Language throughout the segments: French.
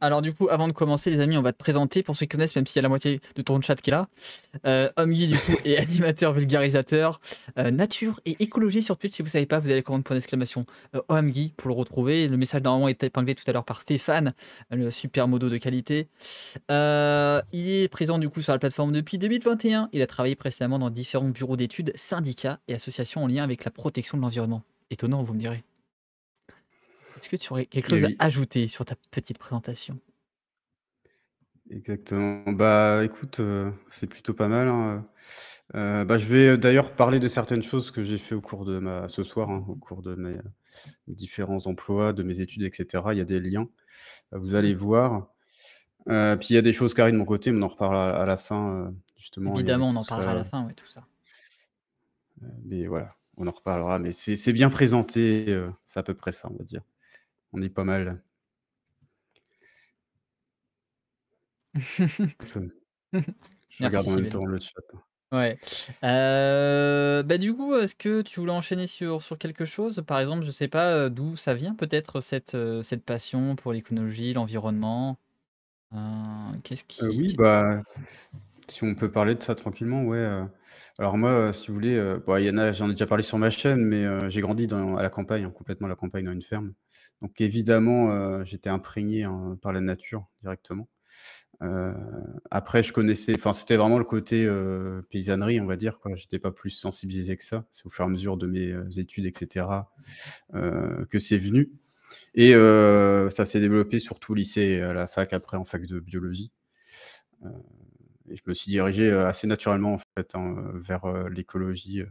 Alors du coup, avant de commencer, les amis, on va te présenter pour ceux qui connaissent, même s'il y a la moitié de ton chat qui est là. Omgi, du coup, est animateur, vulgarisateur, nature et écologie sur Twitch. Si vous savez pas, vous allez comment point d'exclamation OMGui pour le retrouver. Le message normalement est épinglé tout à l'heure par Stéphane, le super modo de qualité. Il est présent du coup sur la plateforme depuis 2021. Il a travaillé précédemment dans différents bureaux d'études, syndicats et associations en lien avec la protection de l'environnement. Étonnant, vous me direz. Est-ce que tu aurais quelque Et chose à oui, ajouter sur ta petite présentation? exactement. Bah, écoute, c'est plutôt pas mal, hein, bah, je vais, d'ailleurs parler de certaines choses que j'ai fait au cours de ma ce soir, hein, au cours de mes, différents emplois, de mes études et cetera. Il y a des liens, vous allez voir. Puis il y a des choses qui arrivent de mon côté, mais on en reparlera à la fin, justement liées Évidemment, avec on tout en parlera à ça, la fin, ouais, tout ça. mais voilà, on en reparlera, mais c'est bien présenté, c'est à peu près ça, on va dire. On est pas mal. Je Merci regarde en même Sibel. temps le chat. Ouais. Bah, du coup, est-ce que tu voulais enchaîner sur quelque chose? Par exemple, je sais pas, d'où ça vient peut-être cette passion pour l'écologie, l'environnement? Qu'est-ce qui Oui, qu'est bah, si on peut parler de ça tranquillement, ouais, alors moi, si vous voulez, bah, il y en a j'en ai déjà parlé sur ma chaîne, mais j'ai grandi à la campagne, hein, complètement à la campagne, dans une ferme. Donc évidemment, j'étais imprégné, hein, par la nature directement. Heu, Après je connaissais enfin, c'était vraiment le côté, paysannerie, on va dire, quoi. J'étais pas plus sensibilisé que ça. C'est au fur et à mesure de mes, études et cetera, que c'est venu et ça s'est développé surtout au lycée et à la fac après, en fac de biologie. Heu et je me suis dirigé, assez naturellement en fait, hein, vers, l'écologie,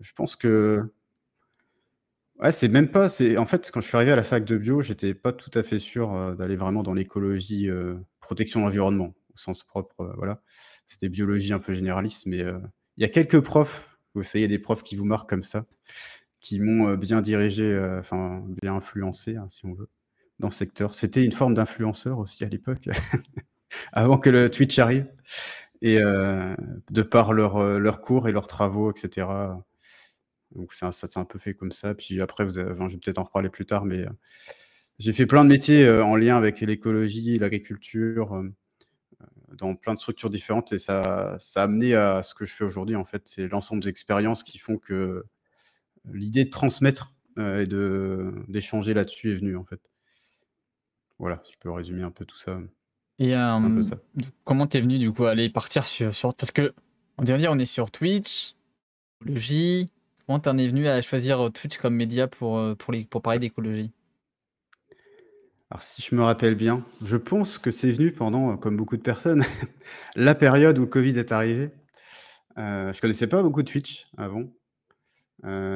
je pense que ouais, c'est même pas c'est en fait, quand je suis arrivé à la fac de bio, j'étais pas tout à fait sûr, d'aller vraiment dans l'écologie, protection de l'environnement au sens propre, voilà. C'était biologie un peu généraliste, mais il y a quelques profs, vous savez, il y a des profs qui vous marquent comme ça, qui m'ont, bien dirigé, enfin bien influencé, hein, si on veut, dans ce secteur. C'était une forme d'influenceur aussi à l'époque, avant que le Twitch arrive et de par leurs cours et leurs travaux et cetera. Donc ça s'est un peu fait comme ça. Puis après vous avez enfin, je vais peut-être en reparler plus tard, mais j'ai fait plein de métiers, en lien avec l'écologie, l'agriculture, dans plein de structures différentes et ça a amené à ce que je fais aujourd'hui, en fait. C'est l'ensemble des expériences qui font que l'idée de transmettre, et d'échanger là-dessus est venue, en fait. Voilà, si je peux résumer un peu tout ça, et c'est un peu ça. comment t'es venu du coup à aller partir sur parce que on dirait dire on est sur Twitch, écologie. Comment tu en es venu à choisir, Twitch comme média pour parler d'écologie? Alors si je me rappelle bien, je pense que c'est venu pendant, comme beaucoup de personnes, la période où le covid est arrivé. Je connaissais pas beaucoup Twitch avant.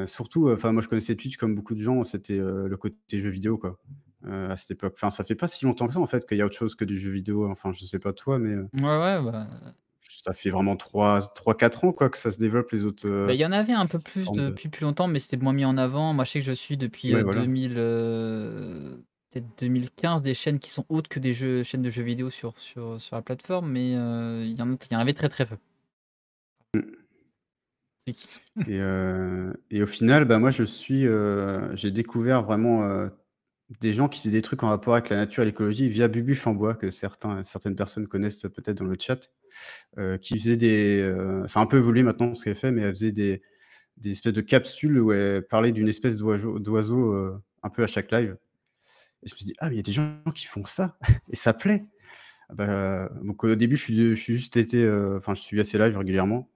Surtout, enfin moi je connaissais Twitch comme beaucoup de gens, c'était, le côté jeux vidéo quoi, à cette époque. Enfin ça fait pas si longtemps que ça en fait qu'il y a autre chose que du jeu vidéo, enfin je sais pas toi, mais, Ouais, ouais, bah, ça fait vraiment trois quatre ans quoi que ça se développe les autres, il y en avait un peu plus formes de depuis plus longtemps, mais c'était moins mis en avant. Moi, je sais que je suis depuis, ouais voilà. peut-être 2015 des chaînes qui sont autres que des chaînes de jeux vidéo sur la plateforme, mais il y en avait très, très peu. Mmh C'est qui? et au final, bah, moi j'ai découvert vraiment, des gens qui faisaient des trucs en rapport avec la nature et l'écologie via Bubu Chambois que certaines personnes connaissent peut-être dans le chat, qui faisait ça a un peu évolué maintenant ce qu'elle fait, mais elle faisait des espèces de capsules où elle parlait d'une espèce d'oiseau, un peu à chaque live et je me suis dit: «Ah mais il y a des gens qui font ça et ça plaît!» Ah bah, donc au début je suis juste été, enfin je suivais ses lives régulièrement,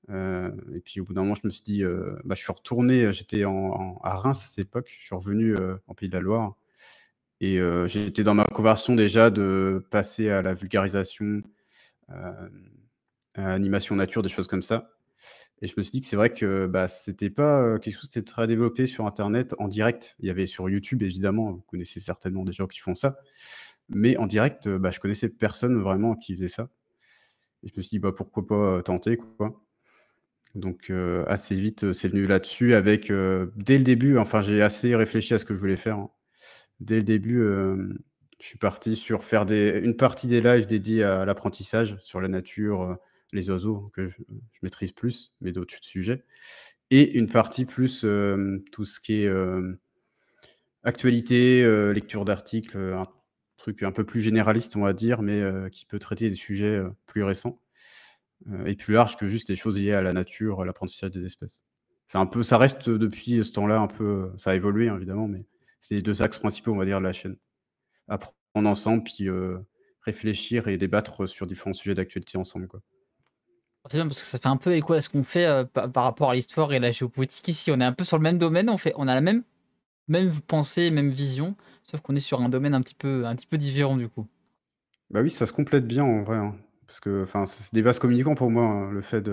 et puis au bout d'un moment je me suis dit, bah, je suis retourné, j'étais à Reims à cette époque, je suis revenu, en Pays de la Loire et j'étais dans ma conversion déjà de passer à la vulgarisation, hem, à animation nature, des choses comme ça. Et je me suis dit que c'est vrai que, bah, c'était pas, quelque chose qui était très développé sur internet en direct. Il y avait sur YouTube évidemment, vous connaissez certainement des gens qui font ça, mais en direct, bah, je connaissais personne vraiment qui faisait ça et je me suis dit: «Bah, pourquoi pas, tenter quoi?» Donc assez vite, c'est venu là-dessus avec, dès le début, enfin j'ai assez réfléchi à ce que je voulais faire, hein. Dès le début, je suis parti sur faire une partie des lives dédiés à l'apprentissage sur la nature, les oiseaux que je maîtrise plus, mais d'autres sujets et une partie plus, tout ce qui est, actualité, lecture d'articles, truc un peu plus généraliste, on va dire, mais qui peut traiter des sujets, plus récents, et plus larges que juste les choses liées à la nature, à l'apprentissage des espèces. C'est un peu ça reste, depuis ce temps-là un peu, ça a évolué, hein, évidemment, mais c'est les 2 axes principaux, on va dire, de la chaîne. Apprendre ensemble, puis, réfléchir et débattre sur différents sujets d'actualité ensemble, quoi. C'est bien parce que ça fait un peu écho à ce qu'on fait, par rapport à l'histoire et la géopolitique ici. On est un peu sur le même domaine, on a la même pensée, même vision, sauf qu'on est sur un domaine un petit peu différent du coup. Bah oui, ça se complète bien en vrai, hein, parce que enfin, c'est des vases communicants pour moi, hein, le fait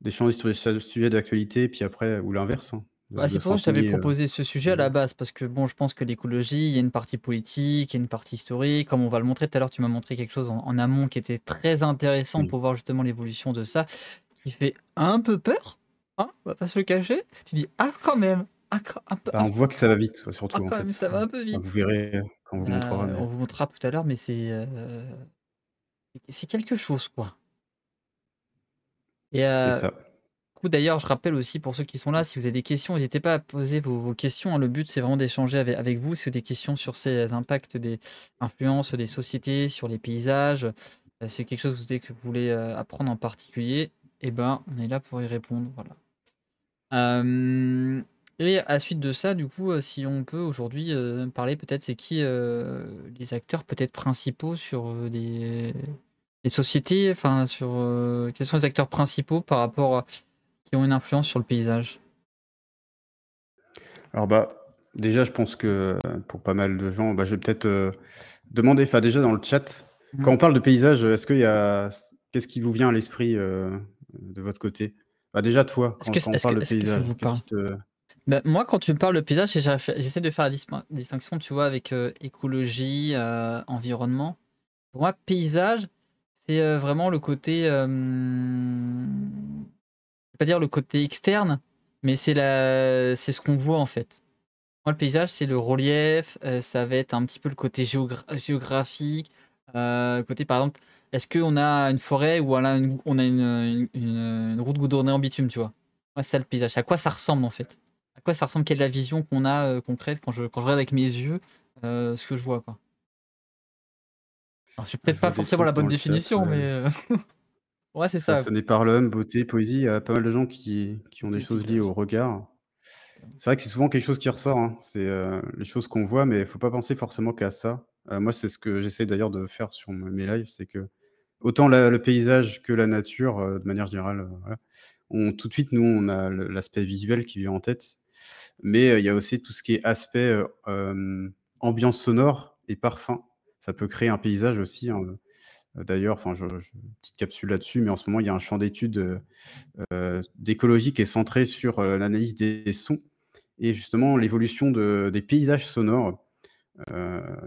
d'échanger sur les sujets d'actualité, puis après ou l'inverse, hein, Bah, de c'est pour ça que je t'avais s'enseigner, proposé ce sujet à des la base, parce que bon, je pense que l'écologie, il y a une partie politique, il y a une partie historique. Comme on va le montrer tout à l'heure, tu m'as montré quelque chose en amont qui était très intéressant oui. pour voir justement l'évolution de ça, qui fait un peu peur, hein, on va pas se le cacher. Tu dis: «Ah quand même! Ah quand un peu Bah, on voit que ça va vite, ouais, ah surtout en quand même, fait. ça va un peu Enfin, vous vite». verrez, quand on vous montrera, mais On vous montrera tout à l'heure, mais c'est quelque chose, quoi. Et c'est ça. du coup, d'ailleurs, je rappelle aussi pour ceux qui sont là, si vous avez des questions, n'hésitez pas à poser vos questions, hein. Le but, c'est vraiment d'échanger avec vous. Si vous avez des questions sur ces impacts des influences des sociétés sur les paysages, c'est quelque chose que vous voulez, apprendre en particulier, et ben, on est là pour y répondre, voilà. Hem Et à la suite de ça, du coup, si on peut aujourd'hui, parler peut-être c'est qui, les acteurs peut-être principaux sur, des sociétés, enfin sur, quels sont les acteurs principaux par rapport à qui ont une influence sur le paysage? Alors, bah, déjà, je pense que, pour pas mal de gens, bah, je vais peut-être, demander enfin, déjà dans le chat, Mmh. quand on parle de paysage, est-ce qu'il y a qu'est-ce qui vous vient à l'esprit, de votre côté? Bah, déjà toi, Est-ce que quand on est-ce que parle de est-ce que ça paysage, vous qu'est-ce parle? qui te Bah, moi, quand tu me parles de paysage, j'essaie de faire la distinction, tu vois, avec, écologie, environnement. Pour moi, paysage, c'est, vraiment le côté, je vais pas dire le côté externe, mais c'est ce qu'on voit, en fait. Moi, le paysage, c'est le relief, ça va être un petit peu le côté géographique, côté, par exemple, est-ce qu'on a une forêt ou on a une route goudronnée en bitume, tu vois? Ouais, c'est ça le paysage. À quoi ça ressemble, en fait? À quoi ça ressemble? Quelle est la vision qu'on a, concrète quand je regarde avec mes yeux, ce que je vois, quoi? Alors, c'est je peut-être pas vois des forcément la trucs bonne dans le chat, définition, ouais. mais, ouais, c'est ça. Façonné par l'homme, beauté, poésie, il y a pas mal de gens qui ont des Côté choses liées au paysage. regard. C'est vrai que c'est souvent quelque chose qui ressort, hein. C'est, les choses qu'on voit, mais il faut pas penser forcément qu'à ça. Moi, c'est ce que j'essaie d'ailleurs de faire sur mes lives, c'est que autant le paysage que la nature, de manière générale, voilà, on tout de suite, nous, on a l'aspect visuel qui vient en tête, mais il y a aussi tout ce qui est aspect, ambiance sonore et parfum. Ça peut créer un paysage aussi, hein, d'ailleurs, enfin, je petite capsule là-dessus, mais en ce moment, il y a un champ d'études, d'écologie qui est centré sur, l'analyse des sons et justement l'évolution des paysages sonores,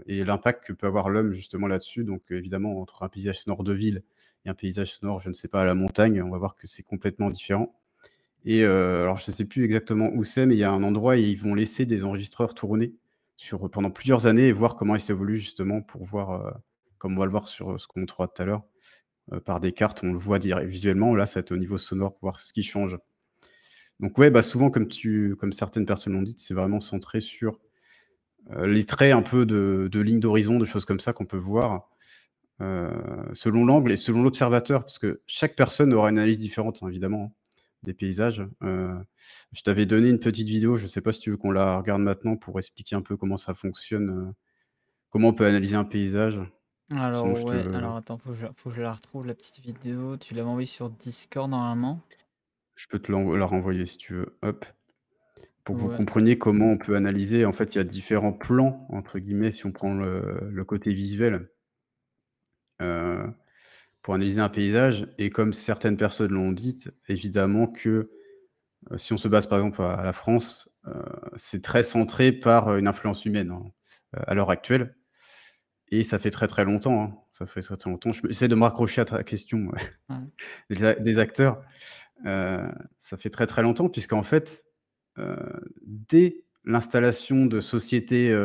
et l'impact que peut avoir l'homme justement là-dessus. Donc, évidemment, entre un paysage sonore de ville et un paysage sonore, je ne sais pas, à la montagne, on va voir que c'est complètement différent et alors je ne sais plus exactement où c'est, mais il y a un endroit et ils vont laisser des enregistreurs tourner pendant plusieurs années et voir comment ils s'évoluent justement pour voir, comme on va le voir sur, ce qu'on montrera tout à l'heure, par des cartes, on le voit visuellement. Là, ça va être au niveau sonore, voir ce qui change. Donc ouais, bah, souvent comme certaines personnes l'ont dit, c'est vraiment centré sur, les traits un peu de lignes d'horizon, de choses comme ça qu'on peut voir, heu, selon l'angle et selon l'observateur. Parce que chaque personne aura une analyse différente, hein, évidemment, hein, des paysages. Je t'avais donné une petite vidéo, je ne sais pas si tu veux qu'on la regarde maintenant pour expliquer un peu comment ça fonctionne, comment on peut analyser un paysage? Sinon Alors je ouais, te alors attends, faut que je la retrouve la petite vidéo. Tu l'avais envoyée sur Discord normalement? je peux te la renvoyer si tu veux. Hop. Pour que vous Ouais. compreniez comment on peut analyser, en fait, il y a «différents plans» entre guillemets, si on prend le côté visuel, heu, pour analyser un paysage et comme certaines personnes l'ont dit, évidemment que, si on se base par exemple à la France, c'est très centré par, une influence humaine, hein, à l'heure actuelle et ça fait très, très longtemps, hein. Ça fait très, très longtemps. J'essaie de me raccrocher à ta question, ouais, Ouais. des acteurs. Ça fait très, très longtemps puisqu'en fait, heu, dès l'installation de sociétés,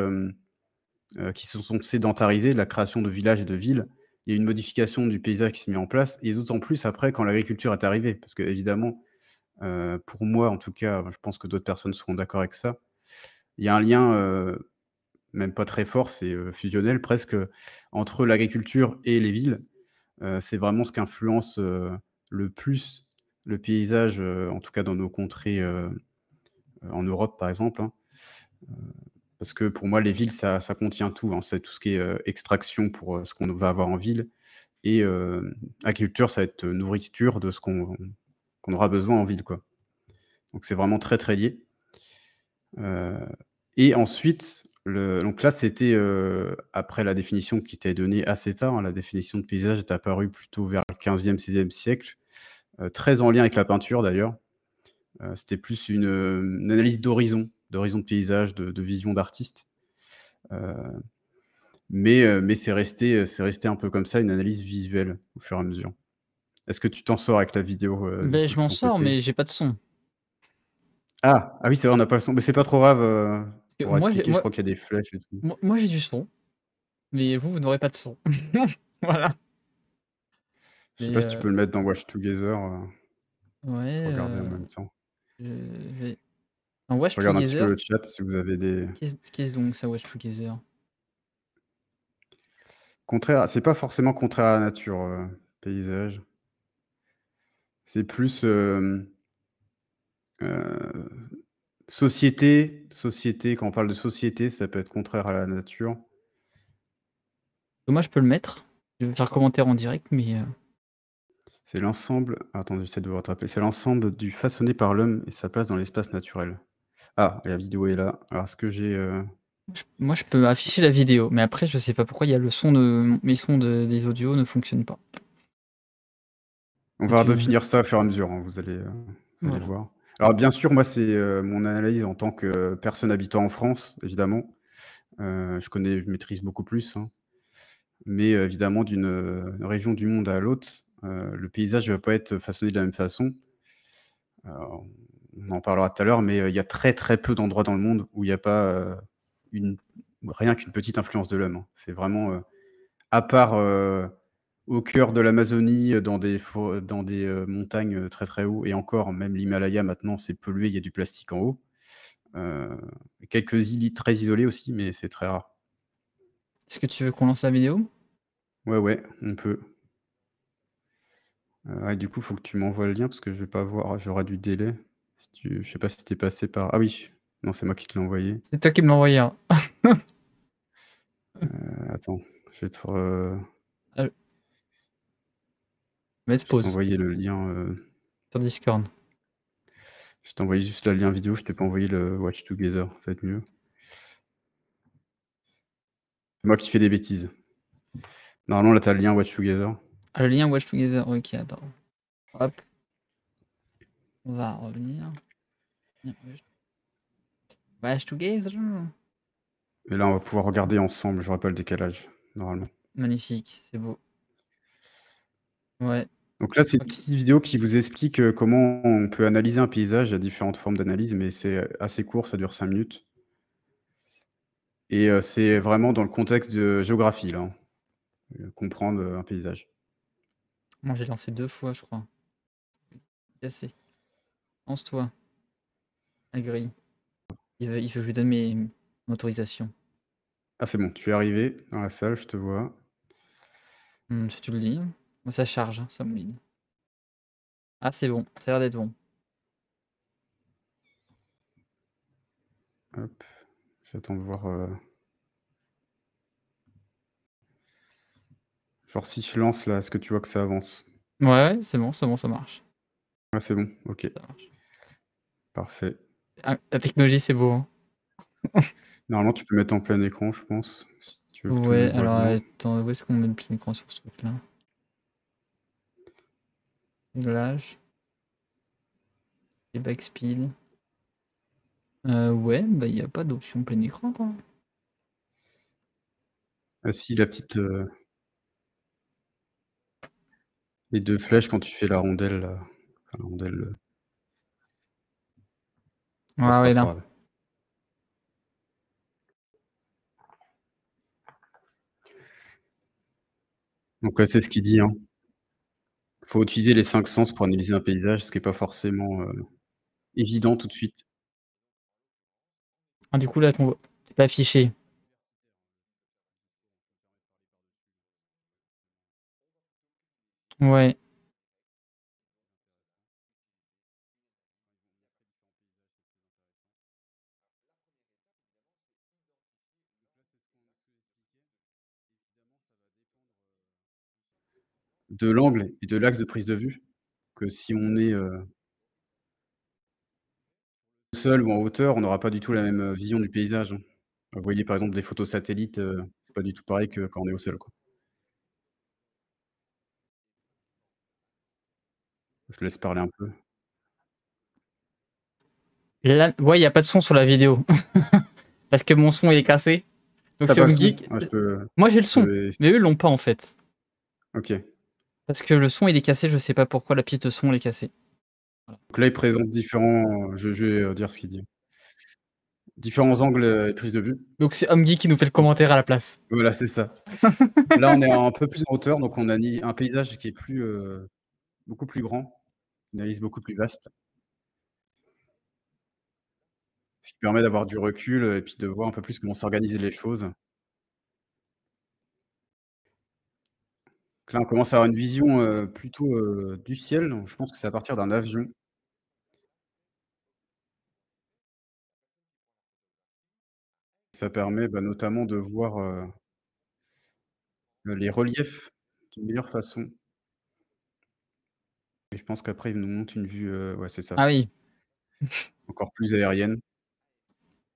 qui se sont sédentarisés, de la création de villages et de villes. Il y a eu une modification du paysage qui s'est mis en place et d'autant plus après quand l'agriculture est arrivée. Parce qu'évidemment, pour moi en tout cas, je pense que d'autres personnes seront d'accord avec ça. Il y a un lien, même pas très fort, c'est, fusionnel presque, entre l'agriculture et les villes. C'est vraiment ce qui influence, le plus le paysage, en tout cas dans nos contrées, en Europe par exemple, hein. Parce que pour moi les villes ça contient tout, hein. C'est tout ce qui est, extraction pour, ce qu'on va avoir en ville et agriculture ça va être nourriture de ce qu'on aura besoin en ville, quoi. Donc c'est vraiment très, très lié. Heu et ensuite, donc là, c'était, après la définition qui était donnée assez tard, hein. La définition de paysage est apparue plutôt vers le 15e, 16e siècle, très en lien avec la peinture d'ailleurs. C'était plus une analyse d'horizon de paysage, de vision d'artiste. Heu, mais c'est resté un peu comme ça, une analyse visuelle au fur et à mesure. Est-ce que tu t'en sors avec la vidéo, du Beh, coup je de m'en ton sors, côté? mais j'ai pas de son. Ah! Ah oui, c'est vrai, on n'a pas le son, mais c'est pas trop grave, Parce que pour moi j'ai expliquer, je moi crois qu'il y a des flèches et tout. moi j'ai du son, mais vous n'aurez pas de son. Voilà. Je sais Mais pas si tu peux le mettre dans Watch Together, ouais, regarder en même temps. je vais en Je Watch regarde un petit peu Together, le chat si vous avez des qu'est-ce donc ça Watch Together? c'est pas forcément contraire à la nature, paysage. C'est plus, heu, société, quand on parle de société, ça peut être contraire à la nature. Moi je peux le mettre, je vais faire commentaire en direct, mais C'est l'ensemble attends, j'essaie de vous rattraper. C'est l'ensemble du façonné par l'homme et sa place dans l'espace naturel. Ah, et la vidéo est là. Alors est-ce que j'ai, moi je peux afficher la vidéo, mais après je sais pas pourquoi il y a le son de mes sons des audios ne fonctionnent pas. on Donc va redéfinir ça au fur et à mesure, hein, vous allez voilà. voir. Alors bien sûr, moi, c'est, mon analyse en tant que personne habitant en France, évidemment. Je maîtrise beaucoup plus, hein, mais évidemment d'une région du monde à l'autre, le paysage ne va pas être façonné de la même façon. On en parlera tout à l'heure, mais il y a très, très peu d'endroits dans le monde où il y a pas, une rien qu'une petite influence de l'homme, hein. C'est vraiment, à part, au cœur de l'Amazonie, dans des, montagnes, très, très haut et encore même l'Himalaya maintenant c'est pollué, il y a du plastique en haut. Heu, quelques îles très isolées aussi, mais c'est très rare. Est-ce que tu veux qu'on lance la vidéo? Ouais, ouais, on peut. Ouais, du coup, faut que tu m'envoies le lien parce que je vais pas voir, j'aurai du délai. Si tu Je sais pas si tu es passé par ah oui, non, c'est moi qui te l'ai envoyé. C'est toi qui me l'as envoyé, hein. Attends, je vais te Heu, mettre je vais pause t'envoyer le lien, sur Discord. je t'ai envoyé juste le lien vidéo, je t'ai pas envoyé le Watch Together, ça va être mieux. C'est moi qui fais des bêtises. Normalement, là, tu as le lien Watch Together. Ah, le lien Watch Together, OK, attends. Hop, on va revenir. Watch Together. Et là, on va pouvoir regarder ensemble, j'aurai pas le décalage, normalement. Magnifique, c'est beau. Ouais, Donc là, c'est une OK. petite vidéo qui vous explique, comment on peut analyser un paysage. Il y a différentes formes d'analyse, mais c'est assez court, ça dure 5 minutes et c'est vraiment dans le contexte de géographie, là, hein, comprendre, un paysage. Moi, j'ai lancé 2 fois, je crois. Cassé. Lance-toi, agree. Il veut que je lui donne mes autorisations. Ah, c'est bon, tu es arrivé dans la salle, je te vois. Si tu le dis. Moi, ça charge, hein, ça mouline. Ah, c'est bon, ça a l'air d'être bon. Hop, j'attends de voir, genre si je lance là, est-ce que tu vois que ça avance? Ouais, ouais, c'est bon, ça marche. Ah, c'est bon, OK, Ça marche. parfait. Ah, la technologie, c'est beau, hein. Normalement, tu peux mettre en plein écran, je pense, si tu veux que tout le Ouais, monde voit alors bien. attends, où est-ce qu'on met le plein écran sur ce truc-là? Réglage, et backspeed. Ouais, bah, il y a pas d'option plein écran, quoi. Ah si, la petite, les 2 flèches quand tu fais la rondelle là, enfin la rondelle, bon Ah ouais, c'est pas là. grave. Donc ouais, c'est ce qu'il dit, hein. Faut utiliser les 5 sens pour analyser un paysage, ce qui est pas forcément, évident tout de suite. Ah, du coup, là, ton c'est pas affiché. Ouais. De l'angle et de l'axe de prise de vue, que si on est, seul ou en hauteur, on n'aura pas du tout la même, vision du paysage, hein. Vous voyez, par exemple, des photos satellites, c'est pas du tout pareil que quand on est au sol, quoi. Je te laisse parler un peu. Là, ouais, il y a pas de son sur la vidéo parce que mon son il est cassé. Donc Tu as c'est pas le Home son? Geek. Ouais, Moi j'ai le je son, vais mais eux l'ont pas en fait. OK. Parce que le son il est cassé, je sais pas pourquoi la piste de son elle est cassée. Voilà. Donc là, il présente différents, je vais, dire ce qu'il dit. Différents angles, et prises de vue. Donc c'est Home Geek qui nous fait le Donc commentaire à la place. voilà, c'est ça. Là, on est un peu plus en hauteur, donc on a ni un paysage qui est plus, beaucoup plus grand, une analyse beaucoup plus vaste, ce qui permet d'avoir du recul, et puis de voir un peu plus comment s'organisent les choses. Donc là, on commence à avoir une vision, plutôt, du ciel, donc je pense que c'est à partir d'un avion. Ça permet, bah, notamment de voir, les reliefs d'une meilleure façon, et je pense qu'après, il nous montre une vue, ouais, c'est ça, Ah oui. encore plus aérienne.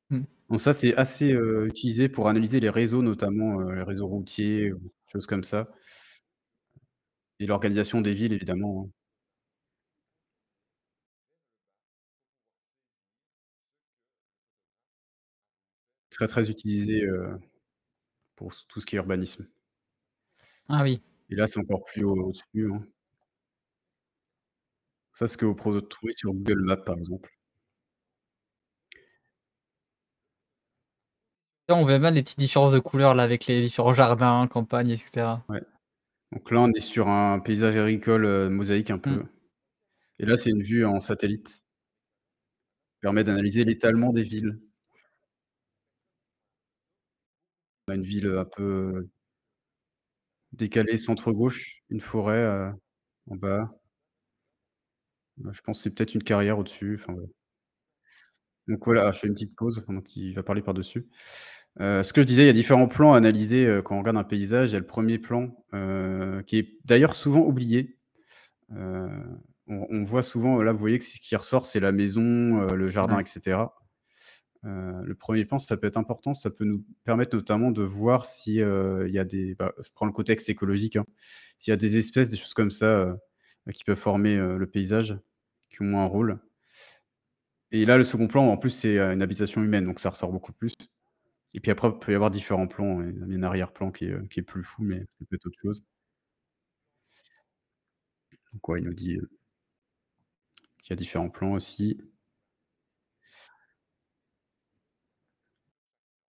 Mmh. Donc ça, c'est assez, utilisé pour analyser les réseaux, notamment, les réseaux routiers ou choses comme ça, et l'organisation des villes, évidemment, hein. Très, très utilisé, pour tout ce qui est urbanisme, Ah oui. et là, c'est encore plus au-dessus, hein. Ça, c'est ce que vous pourrez trouver sur Google Maps, par exemple. Là, on voit bien les petites différences de couleurs là avec les différents jardins, campagnes et cetera. Ouais, donc là, on est sur un paysage agricole, mosaïque un Mmh. peu, et là, c'est une vue en satellite. Permet d'analyser l'étalement des villes. On a une ville, un peu, décalée centre gauche, une forêt, en bas. Je pense que c'est peut-être une carrière au-dessus, enfin, voilà. Donc voilà, je fais une petite pause pendant qu'il va parler par-dessus. Ce que je disais, il y a différents plans à analyser, quand on regarde un paysage. Il y a le premier plan, qui est d'ailleurs souvent oublié. Heu, on voit souvent, là, vous voyez que ce qui ressort, c'est la maison, le jardin, Ouais. et cetera. Le premier plan, ça peut être important, ça peut nous permettre notamment de voir si, il y a des, bah, je prends le contexte écologique, hein. S'il y a des espèces, des choses comme ça, qui peuvent former, le paysage, qui ont un rôle, et là, le second plan, en plus, c'est, une habitation humaine, donc ça ressort beaucoup plus, et puis après, il peut y avoir différents plans, et un arrière-plan qui est plus fou, mais ça peut être autre chose. Donc ouais, il nous dit, qu'il y a différents plans aussi.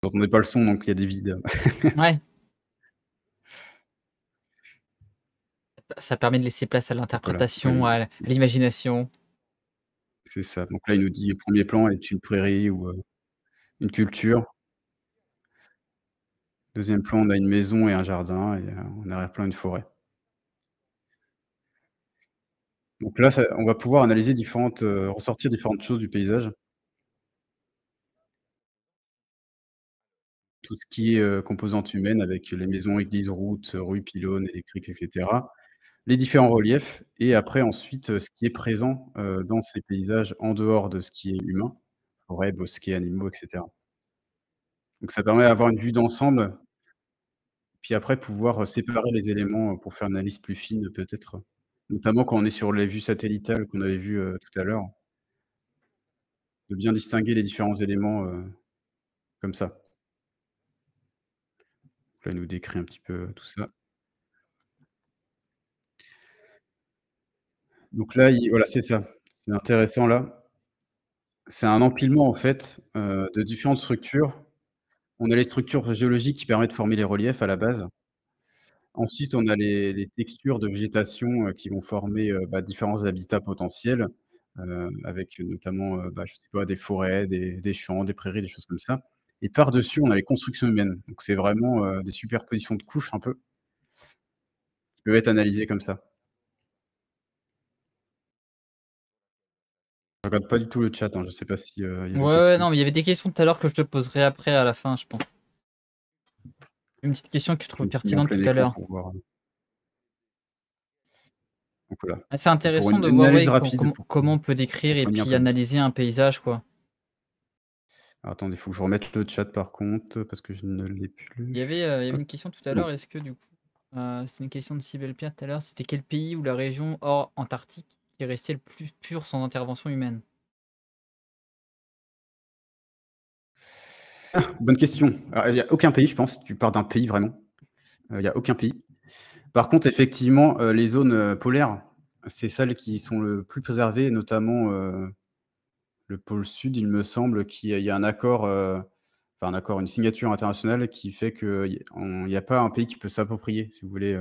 Vous entendez pas le son, donc il y a des vides. Ouais, ça permet de laisser place à Donc voilà, là, l'interprétation, à l'imagination. c'est ça. Donc là, il nous dit: «Le 1er plan est une prairie ou, une culture». 2e plan, on a une maison et un jardin, et en arrière-plan, une forêt. Donc là, ça on va pouvoir analyser différentes, ressortir différentes choses du paysage. Tout ce qui est, composante humaine avec les maisons, églises, routes, rues, pylônes électriques, et cetera. Les différents reliefs, et après ensuite, ce qui est présent, dans ces paysages en dehors de ce qui est humain, forêt, bosquets, animaux, et cetera. Donc ça permet d'avoir une vue d'ensemble, puis après pouvoir, séparer les éléments, pour faire une analyse plus fine peut-être, notamment quand on est sur les vues satellitales qu'on avait vues, tout à l'heure, de bien distinguer les différents éléments, comme ça. Là, il nous décrit un petit peu, tout ça. Donc là, il voilà, c'est ça. C'est intéressant là. C'est un empilement en fait, de différentes structures. On a les structures géologiques qui permettent de former les reliefs à la base. Ensuite, on a les textures de végétation, qui vont former, bah, différents habitats potentiels, avec notamment, bah, je sais pas, des forêts, des champs, des prairies, des choses comme ça, et par-dessus, on a les constructions humaines. Donc c'est vraiment, des superpositions de couches un peu, qui peuvent être analysées comme ça. regarde pas du tout le chat, hein, je sais pas si, il y a Ouais, des ouais, questions. non, mais il y avait des questions tout à l'heure que je te poserai après à la fin, je pense. Une petite question que je Je trouvais me suis mis en pertinente plein tout à écran l'heure. pour voir, donc voilà. Ah, c'est Pour intéressant une de voir, analyse ouais, rapide pour comment on peut décrire et qu'on y un puis peu. analyser un paysage, quoi. Alors attendez, il faut que je remette le chat par contre, parce que je ne l'ai Il y plus. avait, il y avait Hop, une question tout à c'est bon. l'heure, est-ce que du coup, c'est une question de Sibelpierre tout à l'heure, c'était quel pays ou la région hors Antarctique qui est resté le plus pur sans intervention humaine? Bonne question. Alors il y a aucun pays, je pense, tu pars d'un pays vraiment, il y a aucun pays. Par contre, effectivement, les zones, polaires, c'est celles qui sont le plus préservées, notamment, le pôle sud, il me semble qu'il y a un accord, enfin un accord, une signature internationale qui fait qu'il y a pas un pays qui peut s'approprier, si vous voulez,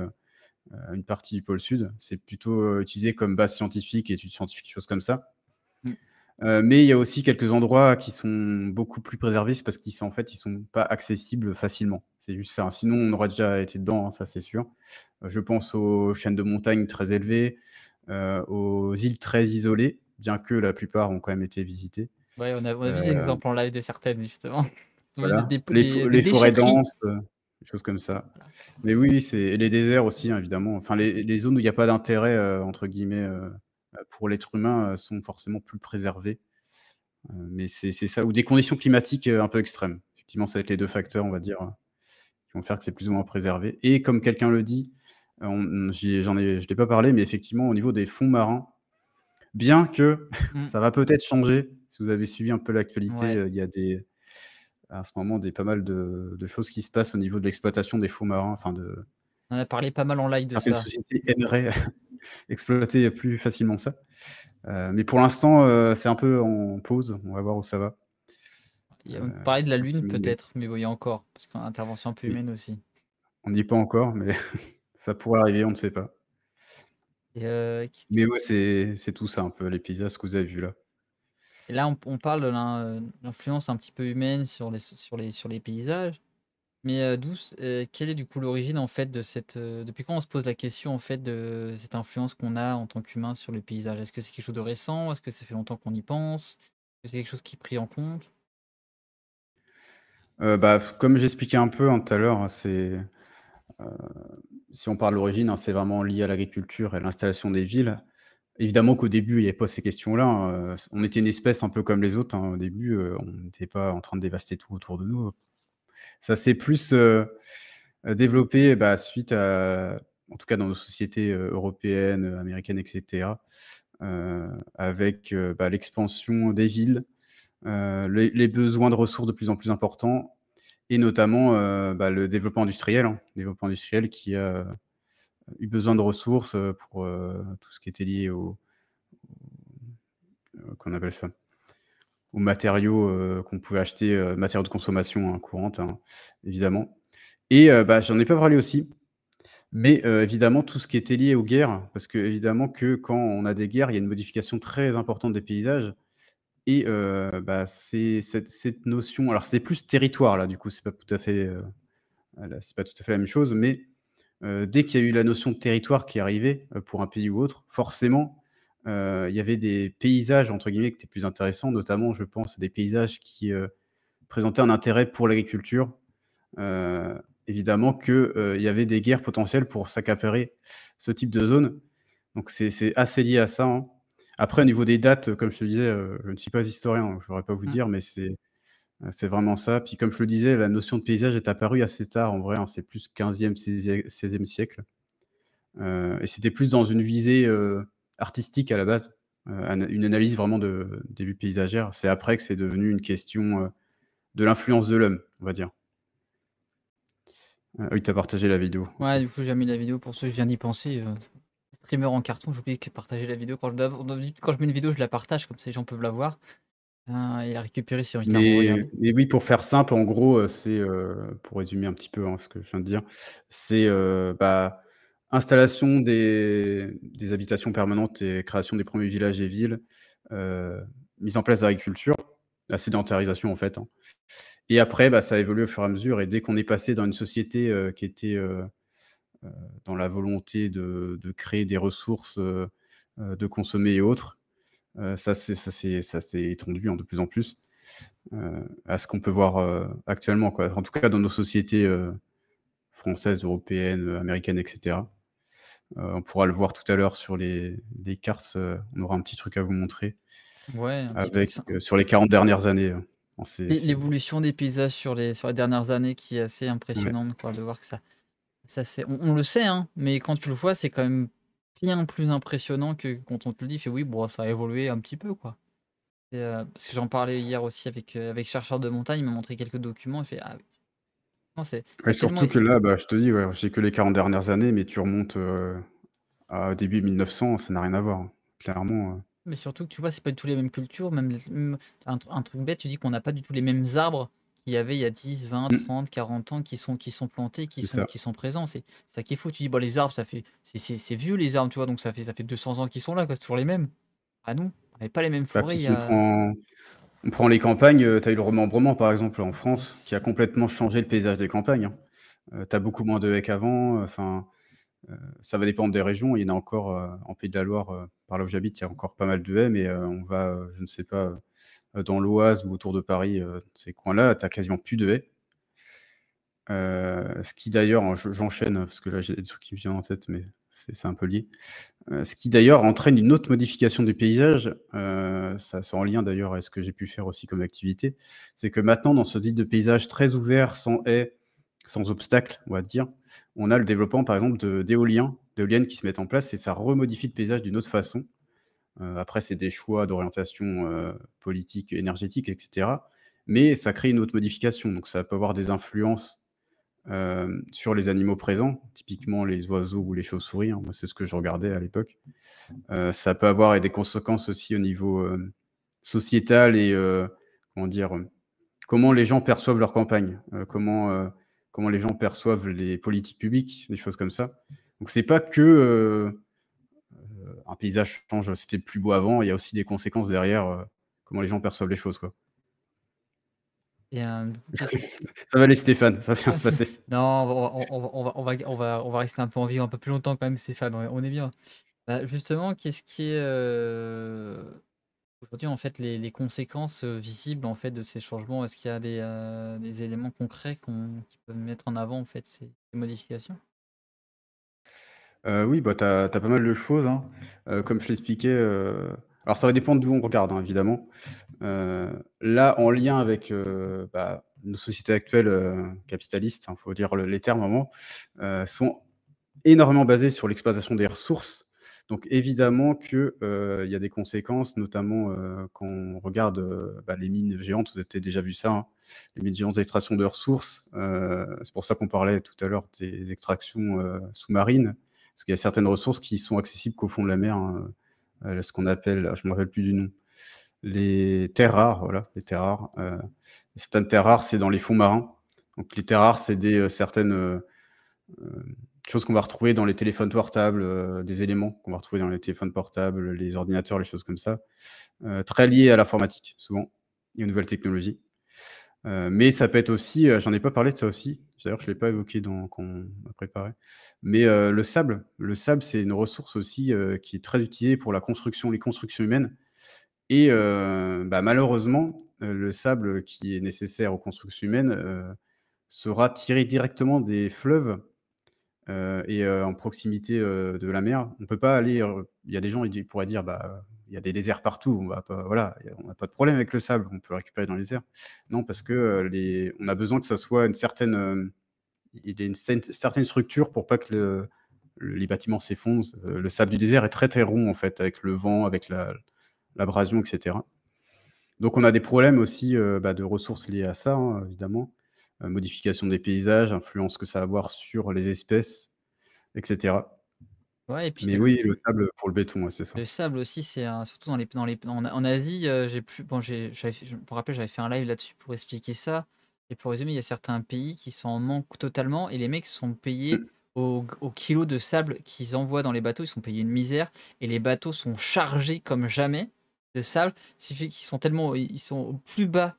une partie du pôle sud. C'est plutôt, utilisé comme base scientifique, études scientifiques, choses comme ça. Mmh. Mais il y a aussi quelques endroits qui sont beaucoup plus préservés, c'est parce qu'ils sont en fait, ils sont pas accessibles facilement. C'est juste ça. Sinon, on aurait déjà été dedans, hein, ça c'est sûr. Je pense aux chaînes de montagnes très élevées, aux îles très isolées, bien que la plupart ont quand même été visitées. Ouais, on a vu des Heu, exemples en live de certaines justement. On a vu voilà, des les forêts déchetteries. denses, des choses comme ça. Voilà. Mais oui, oui, c'est et les déserts aussi, hein, évidemment. Enfin, les zones où il y a pas «d'intérêt», entre guillemets, pour l'être humain, sont forcément plus préservées. Mais c'est ça ou des conditions climatiques, un peu extrêmes. Effectivement, ça va être les 2 facteurs, on va dire, qui vont faire que c'est plus ou moins préservé et comme quelqu'un le dit, je l'ai pas parlé, mais effectivement, au niveau des fonds marins, bien que Mmh. ça va peut-être changer, si vous avez suivi un peu l'actualité, Ouais, il y a en ce moment, pas mal de choses qui se passent au niveau de l'exploitation des fonds marins, enfin de on a parlé pas mal en live de certaines ça. sociétés aimeraient exploiter plus facilement ça. Mais pour l'instant, c'est un peu en pause, on va voir où ça va. On parlait de la Un petit Lune moment. peut-être, mais bon, il y a encore, parce qu'en intervention un peu Oui, humaine aussi. on n'y est pas encore, mais ça pourrait arriver, on ne sait pas. Et Mais ouais, c'est tout ça un peu, les paysages, ce que vous avez vu là. là, on parle de l'influence un petit peu humaine sur les paysages, mais quelle est du coup l'origine en fait de cette, depuis quand on se pose la question en fait de cette influence qu'on a en tant qu'humain sur le paysage? Est-ce que c'est quelque chose de récent? Est-ce que ça fait longtemps qu'on y pense? Est-ce que c'est quelque chose qui est pris en compte? Bah, comme j'expliquais un peu, hein, tout à l'heure, hein, heu, si on parle de l'origine, hein, c'est vraiment lié à l'agriculture et à l'installation des villes. Évidemment qu'au début, il y avait pas ces questions-là, hein, on était une espèce un peu comme les autres, hein, au début, on n'était pas en train de dévaster tout autour de nous. Ça s'est plus, développé, bah, suite à en tout cas dans nos sociétés, européennes, américaines et cetera, avec, bah, l'expansion des villes, les besoins de ressources de plus en plus importants et notamment, bah, le développement industriel, hein. Développement industriel qui a eu besoin de ressources, pour, tout ce qui était lié comment on appelle ça? Aux matériaux, qu'on pouvait acheter, matériaux de consommation, hein, courante, hein, évidemment et bah, j'en ai pas parlé aussi, mais évidemment tout ce qui était lié aux guerres, parce qu'évidemment que quand on a des guerres, il y a une modification très importante des paysages et bah, c'est cette notion alors c'était plus territoire là, du coup, c'est pas tout à fait, là, c'est pas tout à fait la même chose, mais dès qu'il y a eu la notion de territoire qui est arrivée, pour un pays ou autre, forcément, il y avait des «paysages» entre guillemets qui étaient plus intéressants, notamment je pense à des paysages qui, présentaient un intérêt pour l'agriculture. Évidemment que, il y avait des guerres potentielles pour s'accaparer ce type de zone. Donc c'est assez lié à ça, hein. Après au niveau des dates, comme je te disais, je ne suis pas historien, donc je saurais pas vous Mmh. dire, mais c'est vraiment ça. Puis comme je le disais, la notion de paysage est apparue assez tard en vrai, hein, c'est plus 15e, 16e siècle. Et c'était plus dans une visée, artistique à la base, une analyse vraiment des vues paysagères. C'est après que c'est devenu une question, de l'influence de l'homme, on va dire. Oui, tu as partagé la vidéo, OK. Ouais, du coup, j'ai mis la vidéo pour ceux je viens d'y penser, streamer en carton, j'oublie que partager la vidéo quand je mets une vidéo, je la partage comme ça les gens peuvent la voir, et la récupérer si envie de la re-regarder. Mais oui, pour faire simple, en gros, c'est, pour résumer un petit peu, hein, ce que je viens de dire, c'est, bah, installation des habitations permanentes et création des premiers villages et villes, heu, mise en place d'agriculture, la sédentarisation, en fait, hein. Et après, bah, ça a évolué au fur et à mesure et dès qu'on est passé dans une société, qui était, dans la volonté de créer des ressources, de consommer et autres, Ça s'est étendu, hein, de plus en plus, à ce qu'on peut voir, actuellement, quoi. En tout cas dans nos sociétés, françaises, européennes, américaines et cetera. On pourra le voir tout à l'heure sur les cartes, on aura un petit truc à vous montrer Ouais, un petit truc avec, ça sur les 40 dernières années, bon c'est l'évolution des paysages sur les dernières années qui est assez ouais. impressionnante quoi, de voir que ça c'est on le sait, hein, mais quand tu le vois, c'est quand même bien plus impressionnant que quand on te le dit, fait: «Oui, bon, ça a évolué un petit peu, quoi». Et parce que j'en parlais hier aussi avec Chercheurs de montagne, il m'a montré quelques documents, il fait: «Ah oui, non, ça Et a tellement surtout que là, bah, je te dis, ouais, j'ai que les 40 dernières années, mais tu remontes, à début 1900, ça n'a rien à voir, hein. Clairement, mais surtout que tu vois, c'est pas du tout les mêmes cultures, même un truc bête, tu dis qu'on n'a pas du tout les mêmes arbres qu'il y avait il y a 10, 20, 30, 40 ans qui sont plantés, qui c'est sont ça. qui sont présents. C'est ça qui est fou. Tu dis: «Bah, les arbres, ça fait c'est vieux les arbres», tu vois? Donc ça fait 200 ans qu'ils sont là, quoi, c'est toujours les mêmes. Ah non, on avait pas les mêmes Bah, forêts puis il y si on a prend les campagnes, tu as eu le remembrement, par exemple, en France, qui a c'est complètement changé le paysage des campagnes, hein. Tu as beaucoup moins de haies qu'avant, enfin, ça va dépendre des régions. Il y en a encore, en Pays de la Loire, par là où j'habite, il y a encore pas mal de haies, mais on va, je ne sais pas, dans l'Oise ou autour de Paris, ces coins-là, tu as quasiment plus de haies. Ce qui d'ailleurs, j'enchaîne, parce que là j'ai des trucs qui me viennent en tête, mais c'est un peu lié. Ce qui d'ailleurs entraîne une autre modification du paysage, ça c'est en lien d'ailleurs avec ce que j'ai pu faire aussi comme activité. C'est que maintenant dans ce type de paysage très ouvert, sans haies, sans obstacles, on va dire, on a le développement par exemple d'éoliennes qui se mettent en place et ça remodifie le paysage d'une autre façon. Après c'est des choix d'orientation, politique, énergétique et cetera, mais ça crée une autre modification, donc ça peut avoir des influences sur les animaux présents, typiquement les oiseaux ou les chauves-souris, hein, moi c'est ce que je regardais à l'époque. Ça peut avoir des conséquences aussi au niveau, sociétal et comment dire? Comment les gens perçoivent leur campagne, comment les gens perçoivent les politiques publiques, des choses comme ça. Donc c'est pas que, un paysage change, c'était plus beau avant, il y a aussi des conséquences derrière, comment les gens perçoivent les choses, quoi. et qu'est-ce Ça va aller Stéphane, ça va bien ah se c'est passer. non, on va rester un peu en vie un peu plus longtemps quand même, Stéphane, on est bien. Bah, justement, qu'est-ce qui est, aujourd'hui, en fait, les conséquences, visibles, en fait, de ces changements? Est-ce qu'il y a des éléments concrets qui peuvent mettre en avant, en fait, ces modifications? Oui, bah, tu as pas mal de choses, hein. Comme je l'expliquais, alors ça va dépendre d'où on regarde, hein, évidemment. Là, en lien avec, bah, nos sociétés actuelles, capitalistes, il faut dire les termes à un moment, sont énormément basées sur l'exploitation des ressources. Donc évidemment que, il y a des conséquences, notamment, quand on regarde, bah, les mines géantes, vous avez peut-être déjà vu ça, hein, les mines géantes d'extraction de ressources. C'est pour ça qu'on parlait tout à l'heure des extractions, sous-marines, parce qu'il y a certaines ressources qui sont accessibles qu'au fond de la mer, hein, ce qu'on appelle, je me rappelle plus du nom, les terres rares, voilà, les terres rares. Certaines terres rares, c'est dans les fonds marins. Donc les terres rares, c'est certaines, choses qu'on va retrouver dans les téléphones portables, des éléments qu'on va retrouver dans les téléphones portables, les ordinateurs, les choses comme ça, très liés à l'informatique, souvent, et aux nouvelles technologies. Mais ça peut être aussi, j'en ai pas parlé de ça aussi, d'ailleurs je l'ai pas évoqué quand on m'a préparé, mais le sable. Le sable, c'est une ressource aussi, qui est très utilisée pour les constructions humaines et bah, malheureusement, le sable qui est nécessaire aux constructions humaines, sera tiré directement des fleuves, et en proximité, de la mer. On peut pas aller, il y a des gens, ils pourraient dire: «Bah, il y a des déserts partout, on va pas voilà, on a pas de problème avec le sable, on peut le récupérer dans les déserts». Non, parce que, on a besoin que ça soit une certaine, il y ait une certaine structure pour pas que les bâtiments s'effondrent. Le sable du désert est très, très rond en fait, avec le vent, avec l'abrasion et cetera. Donc on a des problèmes aussi, bah, de ressources liées à ça, hein, évidemment. Modification des paysages, influence que ça va avoir sur les espèces et cetera. Ouais et puis Mais oui, le sable pour le béton, ouais, c'est ça. le sable aussi, c'est un surtout en Asie, j'ai plus bon, j'avais fait je me rappelle, j'avais fait un live là-dessus pour expliquer ça et pour résumer, il y a certains pays qui sont en manque totalement et les mecs sont payés Mmh. au kilo de sable qu'ils envoient dans les bateaux. Ils sont payés une misère et les bateaux sont chargés comme jamais de sable, ce qui fait qu'ils sont tellement ils sont plus bas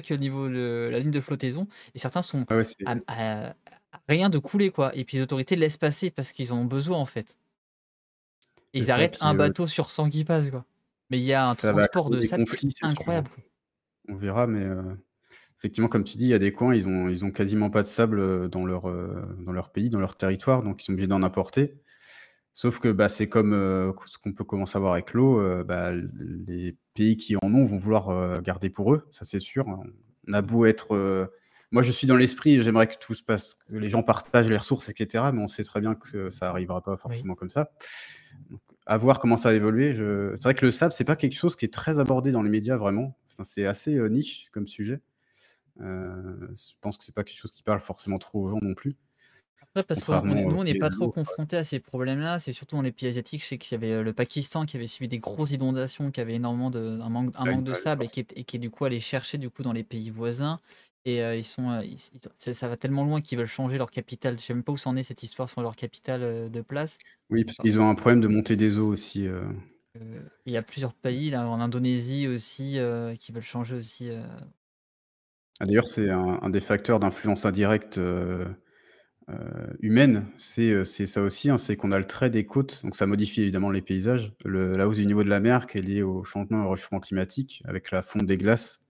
que le niveau de la ligne de flottaison et certains sont Ah ouais, c'est à rien de couler, quoi et puis les autorités laissent passer parce qu'ils en ont besoin, en fait. Et c'est ils ça, arrêtent puis, un bateau sur 100 qui passe, quoi. Mais il y a un Ça va transport créer de des sable qui est conflits, c'est sûr, hein. incroyable, quoi. On verra, mais effectivement, comme tu dis, il y a des coins, ils ont quasiment pas de sable, dans leur pays, dans leur territoire, donc ils sont obligés d'en importer. Sauf que, bah, c'est comme, ce qu'on peut commencer à voir avec l'eau, bah, les pays qui en ont vont vouloir, garder pour eux, ça c'est sûr, hein. On a beau être, moi je suis dans l'esprit, j'aimerais que tout se passe que les gens partagent les ressources et cetera, mais on sait très bien que ça arrivera pas Oui. forcément comme ça. Donc à voir comment ça va évoluer, je c'est vrai que le sable, c'est pas quelque chose qui est très abordé dans les médias vraiment. Enfin, c'est assez, niche comme sujet. Je pense que c'est pas quelque chose qui parle forcément trop aux gens non plus, Après parce qu'on contrairement nous aux on n'est à pas trop l'eau. confrontés à ces problèmes-là, c'est surtout dans les pays asiatiques. Je sais qu'il y avait, le Pakistan qui avait subi des grosses inondations, qui avait énormément de Ouais, un manque de ouais, sable et qui est du coup allé chercher du coup dans les pays voisins et ils sont, ils ça va tellement loin qu'ils veulent changer leur capitale. Je sais même pas où ça en est cette histoire sur leur capitale, de place. oui, parce Alors qu'ils ont un problème de montée des eaux aussi, il y a plusieurs pays là, en Indonésie aussi, qui veulent changer aussi, ah d'ailleurs, c'est un des facteurs d'influence indirecte, humaine, c'est ça aussi, hein, c'est qu'on a le trait des côtes, donc ça modifie évidemment les paysages. La hausse du niveau de la mer qui est liée au réchauffement climatique avec la fonte des glaces,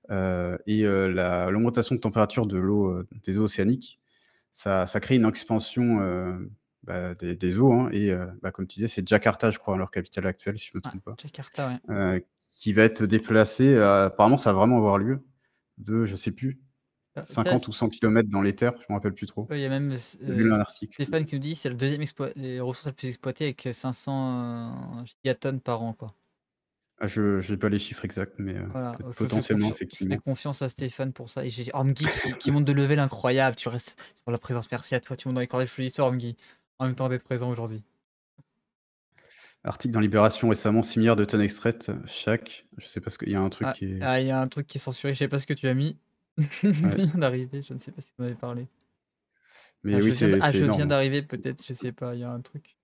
et l'augmentation de température de l'eau, des eaux océaniques. Ça crée une expansion, bah, des eaux, hein, et bah, comme tu disais, c'est Jakarta, je crois, leur capitale actuelle, si je me ouais, trompe pas, Jakarta, ouais. qui va être déplacée, apparemment ça va vraiment avoir lieu de, je sais plus, Tu 50 ou 100 kilomètres dans les terres, je me rappelle plus trop. ouais, il y a même, J'ai lu un article. Stéphane qui nous dit: «C'est le deuxième les ressources les plus exploitées avec, 500, gigatonnes par an», quoi. Ah, je j'ai pas les chiffres exacts, mais Voilà, peut-être potentiellement, je fais effectivement. confiance à Stéphane pour ça et j'ai Ormgui qui monte de level incroyable, tu restes sur la présence, merci à toi, tu montes dans les cordes de l'histoire Ormgui, en même temps d'être présent aujourd'hui. Article dans Libération récemment, 6 milliards de tonnes extraites chaque, je sais pas ce qu'il y a un truc Ah, qui est, il y a un truc qui est censuré, je sais pas ce que tu as mis. Il ouais, vient d'arriver, je ne sais pas si on avait parlé. mais oui, c'est Je viens énorme, hein. d'arriver peut-être, je sais pas, il y a un truc.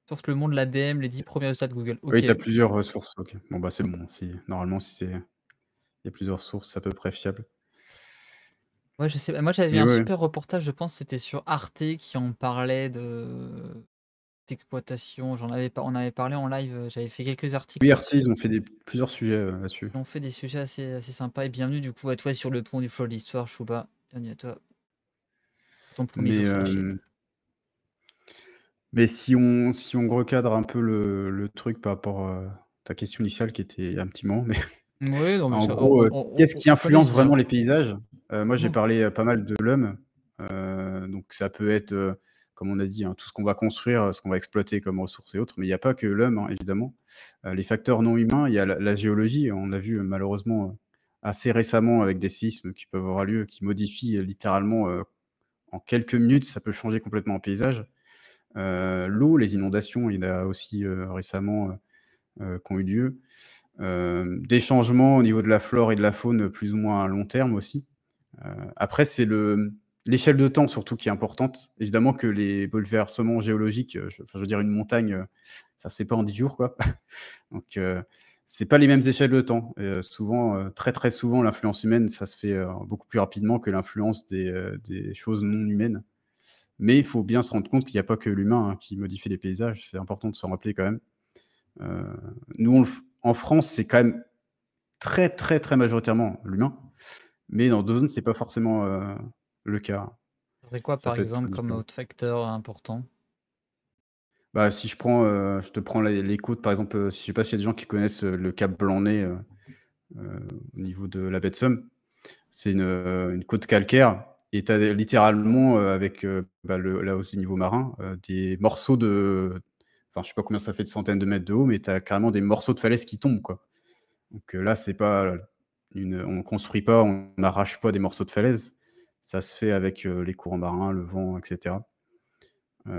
Source Le Monde, l'ADM, les 10 premiers résultats de Google. Oui, OK. tu as plusieurs, sources, OK. Bon, bah, c'est bon, si normalement, si c'est il y a plusieurs sources, c'est à peu près fiable. Ouais, je sais pas. Moi, j'avais vu Mais un ouais, ouais. super reportage, je pense, c'était sur Arte qui en parlait d'exploitation. On avait parlé en live, j'avais fait quelques articles Oui, Arte, là-dessus. ils ont fait plusieurs sujets, là-dessus. Ils ont fait des sujets assez sympas et bienvenue du coup à toi sur le pont du flot de l'histoire, Chouba. Bienvenue à toi, ton premier Mais jour sur la chaîne. si on recadre un peu le truc par rapport, à ta question initiale qui était un petit moment, mais Oui, non, mais en ça, gros, qu'est-ce qui on connaît influence l'histoire. vraiment les paysages? Moi, j'ai Non. parlé, pas mal de l'homme, donc ça peut être, comme on a dit, hein, tout ce qu'on va construire, ce qu'on va exploiter comme ressources et autres, mais il y a pas que l'homme, hein, évidemment. Les facteurs non humains, il y a la géologie. On a vu, malheureusement, assez récemment avec des séismes qui peuvent avoir lieu, qui modifient, littéralement, en quelques minutes, ça peut changer complètement un paysage. L'eau, les inondations, il y en a aussi, récemment, qui ont eu lieu. Des changements au niveau de la flore et de la faune, plus ou moins à long terme aussi. Après c'est l'échelle de temps surtout qui est importante. Évidemment que les bouleversements géologiques, je veux dire une montagne, ça se fait pas en 10 jours quoi. Donc c'est pas les mêmes échelles de temps et souvent, très, très souvent l'influence humaine, ça se fait, beaucoup plus rapidement que l'influence des choses non humaines. Mais il faut bien se rendre compte qu'il y a pas que l'humain, hein, qui modifie les paysages. C'est important de s'en rappeler quand même. Heu, nous on le f en France, c'est quand même très, très, très majoritairement l'humain, mais dans d'autres zones, c'est pas forcément, le cas. Ce serait quoi, Ça par peut être exemple, comme différent. autre facteur important? Bah, si je te prends les côtes, par exemple, je sais pas s'il y a des gens qui connaissent, le cap Blanc-Nez, au niveau de la baie de Somme. C'est une côte calcaire et tu as littéralement, avec, bah, la hausse du niveau marin, des morceaux de enfin, je sais pas combien ça fait de centaines de mètres de haut, mais tu as carrément des morceaux de falaise qui tombent, quoi. Donc là, c'est pas on construit pas, on n'arrache pas des morceaux de falaise. Ça se fait avec, les courants marins, le vent et cetera,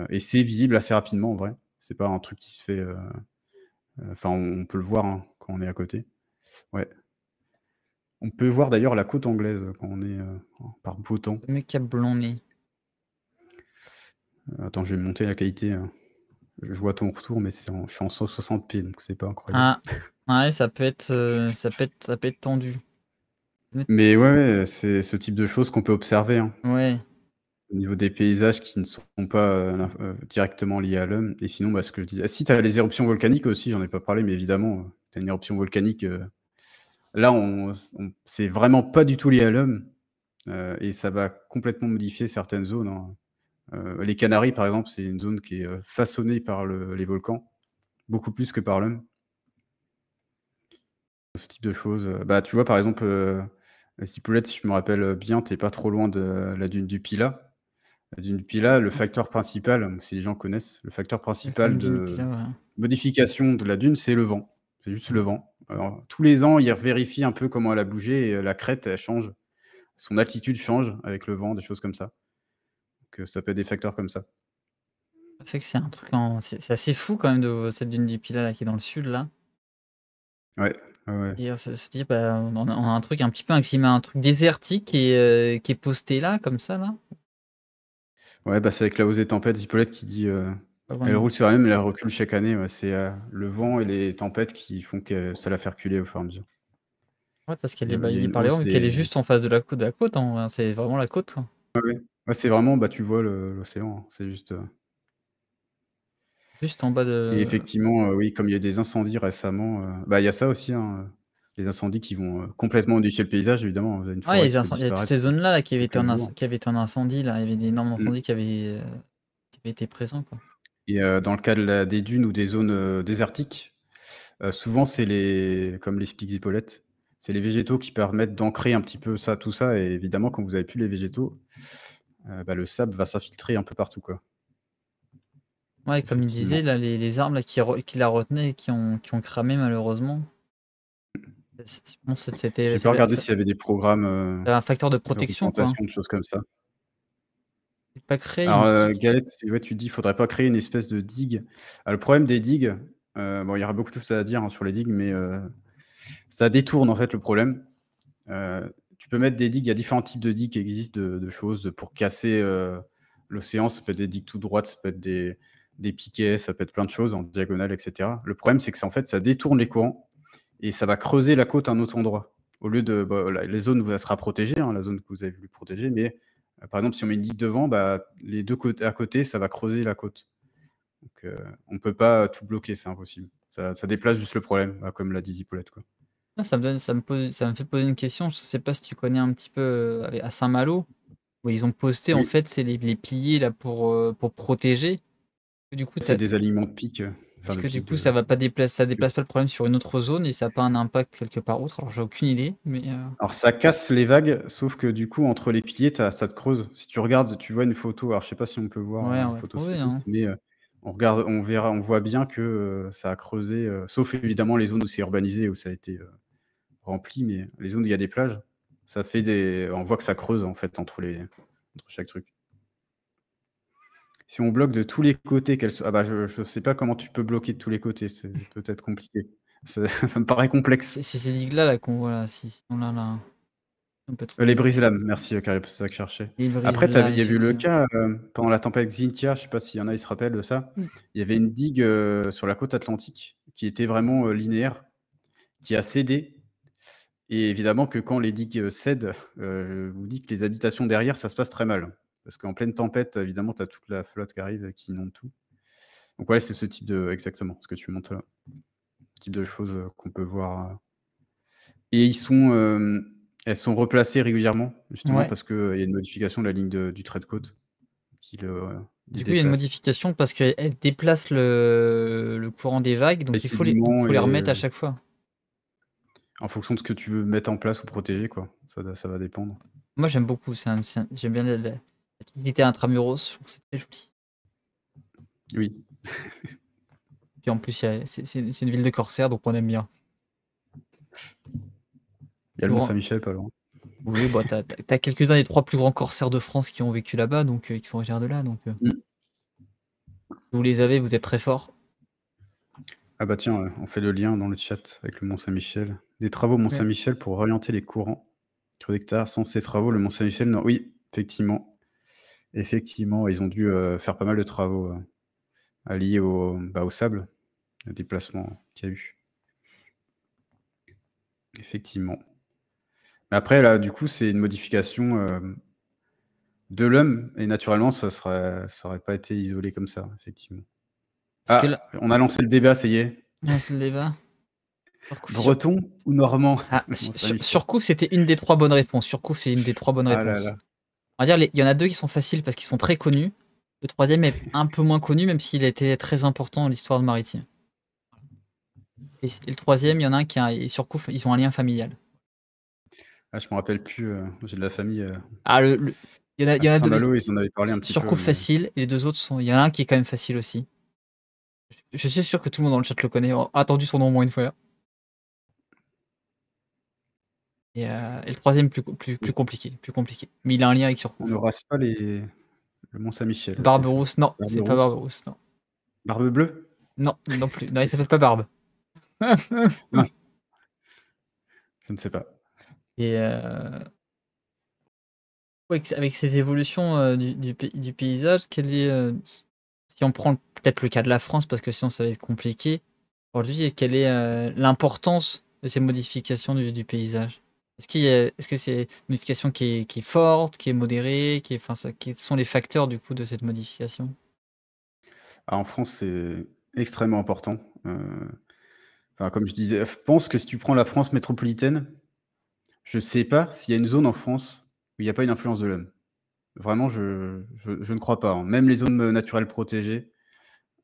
et c'est visible assez rapidement en vrai. C'est pas un truc qui se fait, enfin on peut le voir, hein, quand on est à côté. Ouais. On peut voir d'ailleurs la côte anglaise, quand on est, par beau temps. Le mec qui a blondé. Attends, je vais monter la qualité, je vois ton retour, mais je suis en 160p, donc c'est pas incroyable. Ah, ouais, ça peut être tendu. Mais ouais, ouais, c'est ce type de choses qu'on peut observer, hein. Ouais. au niveau des paysages qui ne sont pas, directement liés à l'homme et sinon, bah, ce que je disais si tu as les éruptions volcaniques aussi, j'en ai pas parlé, mais évidemment, tu as une éruption volcanique, là on c'est vraiment pas du tout lié à l'homme, et ça va complètement modifier certaines zones, hein. Les Canaries, par exemple, c'est une zone qui est, façonnée par les volcans, beaucoup plus que par l'homme. Ce type de choses, bah, tu vois, par exemple, Cipolletti, si je me rappelle, bien, tu es pas trop loin de la dune du Pilat. La dune du Pilat, le facteur principal, si les gens connaissent, le facteur Le principal fameux Dune de Pilat, ouais. modification de la dune, c'est le vent. C'est juste le vent. Alors, tous les ans, ils vérifient un peu comment elle a bougé et la crête, elle change. Son altitude change avec le vent, des choses comme ça. Donc, ça peut être des facteurs comme ça. C'est vrai que c'est un truc en c'est assez fou quand même de cette Dune du Pilat là qui est dans le sud là Ouais, ouais, ouais. et se dire, bah, on a un truc un petit peu un climat, un truc désertique qui est posté là, comme ça là. Ouais, bah, c'est avec la hausse des tempêtes, Zipollet qui dit, Pas elle vraiment. roule sur elle-même, mais elle recule chaque année, ouais. C'est, le vent et les tempêtes qui font que ça la fait reculer au fur et à mesure. Ouais, parce qu'elle est Il y a baillie une par les vents, hausse vu qu'elle est des juste en face de la côte, hein, c'est vraiment la côte, quoi. ouais, ouais. Ouais, c'est vraiment, bah, tu vois l'océan, hein. C'est juste, Juste en bas et de effectivement, oui, comme il y a des incendies récemment, bah, il y a ça aussi, hein, les incendies qui vont, complètement modifier le paysage évidemment. Vous avez une ouais, forêt qui peut il y a toutes ces disparaître zones-là là, en quelques jours. qui avaient été en incendie là, il y avait d'énormes Mmh, incendies qui avaient été présents, quoi. et dans le cas de la des dunes ou des zones, désertiques, souvent c'est les comme l'explique Zipollet, c'est les végétaux qui permettent d'ancrer un petit peu ça, tout ça et évidemment quand vous avez plus les végétaux, bah, le sable va s'infiltrer un peu partout, quoi. Ouais, comme il disait Effectivement. là, les arbres là qui la retenaient et qui ont cramé malheureusement. Bon, J'ai pas c'était regardé s'il y avait des programmes, un facteur de de protection, quoi. replantation, de choses comme ça. C'est pas créer Alors, une digue. Galette, ouais, tu dis: «Faudrait pas créer une espèce de digue». Le problème des digues, bon, il y aura beaucoup de choses à dire, hein, sur les digues, mais, ça détourne, en fait, le problème. Tu peux mettre des digues, il y a différents types de digues qui existent de choses pour casser, l'océan. Ça peut être des digues toutes droites, ça peut être des piquets, ça peut être plein de choses en diagonale et cetera. Le problème, c'est que ça, en fait, ça détourne les courants et ça va creuser la côte à un autre endroit. Au lieu de bah, les zones où elle sera protégée, hein, la zone que vous avez voulu protéger, mais par exemple, si on met une digue devant, bah, les 2 côtés à côté, ça va creuser la côte. Donc on ne peut pas tout bloquer, c'est impossible. Ça déplace juste le problème, bah, comme l'a dit Paulette, quoi. Ah, ça me fait poser une question, je sais pas si tu connais un petit peu, à Saint-Malo, où ils ont posté en Oui, fait, c'est les piliers là pour protéger. Du coup, c'est des aliments de pique, enfin est-ce de que du pique, coup ça déplace pas le problème sur une autre zone et ça a pas un impact quelque part autre? Alors j'ai aucune idée, mais alors ça casse les vagues, sauf que du coup, entre les piliers, ça te creuse. Si tu regardes, tu vois une photo, alors je sais pas si on peut voir, ouais, on la va photo trouver, satellite, hein. mais on voit bien que, ça a creusé, sauf évidemment les zones où c'est urbanisé, où ça a été, rempli, mais les zones où il y a des plages, ça fait des on voit que ça creuse en fait entre chaque truc. Si on bloque de tous les côtés, ah bah, je sais pas comment tu peux bloquer de tous les côtés, c'est peut-être compliqué. Ça ça me paraît complexe. C'est ces digues-là là qu'on voit là, si on a là, on peut Les trouver brise-lames, merci, Carib, c'est ça que je cherchais. les Après brise-lames il y a eu le effectivement. cas, pendant la tempête Xynthia, je sais pas s'il y en a, ils se rappellent de ça? Mmh. Il y avait une digue, sur la côte atlantique qui était vraiment, linéaire, qui a cédé et évidemment que quand les digues, cèdent, je vous dis que les habitations derrière, ça se passe très mal. Parce qu'en pleine tempête, évidemment, tu as toute la flotte qui arrive et qui inonde tout. Donc ouais, c'est ce type de exactement, ce que tu montres là, ce type de choses, qu'on peut voir, et elles sont replacées régulièrement, justement Ouais. parce qu'il y a une modification de la ligne du trait de côte qui les Du coup, il y a une déplace. modification parce qu'elle déplace le courant des vagues, Les donc sédiments faut les et remettre à chaque fois. en fonction de ce que tu veux mettre en place ou protéger quoi, ça va dépendre. Moi, j'aime beaucoup, j'aime bien la petite intramuros, je trouve que c'est très joli. Oui, Puis en plus, il y a c'est une ville de corsaires, donc on aime bien. il y a le Mont Souvent Saint-Michel pas loin. oui, bah, tu as quelques-uns des 3 plus grands corsaires de France qui ont vécu là-bas, donc qui sont originaires de là, donc Mmh. vous les avez, vous êtes très forts. Ah bah tiens, on fait le lien dans le chat avec le Mont Saint-Michel. Des travaux Mont Ouais. Saint-Michel pour orienter les courants hectares. Sans ces travaux, le Mont Saint-Michel non oui, effectivement. Effectivement, ils ont dû, faire pas mal de travaux, liés au sable, le déplacement qu'il y a eu. Effectivement. Mais après là, du coup, c'est une modification, de l'homme et naturellement, ça aurait pas été isolé comme ça, effectivement. Parce que là, On a lancé le débat, ça y est. c'est le débat. Sur, Breton ou normand? On s'amuse pas. sur coup, c'était une des 3 bonnes réponses. Sur coup, c'est une des 3 bonnes Ah là réponses. là. On va dire, il y en a 2 qui sont faciles parce qu'ils sont très connus. Le troisième est un peu moins connu, même s'il a été très important dans l'histoire de maritime. Et le troisième, il y en a un et sur coup, ils ont un lien familial. Ah, je me rappelle plus, j'ai de la famille, Ah, il à y en a 2 Saint-Malo, ils en avaient parlé un petit sur peu, coup mais facile, et les 2 autres sont. Il y en a un qui est quand même facile aussi. Je suis sûr que tout le monde dans le chat le connaît, a entendu son nom au moins une fois. Et le troisième plus compliqué, plus compliqué. Mais il a un lien avec on Surcouf. ne rase pas le Mont-Saint-Michel, Stéphane. Barberousse, non, c'est pas Barberousse? Barberousse, non. Barbe Bleue? Non, non plus. Non, il s'appelle pas Barbe. Mince, je ne sais pas. Et avec ces évolutions du paysage, si on prend peut-être le cas de la France, parce que sinon ça va être compliqué, aujourd'hui, quelle est l'importance de ces modifications du paysage? Est-ce que c'est une modification qui est forte, qui est modérée, quels sont les facteurs du coup de cette modification? En France, c'est extrêmement important, enfin, comme je disais, je pense que si tu prends la France métropolitaine, je sais pas s'il y a une zone en France où il y a pas une influence de l'homme. Vraiment, je ne crois pas, hein. Même les zones, naturelles protégées,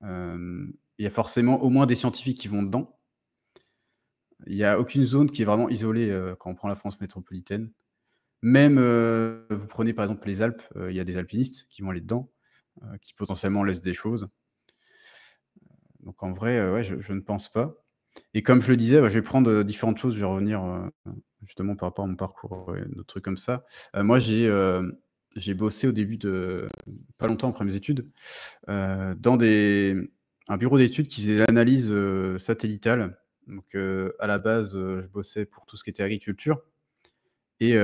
il y a forcément au moins des scientifiques qui vont dedans. Il y a aucune zone qui est vraiment isolée, quand on prend la France métropolitaine. Même, vous prenez par exemple les Alpes, il y a des alpinistes qui vont aller dedans, qui potentiellement laissent des choses. Donc en vrai, ouais, je ne pense pas et comme je le disais, je vais prendre, différentes choses, je vais revenir, justement par rapport à mon parcours et d'autres trucs comme ça. Moi j'ai bossé au début de pas longtemps après mes études, dans un bureau d'études qui faisait l'analyse, satellitale. Donc à la base, je bossais pour tout ce qui était agriculture et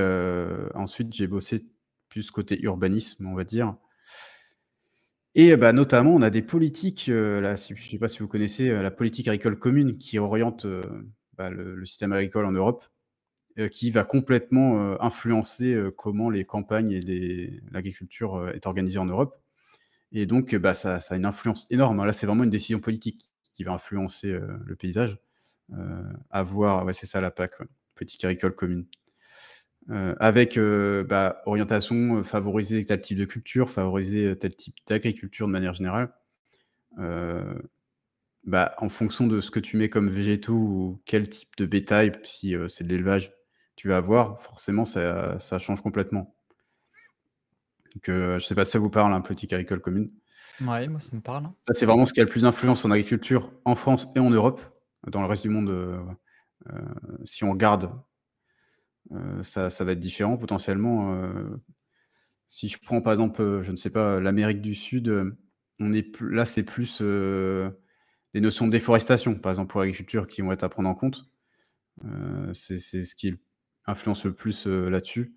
ensuite j'ai bossé plus côté urbanisme, on va dire et bah, notamment, on a des politiques, là, si je sais pas si vous connaissez, la politique agricole commune qui oriente, bah, le système agricole en Europe, qui va complètement, influencer, comment les campagnes et l'agriculture, est organisée en Europe et donc bah, ça a une influence énorme, hein. Là, c'est vraiment une décision politique qui va influencer, le paysage, à voir ouais, c'est ça la PAC, ouais, politique agricole commune. Avec, bah, orientation, favoriser tel type de culture, favoriser, tel type d'agriculture de manière générale. Heu, Bah, en fonction de ce que tu mets comme végétaux ou quel type de bétail, si, c'est de l'élevage, tu vas avoir, forcément ça change complètement. Donc, je sais pas si ça vous parle, hein, politique agricole commune? Ouais, moi ça me parle, hein. Ça, c'est vraiment ce qui a le plus d'influence en agriculture en France et en Europe. Dans le reste du monde, si on regarde, ça va être différent potentiellement, si je prends par exemple, je ne sais pas, l'Amérique du Sud, on est plus là, c'est plus, des notions de déforestation, par exemple pour l'agriculture qui vont être à prendre en compte. C'est ce qui influence le plus, là-dessus.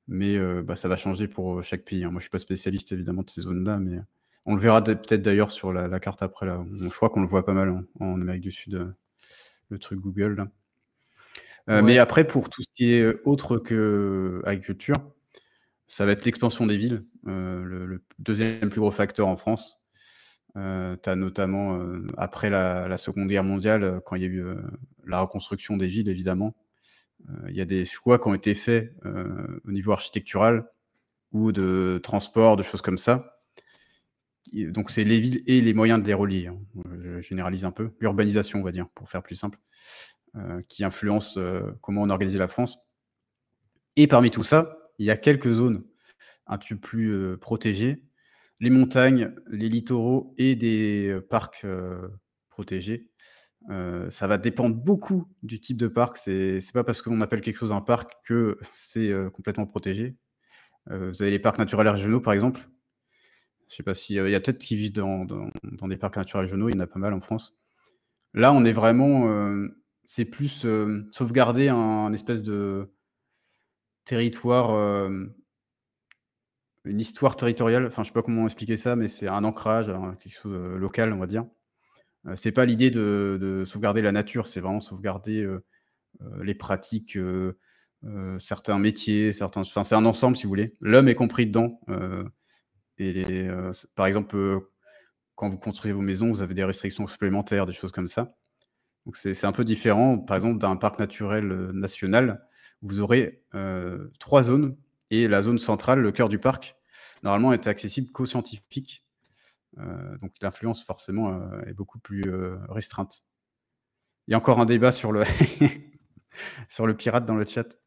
Mais, bah, ça va changer pour, chaque pays, hein. Moi, je suis pas spécialiste évidemment de ces zones-là, mais, on le verra peut-être d'ailleurs sur la carte après là. Je crois qu'on le voit pas mal en Amérique du Sud, le truc Google là. Mais Ouais. après pour tout ce qui est, autre qu'agriculture, ça va être l'expansion des villes, le 2e plus gros facteur en France. Tu as notamment, après la Seconde Guerre mondiale, quand il y a eu, la reconstruction des villes évidemment, il y a des choix qui ont été faits, au niveau architectural ou de transport, de choses comme ça. Donc c'est les villes et les moyens de les relier, hein. Je généralise un peu. L'urbanisation, on va dire, pour faire plus simple, qui influence, comment on organise la France et parmi tout ça, il y a quelques zones un petit peu plus, protégées. Les montagnes, les littoraux et des, parcs, protégés. Ça va dépendre beaucoup du type de parc. C'est pas parce qu'on appelle quelque chose un parc que c'est, complètement protégé. Vous avez les parcs naturels et régionaux, par exemple. Je sais pas si, il y a peut-être qui vivent dans des parcs naturels régionaux, il y en a pas mal en France. Là, on est vraiment, c'est plus, sauvegarder un espèce de territoire, une histoire territoriale. Enfin, je sais pas comment expliquer ça, mais c'est un ancrage, quelque chose, local, on va dire. C'est pas l'idée de sauvegarder la nature, c'est vraiment sauvegarder, les pratiques, certains métiers, enfin, c'est un ensemble, si vous voulez. L'homme est compris dedans, par exemple, quand vous construisez vos maisons, vous avez des restrictions supplémentaires, des choses comme ça. Donc c'est un peu différent, par exemple, d'un parc naturel, national. Vous aurez, 3 zones et la zone centrale, le cœur du parc, normalement est accessible qu'aux scientifiques. Donc l'influence forcément, est beaucoup plus, restreinte. Il y a encore un débat sur le sur le pirate dans le chat.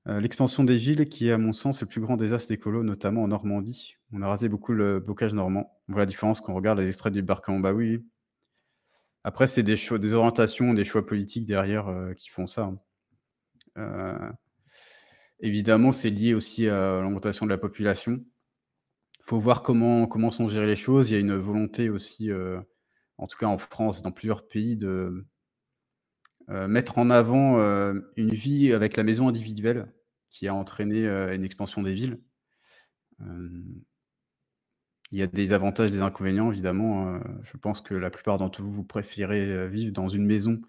L'expansion des villes qui est à mon sens le plus grand désastre écolo, notamment en Normandie. On a rasé beaucoup le bocage normand. On voit la différence quand on regarde les extraits du Barcan. Bah oui, oui. Après c'est des orientations, des choix politiques derrière, qui font ça, hein. Heu, Évidemment, c'est lié aussi à l'augmentation de la population. Faut voir comment sont gérées les choses. Il y a une volonté aussi, en tout cas en France, dans plusieurs pays, de, mettre en avant, une vie avec la maison individuelle qui a entraîné, une expansion des villes. Hem, il y a des avantages, des inconvénients évidemment, je pense que la plupart d'entre vous, vous préférez, vivre dans une maison,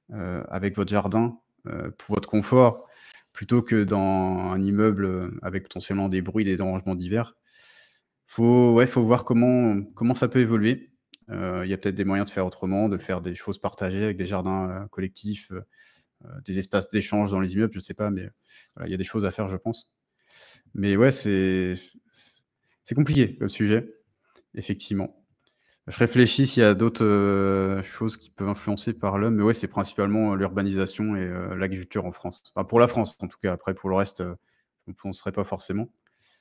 avec votre jardin, pour votre confort, plutôt que dans un immeuble, avec potentiellement des bruits, des dérangements divers. Faut voir comment ça peut évoluer. Il y a peut-être des moyens de faire autrement, de faire des choses partagées avec des jardins, collectifs, des espaces d'échange dans les immeubles, je sais pas, mais voilà, il y a des choses à faire, je pense. Mais ouais, c'est compliqué comme sujet, effectivement. Je réfléchis s'il y a d'autres, choses qui peuvent influencer par l'homme, mais ouais, c'est principalement, l'urbanisation et l'agriculture en France. Enfin, pour la France, en tout cas. Après, pour le reste, je ne penserais pas forcément,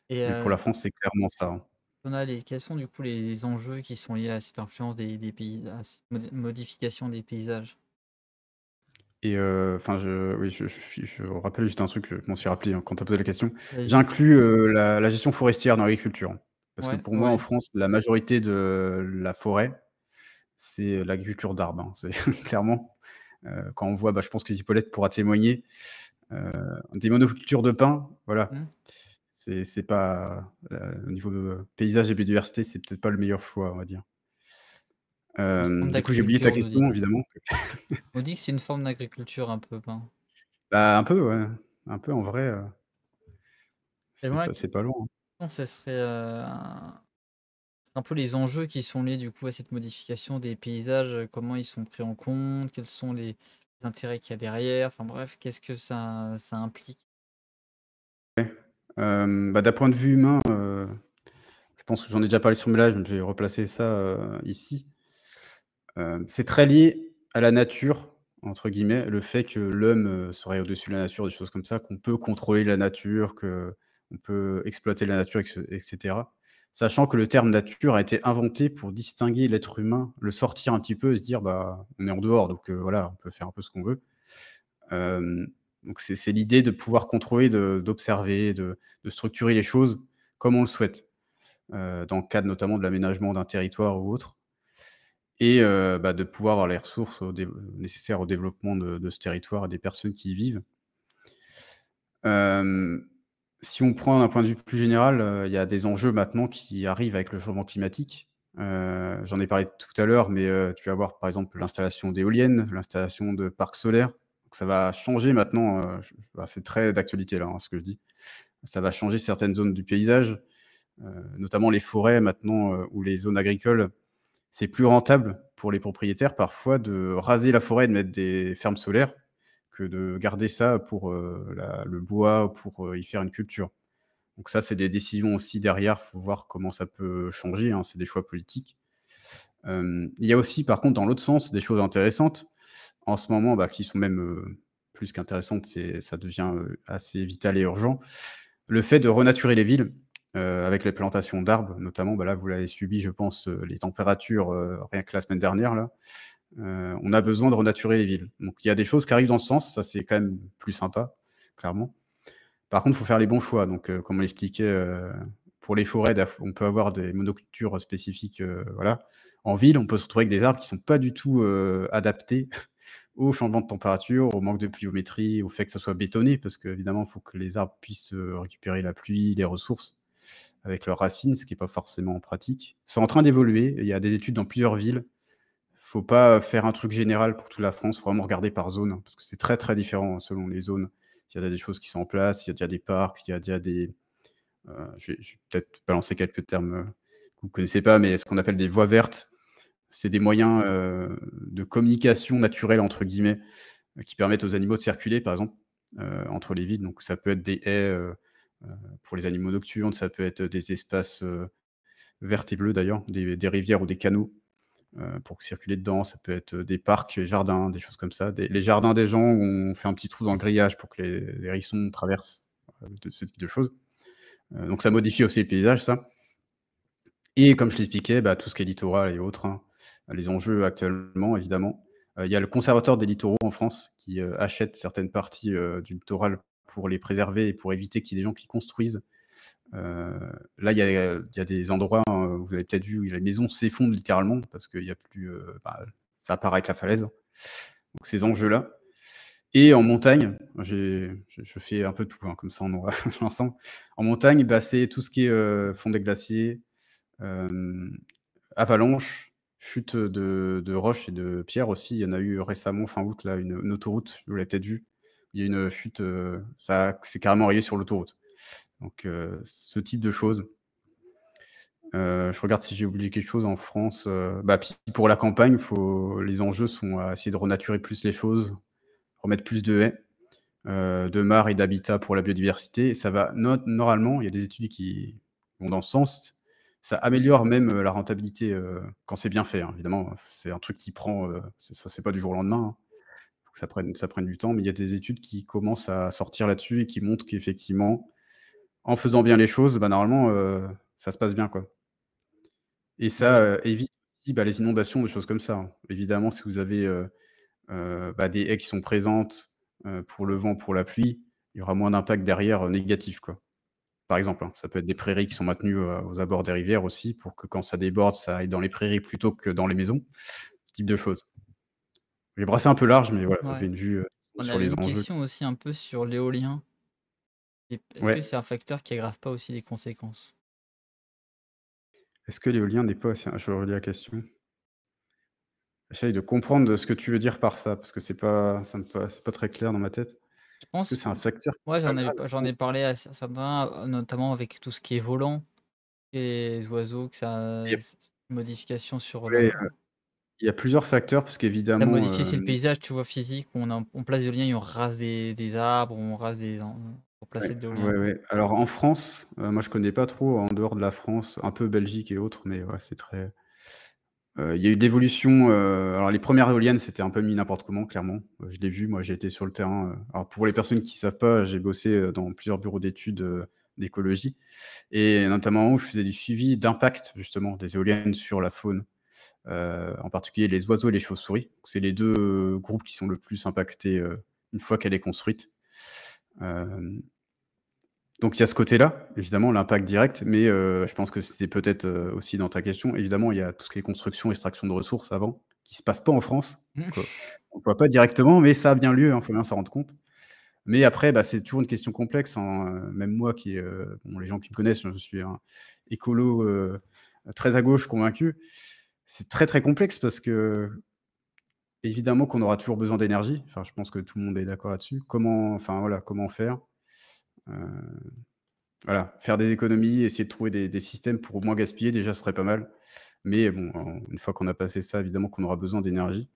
Et mais pour la France, c'est clairement ça, hein. quels sont du coup les enjeux qui sont liés à cette influence des pays, à cette modification des paysages? Et enfin, oui, je rappelle juste un truc, je m'en suis rappelé, hein, quand tu as posé la question. Vas-y. J'inclus, la gestion forestière dans l'agriculture, hein. Parce que Ouais, pour moi, en ouais. France, la majorité de la forêt, c'est l'agriculture d'arbres, hein. C'est clairement, quand on voit, bah, je pense que Hippolyte pourra témoigner, heu, des monocultures de pins, voilà, Mmh. c'est pas, au niveau, paysage et biodiversité, c'est peut-être pas le meilleur choix, on va dire. Une forme Du coup, j'ai oublié ta d'agriculture, on nous dit. question évidemment. On dit que c'est une forme d'agriculture un peu, ben. Bah, un peu, ouais, un peu en vrai, Et c'est moi, pas c'est pas loin, hein. ce serait, un peu les enjeux qui sont liés du coup à cette modification des paysages, comment ils sont pris en compte? Quels sont les intérêts qu'il y a derrière? Enfin bref, qu'est-ce que ça implique? Bah, d'un point de vue humain, je pense que j'en ai déjà parlé sur mes lives, mais je vais replacer ça, ici. C'est très lié à «la nature» entre guillemets, le fait que l'homme, serait au-dessus de la nature, des choses comme ça, qu'on peut contrôler la nature, qu'on peut exploiter la nature et cetera. Sachant que le terme nature a été inventé pour distinguer l'être humain, le sortir un petit peu et se dire: «Bah, on est en dehors donc voilà, on peut faire un peu ce qu'on veut». Hem, donc c'est l'idée de pouvoir contrôler, d'observer, de structurer les choses comme on le souhaite, dans le cadre notamment de l'aménagement d'un territoire ou autre et bah, de pouvoir avoir les ressources nécessaires au développement de ce territoire et des personnes qui y vivent. Hem, Si on prend d'un point de vue plus général, il y a des enjeux maintenant qui arrivent avec le changement climatique. J'en ai parlé tout à l'heure, mais tu vas voir par exemple l'installation d'éoliennes, l'installation de parcs solaires. Donc ça va changer maintenant, bah, c'est très d'actualité là, hein, ce que je dis. Ça va changer certaines zones du paysage, notamment les forêts maintenant, ou les zones agricoles. C'est plus rentable pour les propriétaires parfois de raser la forêt et de mettre des fermes solaires que de garder ça pour, le bois, pour, y faire une culture. Donc ça, c'est des décisions aussi derrière, faut voir comment ça peut changer, hein, c'est des choix politiques. Il y a aussi par contre dans l'autre sens des choses intéressantes. En ce moment, bah, qui sont même, plus qu'intéressantes, ça devient, assez vital et urgent. Le fait de renaturer les villes, avec les plantations d'arbres notamment, bah, là vous l'avez subi je pense, les températures, rien que la semaine dernière là. On a besoin de renaturer les villes. Donc il y a des choses qui arrivent dans ce sens, ça c'est quand même plus sympa, clairement. Par contre, il faut faire les bons choix. Donc, comme on l'expliquait, pour les forêts, on peut avoir des monocultures spécifiques, voilà. En ville, on peut se retrouver avec des arbres qui sont pas du tout, adaptés au changement de température, au manque de pluviométrie, au fait que ça soit bétonné, parce qu'évidemment, il faut que les arbres puissent, récupérer la pluie, les ressources avec leurs racines, ce qui est pas forcément pratique. C'est en train d'évoluer, il y a des études dans plusieurs villes. Faut pas faire un truc général pour toute la France, faut vraiment regarder par zone, hein, parce que c'est très, très différent selon les zones. s'il y a des choses qui sont en place, s'il y a déjà des parcs, s'il y a déjà des je vais peut-être balancer quelques termes, que vous connaissez pas, mais ce qu'on appelle des voies vertes. C'est des moyens, de «communication naturelle» entre guillemets, qui permettent aux animaux de circuler, par exemple, entre les villes. Donc ça peut être des haies, heu, pour les animaux nocturnes, ça peut être des espaces, verts et bleus d'ailleurs, des rivières ou des canaux, pour circuler dedans. Ça peut être, des parcs, des jardins, des choses comme ça. Les jardins des gens où on fait un petit trou dans le grillage pour que les hérissons traversent, de ce type de choses. Donc ça modifie aussi le paysage, ça. Et comme je l'expliquais, bah, tout ce qui est littoral et autres, hein, les enjeux actuellement évidemment. Il y a le conservateur des littoraux en France qui, achète certaines parties, du littoral pour les préserver et pour éviter qu'il y ait des gens qui construisent. Heu, Là, il y a des endroits, vous avez peut-être vu où les maisons s'effondrent littéralement parce qu'il y a plus, ça part avec la falaise. Donc ces enjeux-là. Et en montagne, je fais un peu tout, hein, comme ça on aura l'ensemble. En montagne, bah, c'est tout ce qui est, fond des glaciers, hem, avalanches, chute, de roches et de pierres aussi. Il y en a eu récemment, fin août là, une autoroute, vous l'avez peut-être vu. Il y a une chute, ça c'est carrément rayé sur l'autoroute. Donc ce type de choses. Je regarde si j'ai oublié quelque chose en France, bah, puis pour la campagne, faut les enjeux sont à essayer de renaturer plus les choses, remettre plus de haies, de mares et d'habitats pour la biodiversité. Ça va normalement, il y a des études qui vont dans ce sens. Ça améliore même, la rentabilité, quand c'est bien fait, hein, évidemment. C'est un truc qui prend, ça se fait pas du jour au lendemain, hein. Faut que ça prenne du temps, mais il y a des études qui commencent à sortir là-dessus et qui montrent qu'effectivement, en faisant bien les choses, bah, normalement, ça se passe bien, quoi. Et ça, Ouais. évite aussi, bah, les inondations, des choses comme ça, hein. Évidemment, si vous avez, bah, des haies qui sont présentes, pour le vent, pour la pluie, il y aura moins d'impact derrière, négatif, quoi. Par exemple, hein, ça peut être des prairies qui sont maintenues, aux abords des rivières aussi pour que quand ça déborde, ça aille dans les prairies plutôt que dans les maisons, ce type de choses. J'ai brassé un peu large, mais voilà, ça fait Ouais. une vue, On sur avait les une enjeux. question aussi un peu sur l'éolien. Et est-ce que Ouais. c'est un facteur qui aggrave pas aussi les conséquences? Est-ce que l'éolien n'est pas aussi je relis la question. J'essaye de comprendre ce que tu veux dire par ça, parce que c'est pas très clair dans ma tête. Je Est-ce que pense, c'est un facteur qui moi aggrave les j'en ai choses? parlé à certains, notamment avec tout ce qui est volant et les oiseaux, que ça Il y a modification sur ouais, il y a plusieurs facteurs parce la qu'évidemment, modifier, c'est le paysage, tu vois, physique, où on place des éoliens et on rase des arbres, on rase des en pour ouais, placer de l'éolien, ouais, quoi. ouais. Alors en France, moi je connais pas trop en dehors de la France, un peu Belgique et autres, mais ouais, c'est très il y a eu de l'évolution, alors les premières éoliennes, c'était un peu mis n'importe comment, clairement. Je l'ai vu, moi j'ai été sur le terrain, alors pour les personnes qui savent pas, j'ai bossé, dans plusieurs bureaux d'études, d'écologie et notamment où je faisais du suivi d'impact justement des éoliennes sur la faune, en particulier les oiseaux et les chauves-souris. C'est les 2 groupes qui sont le plus impactés, une fois qu'elle est construite. Hem Donc il y a ce côté-là, évidemment, l'impact direct, mais je pense que c'était peut-être, aussi dans ta question. Évidemment, il y a tout ce qui est construction, extraction de ressources avant, qui se passe pas en France. Donc on ne voit pas directement, mais ça a bien lieu, hein, faut bien s'en rendre compte. Mais après, bah, c'est toujours une question complexe, hein, même moi qui, bon, les gens qui me connaissent, je suis un écolo, très à gauche convaincu. C'est très, très complexe parce qu'évidemment qu'on aura toujours besoin d'énergie. Enfin, je pense que tout le monde est d'accord là-dessus. Comment faire? Heu Voilà, faire des économies, essayer de trouver des systèmes pour moins gaspiller, déjà, ce serait pas mal. Mais bon, une fois qu'on a passé ça, évidemment qu'on aura besoin d'énergie.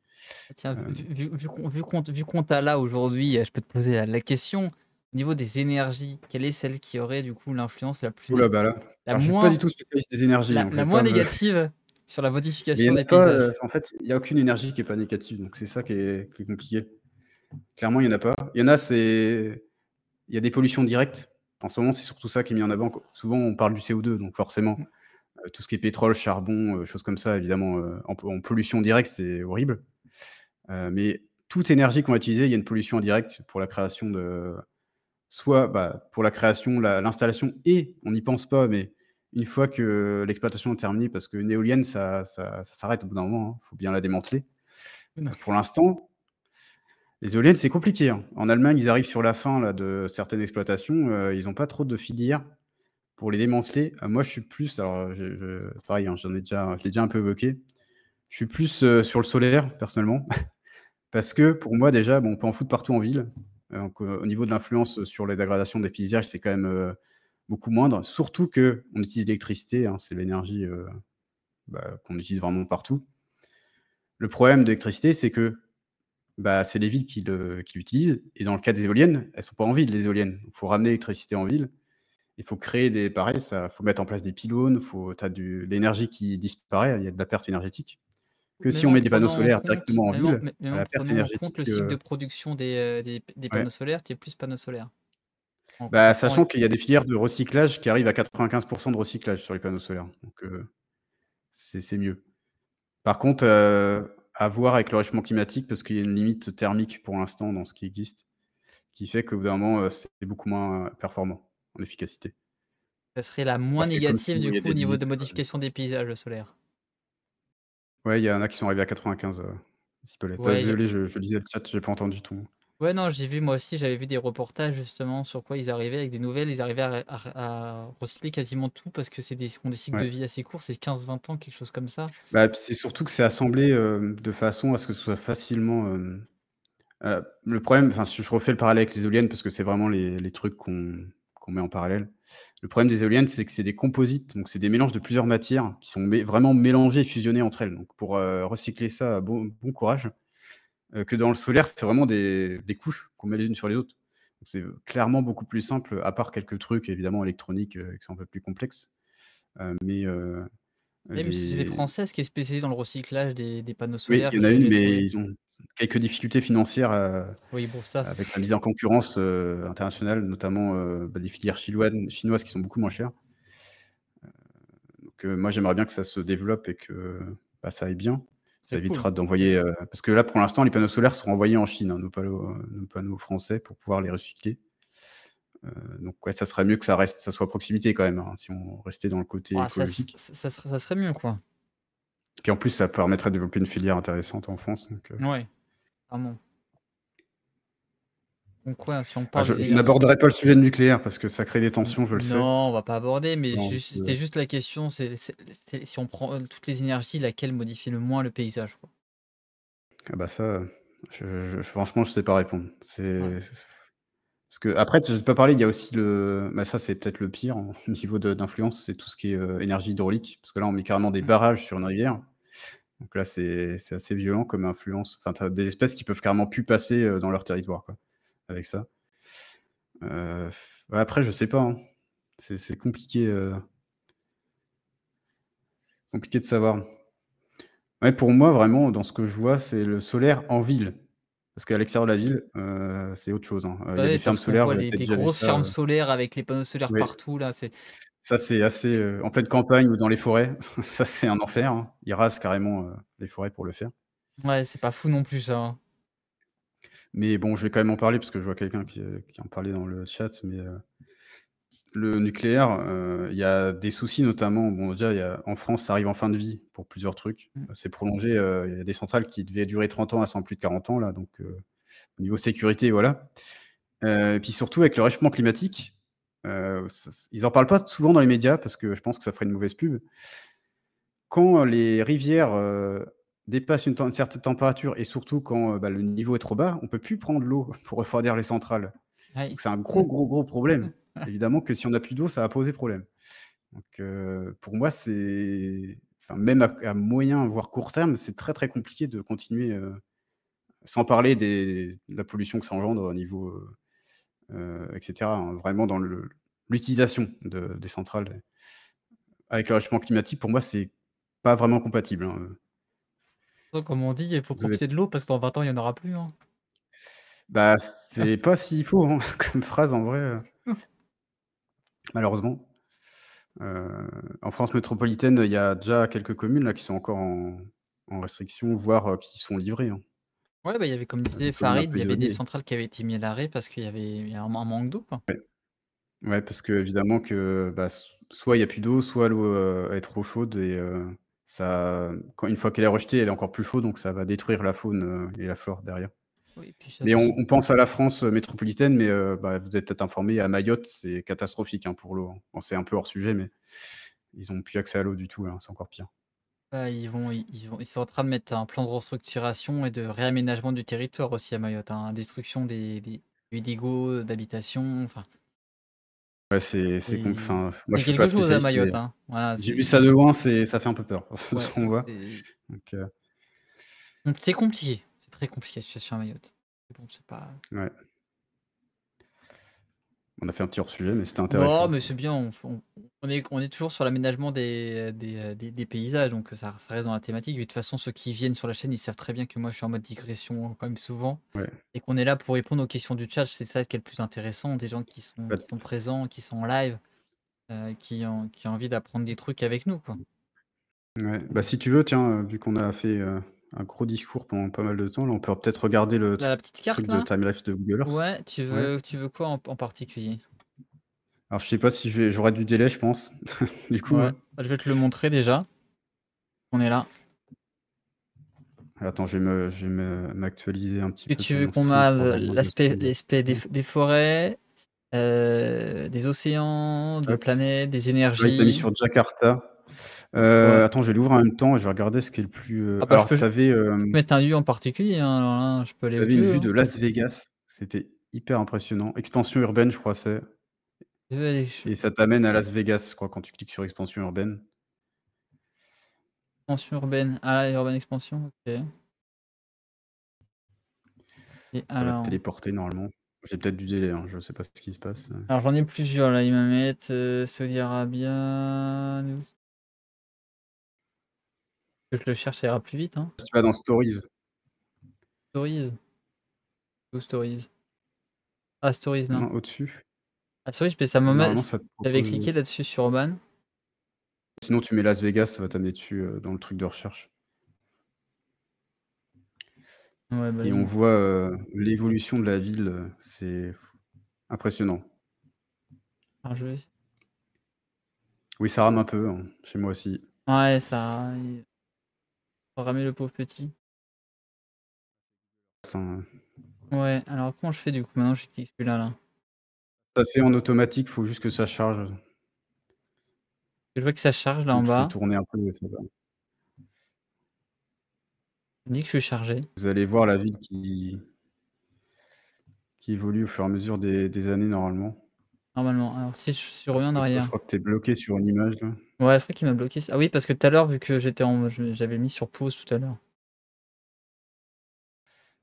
Tiens, Hem, vu qu'on t'a là aujourd'hui, je peux te poser la question. Au niveau des énergies, quelle est celle qui aurait du coup l'influence la plus ouh là, bah, là, la alors je suis pas du moins tout spécialiste des énergies, donc je la vais moins pas me négative sur la mais il y modification en des a pas, paysages? en fait, il y a aucune énergie qui est pas négative, donc c'est ça qui est compliqué. Clairement, il y en a pas. Il y en a, il y a des pollutions directes. En ce moment, c'est surtout ça qui est mis en avant, quoi. Souvent, on parle du CO2, donc forcément, Mmh. tout ce qui est pétrole, charbon, choses comme ça, évidemment, en pollution directe, c'est horrible. Mais toute énergie qu'on va utiliser, il y a une pollution indirecte pour la création de soit, bah, pour la création, l'installation et on n'y pense pas, mais une fois que l'exploitation est terminée, parce qu'une éolienne, ça s'arrête au bout d'un moment, hein, faut bien la démanteler. Non. Pour l'instant, les éoliennes, c'est compliqué, hein. En Allemagne, ils arrivent sur la fin là de certaines exploitations, ils ont pas trop de filières pour les démanteler. Moi, je suis plus alors, je pareil, hein, je l'ai déjà un peu évoqué. Je suis plus, sur le solaire personnellement, parce que pour moi déjà, bon, on peut en foutre partout en ville. Donc au niveau de l'influence sur la dégradation des paysages, c'est quand même, beaucoup moindre. Surtout qu'on utilise l'électricité, hein, c'est l'énergie, qu'on utilise vraiment partout. Le problème de l'électricité, c'est que, c'est les villes qui l'utilisent et dans le cas des éoliennes, elles sont pas en ville, les éoliennes. Il faut ramener l'électricité en ville. Il faut créer des pareil, ça faut mettre en place des pylônes, tu as du l'énergie qui disparaît, il y a de la perte énergétique. Que si Même on en met des panneaux prenant en solaires compte directement en même en ville, mê même bah, en la perte prenant en compte le énergétique, cycle de production des ouais. panneaux solaires, tu es plus panneaux solaires. En comptant Sachant qu'il y a des filières de recyclage qui arrivent à 95 de recyclage sur les panneaux solaires, donc c'est mieux. Par contre, à voir avec le réchauffement climatique parce qu'il y a une limite thermique pour l'instant dans ce qui existe, qui fait qu'au bout d'un moment, c'est beaucoup moins performant en efficacité. ça serait la moins C'est comme négative s'il du y a coup des au niveau de limites, modification des paysages, solaires. ouais, il y en a qui sont arrivés à 95, Sipollet. Ouais, j'ai Désolé, je lisais le chat, j'ai pas entendu ton ouais, non, j'ai vu moi aussi, j'avais vu des reportages justement sur quoi ils arrivaient avec des nouvelles, ils arrivaient à recycler quasiment tout parce que ont des cycles de ouais. vie assez courts, c'est 15-20 ans, quelque chose comme ça. Puis c'est surtout que c'est assemblé, de façon à ce que ce soit facilement, le problème, enfin, si je refais le parallèle avec les éoliennes parce que c'est vraiment les trucs qu'on met en parallèle. Le problème des éoliennes, c'est que c'est des composites, donc c'est des mélanges de plusieurs matières qui sont vraiment mélangées et fusionnées entre elles. Donc pour, recycler ça, bon courage. Que dans le solaire, c'est vraiment des couches qu'on met les unes sur les autres. Donc c'est, clairement beaucoup plus simple, à part quelques trucs évidemment électroniques, qui sont un peu plus complexes. Mais, Il y a une société les française qui est spécialisée dans le recyclage des panneaux oui, solaires il y que en a une, j'avais mais trouvé. ils ont quelques difficultés financières, Oui, bon ça avec la c'est mise en concurrence, internationale, notamment, des filières chinoises qui sont beaucoup moins chères. Donc, moi j'aimerais bien que ça se développe et que, ça aille bien. Ça serait cool. évitera d'envoyer, parce que là pour l'instant les panneaux solaires sont envoyés en Chine, hein, nos panneaux français pour pouvoir les recycler. Donc ouais, ça serait mieux que ça soit à proximité quand même, hein, si on restait dans le côté Ah écologique. ça serait mieux quoi. Puis en plus, ça permettrait de développer une filière intéressante en France, donc Ouais, vraiment. Donc ouais, si on parle des je énergies n'aborderai pas le sujet nucléaire parce que ça crée des n tensions, je le sais. non, on va pas aborder, mais Donc juste c'était juste la question, c'est si on prend, toutes les énergies, laquelle modifie le moins le paysage, quoi? ça, franchement, je sais pas répondre. Ouais. C'est parce qu'après, je vais pas parler, il y a aussi ça, c'est peut-être le pire en niveau d'influence, c'est tout ce qui est, énergie hydraulique. Parce que là, on met carrément des Mmh. barrages sur une rivière. Donc là, c'est assez violent comme influence. Enfin, tu as des espèces qui peuvent carrément plus passer, dans leur territoire, quoi, avec ça. Heu, ouais, après, je sais pas, hein. C'est compliqué de savoir. Ouais, pour moi, vraiment, dans ce que je vois, c'est le solaire en ville. Parce qu'à l'extérieur de la ville, c'est autre chose, hein. Il Bah y a des oui, fermes parce qu'on solaires, voit vous avez les peut-être des déjà vu grosses ça, fermes solaires avec les panneaux solaires oui, partout là, c'est ça, c'est assez, en pleine campagne ou dans les forêts. Ça, c'est un enfer, hein. Ils rasent carrément, les forêts pour le faire. ouais, c'est pas fou non plus ça, hein. Mais bon, je vais quand même en parler parce que je vois quelqu'un qui en parlait dans le chat, mais le nucléaire, il y a des soucis notamment, bon déjà, en France, ça arrive en fin de vie pour plusieurs trucs. Mmh. C'est prolongé, il y a des centrales qui devaient durer 30 ans, elles sont plus de 40 ans là, donc au niveau sécurité, voilà. Et puis surtout avec le réchauffement climatique, ils en parlent pas souvent dans les médias parce que je pense que ça ferait une mauvaise pub. Quand les rivières, dépassent une certaine température et surtout quand, le niveau est trop bas, on peut plus prendre l'eau pour refroidir les centrales. Ouais. Donc c'est un Mmh. gros problème. Évidemment que si on a plus d'eau, ça va poser problème. Donc pour moi, même à moyen, voire court terme, c'est très, très compliqué de continuer, sans parler de la pollution que ça engendre au niveau, et cetera, hein, vraiment dans l'utilisation des centrales. Avec le réchauffement climatique, pour moi, c'est pas vraiment compatible, hein, Comme on dit, il faut vous êtes profiter de l'eau parce que dans 20 ans, il y en aura plus, hein. c'est pas s'il faut, hein, comme phrase en vrai, malheureusement. En France métropolitaine, il y a déjà quelques communes là qui sont encore en restriction, voire, qui sont livrées, hein. Ouais, bah, il y avait comme Des disait communes un Farid, peu il y avait des isolées. centrales qui avaient été mis à l'arrêt parce il y a un manque d'eau, quoi. Ouais. Ouais, parce qu'évidemment que, soit il y a plus d'eau, soit l'eau, est trop chaude et une fois qu'elle est rejetée, elle est encore plus chaude, donc ça va détruire la faune, et la flore derrière. Oui, puis ça Mais peut on pense à la France, métropolitaine, mais vous êtes peut-être informés, à Mayotte, c'est catastrophique, hein, pour l'eau, hein. Bon, c'est un peu hors sujet, mais ils ont plus accès à l'eau du tout, là, c'est encore pire. bah, ils sont en train de mettre un plan de restructuration et de réaménagement du territoire aussi à Mayotte, hein, destruction des Widigo, d'habitation, enfin, Ouais, c'est c'est enfin, moi, c'est je suis pas quelque chose à spécialiste, mais Mayotte, hein. Voilà, j'ai vu ça de loin, ça fait un peu peur, ce ouais, qu'on voit. c'est Donc c'est compliqué, c'est très compliqué la situation à Mayotte. Mais bon, c'est pas ouais. On a fait un petit hors sujet, mais c'était non, intéressant. mais c'est bien, on est toujours sur l'aménagement des paysages, donc ça reste dans la thématique. Et de toute façon, ceux qui viennent sur la chaîne, ils savent très bien que moi, je suis en mode digression quand même souvent Ouais. et qu'on est là pour répondre aux questions du chat. C'est ça qui est le plus intéressant, des gens Bah, qui sont présents, qui sont en live, qui ont envie d'apprendre des trucs avec nous, quoi. ouais, bah, si tu veux, tiens, vu qu'on a fait, un gros discours pendant pas mal de temps, là, on peut peut-être regarder le Là, la petite carte truc de là? timelapse de Google Earth. Ouais, Ouais. tu veux quoi en particulier? Alors je sais pas si j'aurai du délai, je pense, du coup, Ouais, hein. bah, je vais te le montrer déjà. On est là. Attends, je vais m'actualiser un petit Et peu tu sur veux mon qu'on stream a pour avoir moins de spam. l'aspect des forêts, des océans, des Hop. planètes, des Là, il t'a mis énergies. sur Jakarta. Ouais. Attends, je vais l'ouvrir en même temps et je vais regarder ce qui est le plus, Ah bah, alors je peux mettre un lieu en particulier, hein, alors là, je peux aller tu où tu une veux, vue hein. de Las Vegas. C'était hyper impressionnant. Expansion urbaine, je crois c'est Je vais aller ch et ça t'amène à Las Vegas, je crois, quand tu cliques sur expansion urbaine. expansion urbaine. Ah là, urbaine expansion, OK. Et Ça va te téléporter normalement. J'ai peut-être du délai, hein, je sais pas ce qui se passe. alors j'en ai plusieurs là, ils me mettent, Saudi Arabia, news. Que je le cherche, ça ira plus vite, hein. Si tu vas dans stories, Stories? Où stories? Ah stories là. non, au-dessus, Ah stories, mais ça me met normalement ça te j'avais propose, cliqué là-dessus sur Oman. sinon tu mets Las Vegas, ça va t'amener dessus, dans le truc de recherche Ouais, bah là, et on voit, l'évolution de la ville, c'est impressionnant. alors je vais Oui, ça rame un peu, hein, chez moi aussi. ouais, ça il faut ramer le pauvre petit. Enfin, Ouais, alors comment je fais du coup? Maintenant j'ai cliqué celui-là là. ça fait en automatique, faut juste que ça charge, Je vois que ça charge là en donc il faut bas. tourner un peu, ça va. Il me dit que je suis chargé. Vous allez voir la ville qui évolue au fur et à mesure des années normalement. Normalement. Alors si je Parce reviens en que toi, je arrière. crois que tu es bloqué sur une image là. Ouais, je crois qu'il m'a bloqué. Ah oui, parce que tout à l'heure, vu que j'avais mis sur pause tout à l'heure.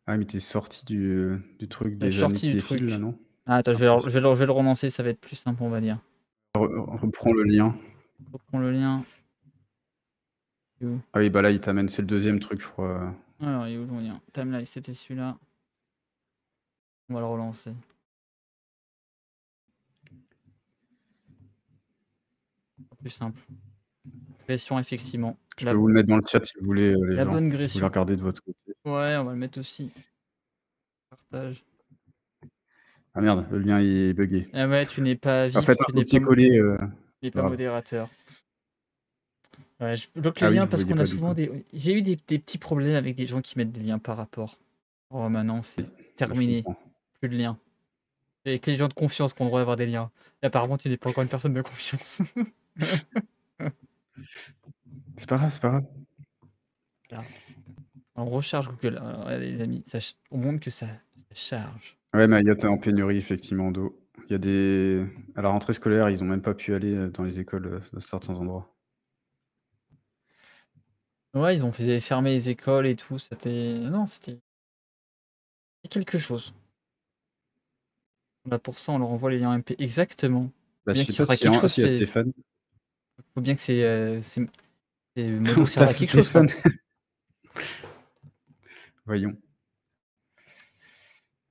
Ah mais tu es sorti du truc Je suis des années sorti qui du défilent là, truc. non? Ah attends, Un peu. je vais le relancer, ça va être plus simple, on va dire. Reprends le lien. Je reprends le lien. Il est où? Ah oui, bah là, il t'amène, c'est le deuxième truc, je crois. Alors, il est où le lien? Timeline, c'était celui-là. On va le relancer. Plus simple. Gression, effectivement. Je peux vous le mettre dans le chat si vous voulez, les La gens, bonne si vous voulez gression. regarder de votre côté. Ouais, on va le mettre aussi. Partage. Ah merde, le lien il est buggé. Ah ouais, tu n'es pas En VIP, fait, un copier-coller, tu n'es pas pas grave. modérateur. Ouais, je bloque les Ah oui, liens vous parce voyez qu'on a pas du souvent coup. des. J'ai eu des petits problèmes avec des gens qui mettent des liens par rapport. Oh, maintenant, c'est Oui, bah, je terminé. comprends. Plus de liens. Il y a que les gens de confiance qui ont le droit d'avoir des liens. Et apparemment, tu n'es pas encore une personne de confiance. C'est pas grave, c'est pas grave. Voilà. On recharge Google. Alors, allez, les amis, on montre que ça charge. Ouais, Mayotte est en pénurie effectivement d'eau. Il y a des à la rentrée scolaire, ils ont même pas pu aller, dans les écoles, dans certains endroits. Ouais, ils ont fait fermer les écoles et tout. C'était. Non, c'était quelque chose. Là, pour ça, on leur envoie les liens MP. Exactement. Bah, Faut je bien sais qu'il pas serve à si quelque chose. il y a Stéphane. Faut bien que ces modos On servent à tape quelque chose, quoi. Stéphane. Voyons.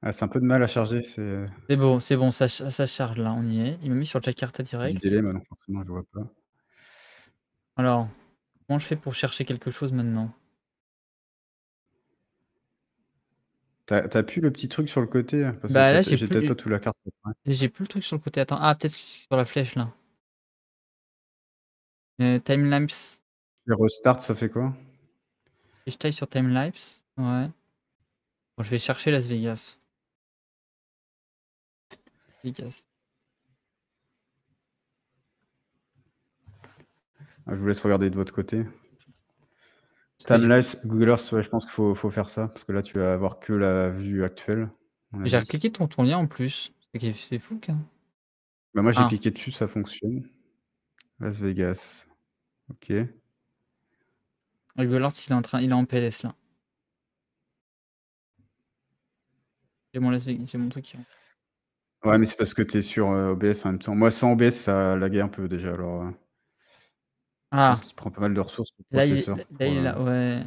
Ah, c'est un peu de mal à charger, C'est bon, ça charge là, on y est. Il m'a mis sur Jakarta du direct. délai maintenant forcément je vois pas. Alors, comment je fais pour chercher quelque chose maintenant? Tu as plus le petit truc sur le côté? Parce que Bah là, j'ai peut-être pas toute la carte. Ouais. j'ai plus le truc sur le côté. Attends, ah peut-être sur la flèche là. Timelapse. Et restart, ça fait quoi? Et je taille sur timelapse. Ouais. Bon, je vais chercher Las Vegas. Vegas. Ah, je vous laisse regarder de votre côté. Parce que Timelapse, Google Earth, ouais, je pense qu'il faut faire ça, parce que là, tu vas avoir que la vue actuelle. à mon J'ai avis. recliqué ton lien en plus. C'est fou, quoi. Bah, moi, j'ai Ah, cliqué dessus, ça fonctionne. Las Vegas. OK. Hugo Lords, il est en PLS là. J'ai mon truc qui rentre. Ouais, mais c'est parce que tu es sur, OBS en même temps. Moi, sans OBS, ça a lagué un peu déjà, alors, je pense Ah, qu'il prend pas mal de ressources, le là, processeur il pour, est là, ouais.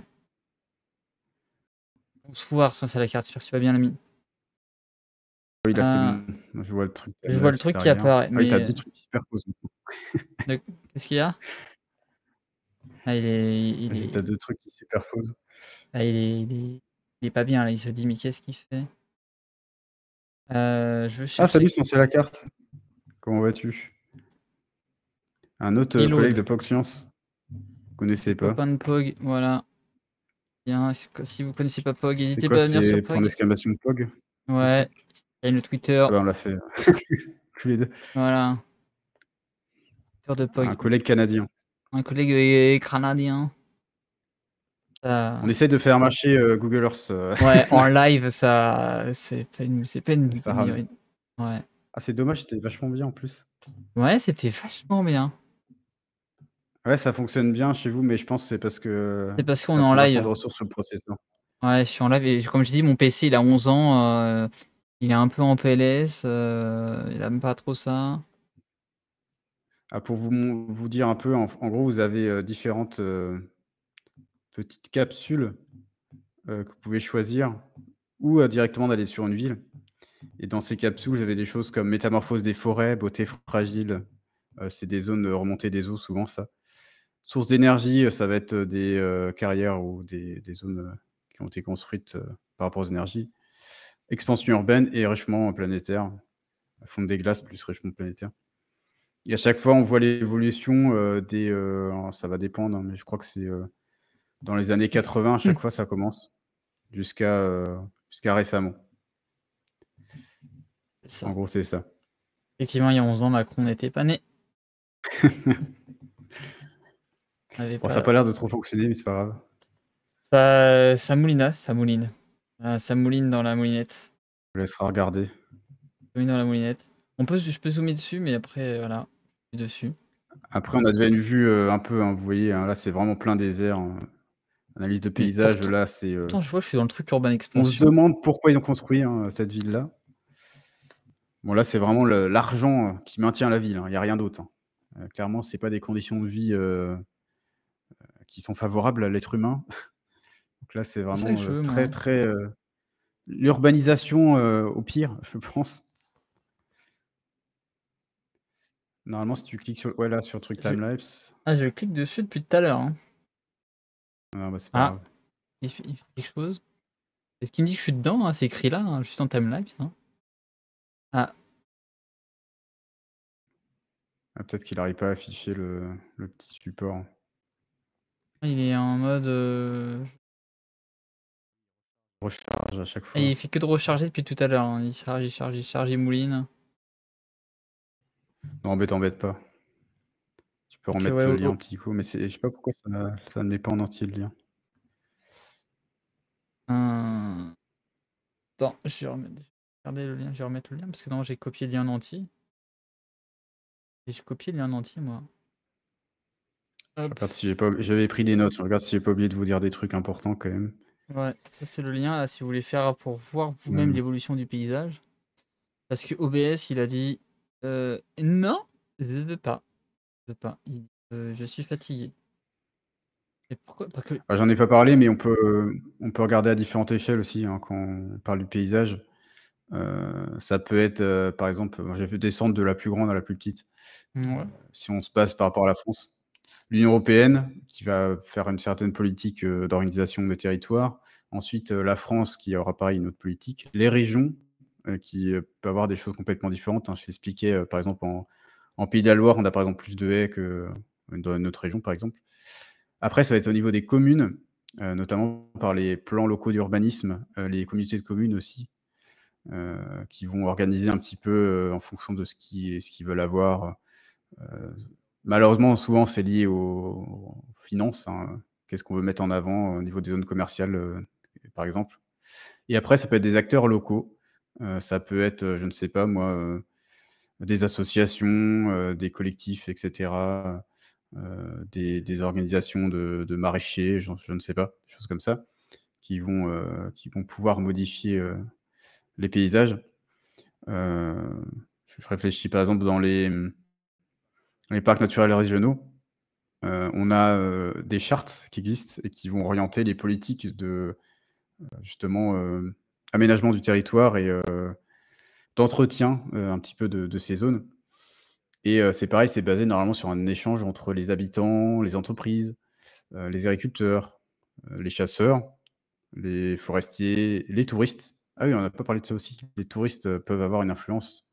On se voir, ça, c'est la carte. J'espère que tu vas bien, l'ami. oui, là, c'est Euh, bon. Moi, je vois le truc je vois le timelapse truc qui derrière. Ah apparaît, oui, tu as mais 2 trucs qui se superposent. qu'est-ce qu'il y a? Ah, Vas-y, tu as 2 trucs qui se superposent. ah, il est pas bien là. Il se dit, mais qu'est-ce qu'il fait? Je veux Ah salut, chercher. c'est la carte. Comment vas-tu? Un autre, collègue Reload. de POC Science. Vous connaissez pas. Copain de Pog, voilà. Bien, si vous connaissez pas Pog, C'est n'hésitez quoi? pas à venir C'est sur point Pog. d'exclamation POG, le Ouais, truc? il y a le Twitter. Ah bah, on l'a fait, tous les 2. Voilà, Twitter de Un Pog. collègue canadien. Un collègue canadien. On Ça- essaie de faire marcher, Google Earth, Ouais, en live, ça, c'est pas ça rame. ouais. Ah, c'est dommage, c'était vachement bien en plus. Ouais, c'était vachement bien. Ouais, ça fonctionne bien chez vous, mais je pense que c'est parce que C'est parce qu'on ça est en prend vachement de live. ressources sur le processeur. Ouais, je suis en live et comme je dis, mon PC, il a 11 ans. Il est un peu en PLS. Il aime pas trop ça. Ah, pour vous dire un peu, en gros, vous avez, différentes, petites capsules, que vous pouvez choisir ou, directement d'aller sur une ville et dans ces capsules, vous avez des choses comme métamorphose des forêts, beauté fragile, c'est des zones, remontées des eaux souvent ça. Source d'énergie, ça va être, des, carrières ou des zones, qui ont été construites, par rapport aux énergies. Expansion urbaine et réchauffement planétaire. Fonte des glaces plus réchauffement planétaire et à chaque fois, on voit l'évolution, des, alors ça va dépendre, hein, mais je crois que c'est, dans les années 80 à chaque fois ça commence jusqu'à récemment. C'est En ça. gros, c'est ça. Effectivement, il y a 11 ans, Macron n'était pas né. On avait Bon, ça a pas. pas l'air de trop fonctionner, mais c'est pas grave. Ça mouline, hein, ça mouline. Ça mouline dans la moulinette. On laissera regarder. Ça mouline dans la moulinette. Je peux zoomer dessus, mais après, voilà, je suis dessus. Après, on a déjà une vue, un peu, hein, vous voyez, hein, là, c'est vraiment plein désert, analyse de Mais paysage, là, c'est, pourtant, je vois que je suis dans le truc Urban on se Expansion. demande pourquoi ils ont construit, hein, cette ville-là. Bon, là, c'est vraiment l'argent, qui maintient la ville, hein, il y a rien d'autre, hein. Clairement, c'est pas des conditions de vie, qui sont favorables à l'être humain. Donc là, c'est C'est ça que vraiment, je veux, très, moi. très, l'urbanisation, au pire, je pense. Normalement, si tu cliques sur ouais, là, sur le truc Je... timelapse. Ah, je clique dessus depuis tout à l'heure, hein. Ah bah, c'est pas Ah, grave. il fait quelque chose. Est-ce qu'il me dit que je suis dedans, hein, c'est écrit là, hein, juste en timelapse, hein. Ah, Ah, peut-être qu'il arrive pas à afficher le petit support. il est en mode. Recharge à chaque Ah, fois. il fait que de recharger depuis tout à l'heure, hein. Il charge, il charge, il charge, il mouline. Non, t'embête pas. Tu peux Ok, remettre ouais, le lien en petit coup, mais je sais pas pourquoi ça ne met pas en entier le lien. euh, Attends, je vais regarder le lien, je vais remettre le lien parce que non, j'ai copié le lien en entier. Et j'ai copié le lien en entier, moi. Je Hop. regarde si j'avais pris des notes, je regarde si j'ai pas oublié de vous dire des trucs importants quand même. Ouais, ça c'est le lien là, si vous voulez faire pour voir vous-même Mmh. l'évolution du paysage. Parce que OBS, il a dit non, je ne veux pas. Je veux pas. Je suis fatigué. Et pourquoi? Parce que. Bah, j'en ai pas parlé, mais on peut regarder à différentes échelles aussi, hein, quand on parle du paysage. Ça peut être, par exemple, moi j'ai fait descendre de la plus grande à la plus petite. Ouais. Si on se base par rapport à la France. L'Union européenne qui va faire une certaine politique, d'organisation des territoires. Ensuite, la France qui aura pareil une autre politique. Les régions, qui, peuvent avoir des choses complètement différentes, hein. Je t'expliquais, par exemple en Pays de la Loire, on a par exemple plus de haies que dans notre région, par exemple. Après, ça va être au niveau des communes, notamment par les plans locaux d'urbanisme, les communautés de communes aussi, qui vont organiser un petit peu, en fonction de ce qu'ils veulent avoir. Heu, Malheureusement, souvent, c'est lié aux finances, hein. Qu'est-ce qu'on veut mettre en avant au niveau des zones commerciales, par exemple? Et après, ça peut être des acteurs locaux, Ça peut être, je ne sais pas moi, des associations, des collectifs et cetera, des organisations de maraîchers, je ne sais pas, des choses comme ça, qui vont pouvoir modifier, les paysages. Je réfléchis par exemple les parcs naturels régionaux, on a, des chartes qui existent et qui vont orienter les politiques de, justement, aménagement du territoire et d'entretien, un petit peu de ces zones et c'est pareil, c'est basé normalement sur un échange entre les habitants, les entreprises, les agriculteurs, les chasseurs, les forestiers, les touristes. Ah oui, on n'a pas parlé de ça aussi. Les touristes, peuvent avoir une influence.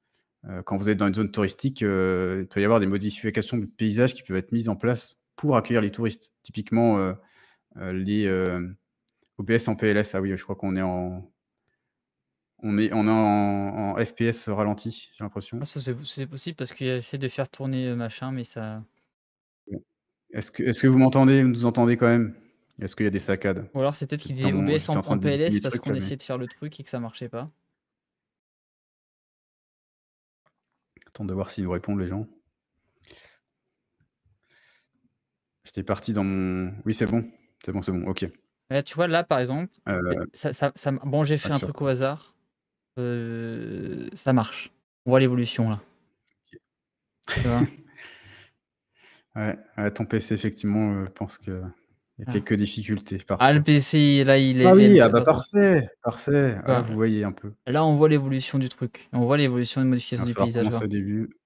Quand vous êtes dans une zone touristique, il peut y avoir des modifications du paysage qui peuvent être mises en place pour accueillir les touristes. Typiquement, les, OBS en PLS. Ah oui, je crois qu'on est en FPS ralenti, j'ai l'impression. Ah ça c'est possible parce qu'il essaie de faire tourner, machin, mais ça Bon. Est-ce que vous m'entendez? Vous nous entendez quand même? Est-ce qu'il y a des saccades? ou alors c'est peut-être qu'il disait OBS J'étais en train en d'éditer PLS mes parce trucs qu'on là, mais essayait de faire le truc et que ça marchait pas. attends de voir s'ils nous répondent les gens. J'étais parti dans mon oui, c'est bon, c'est bon, c'est bon, OK. Ouais, tu vois, là, par exemple, Heu, bon, j'ai ah, fait un tu truc au reprends. hasard, ça marche. On voit l'évolution là, tu vois? Ouais, ouais, ton PC effectivement, je pense qu'il y a Ah. quelques difficultés Ah, le parfois. PC là, Ah il oui, aime ah bah pas trop. parfait, parfait. Tu Ah, vois? vous voyez un peu. Là, on voit l'évolution du truc. On voit l'évolution et modification Alors du ça va paysage recommencer là. au début.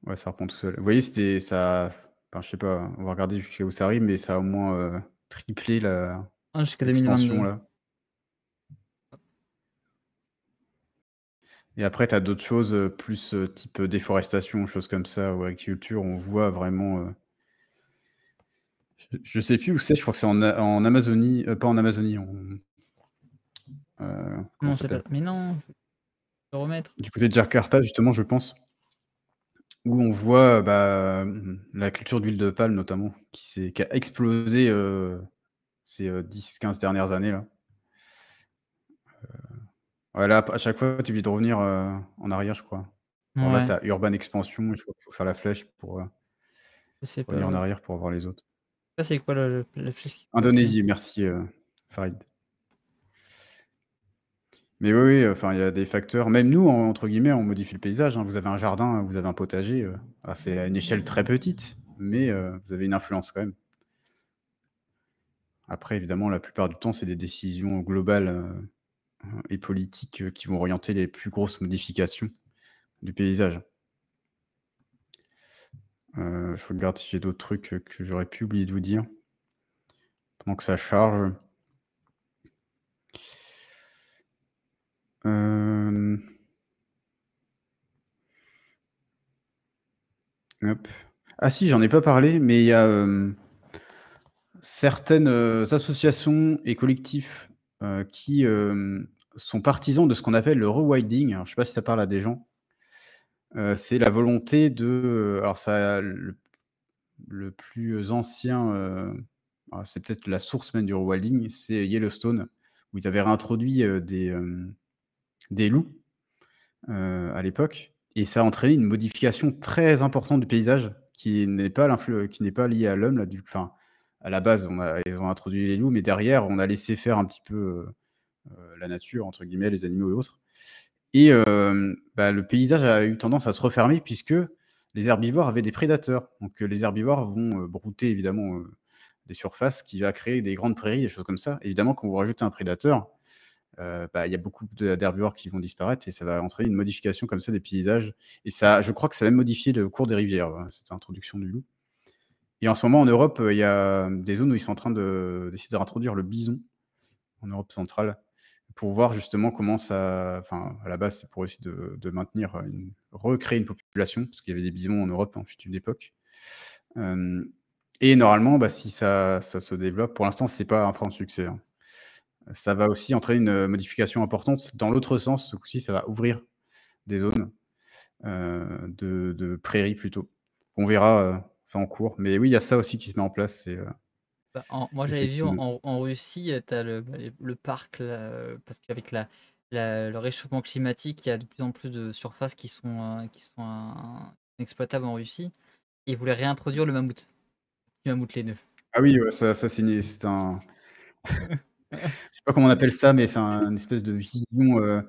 Ouais, ça reprend tout seul. Vous voyez, c'était ça enfin, je sais pas, on va regarder jusqu'à où ça arrive, mais ça a au moins, triplé la Ah, jusqu'à l'expansion 2022. là et après tu as d'autres choses, plus, type, déforestation, choses comme ça ou agriculture, on voit vraiment, je sais plus où c'est, je crois que c'est en Amazonie, pas en Amazonie, comment Non, ça c'est pas s'appelle? mais non, faut le remettre. Du côté de Jakarta justement, je pense, où on voit, la culture d'huile de palme notamment qui a explosé, ces, 10-15 dernières années là. Ouais, là, à chaque fois, tu es obligé de revenir, en arrière, je crois. Alors là, tu Ouais, as Urban Expansion et je crois qu'il faut faire la flèche pour, je sais revenir en pas. arrière pour voir les autres. Ça, c'est quoi le la flèche qui faut appuyer? Indonésie, merci, Farid. Mais oui, oui, enfin, il y a des facteurs même nous, entre guillemets, on modifie le paysage, hein. Vous avez un jardin, vous avez un potager, alors c'est à une échelle très petite, mais vous avez une influence quand même. Après évidemment, la plupart du temps, c'est des décisions globales, et politiques, qui vont orienter les plus grosses modifications du paysage. Je regarde si j'ai d'autres trucs, que j'aurais pu oublier de vous dire, pendant que ça charge. Hem, hop. Ah si, j'en ai pas parlé, mais il y a, certaines, associations et collectifs, qui, sont partisans de ce qu'on appelle le rewilding. Alors je sais pas si ça parle à des gens? C'est la volonté de, alors ça le plus ancien, c'est peut-être la source même du rewilding, c'est Yellowstone, où ils avaient réintroduit, des loups, à l'époque et ça a entraîné une modification très importante du paysage qui n'est pas liée à l'homme là du enfin, à la base, ils ont introduit les loups, mais derrière, on a laissé faire un petit peu, «la nature» entre guillemets, les animaux et autres et le paysage a eu tendance à se refermer puisque les herbivores avaient des prédateurs. Donc les herbivores vont, brouter évidemment, des surfaces qui va créer des grandes prairies, des choses comme ça. Évidemment, quand vous rajoutez un prédateur, il y a beaucoup d'herbivores qui vont disparaître et ça va entraîner une modification comme ça des paysages et ça je crois que ça a même modifié le cours des rivières, cette introduction du loup et en ce moment en Europe, il y a des zones où ils sont en train d'essayer de réintroduire le bison en Europe centrale pour voir justement comment ça enfin, à la base, c'est pour essayer de maintenir, recréer une population parce qu'il y avait des bisons en Europe, hein, fut une époque, hem et normalement, si ça se développe pour l'instant, c'est pas un franc succès, hein. Ça va aussi entraîner une, modification importante dans l'autre sens. Ce coup-ci, ça va ouvrir des zones, de prairies plutôt. On verra, ça en cours. Mais oui, il y a ça aussi qui se met en place, Bah, moi j'avais vu effectivement. en Russie, tu as le parc là, parce qu'avec le réchauffement climatique, il y a de plus en plus de surfaces qui sont exploitables en Russie et ils voulaient réintroduire le mammouth, petit mammouth laineux. Ah oui, ouais, ça c'est un je sais pas comment on appelle ça, mais c'est une espèce de vision,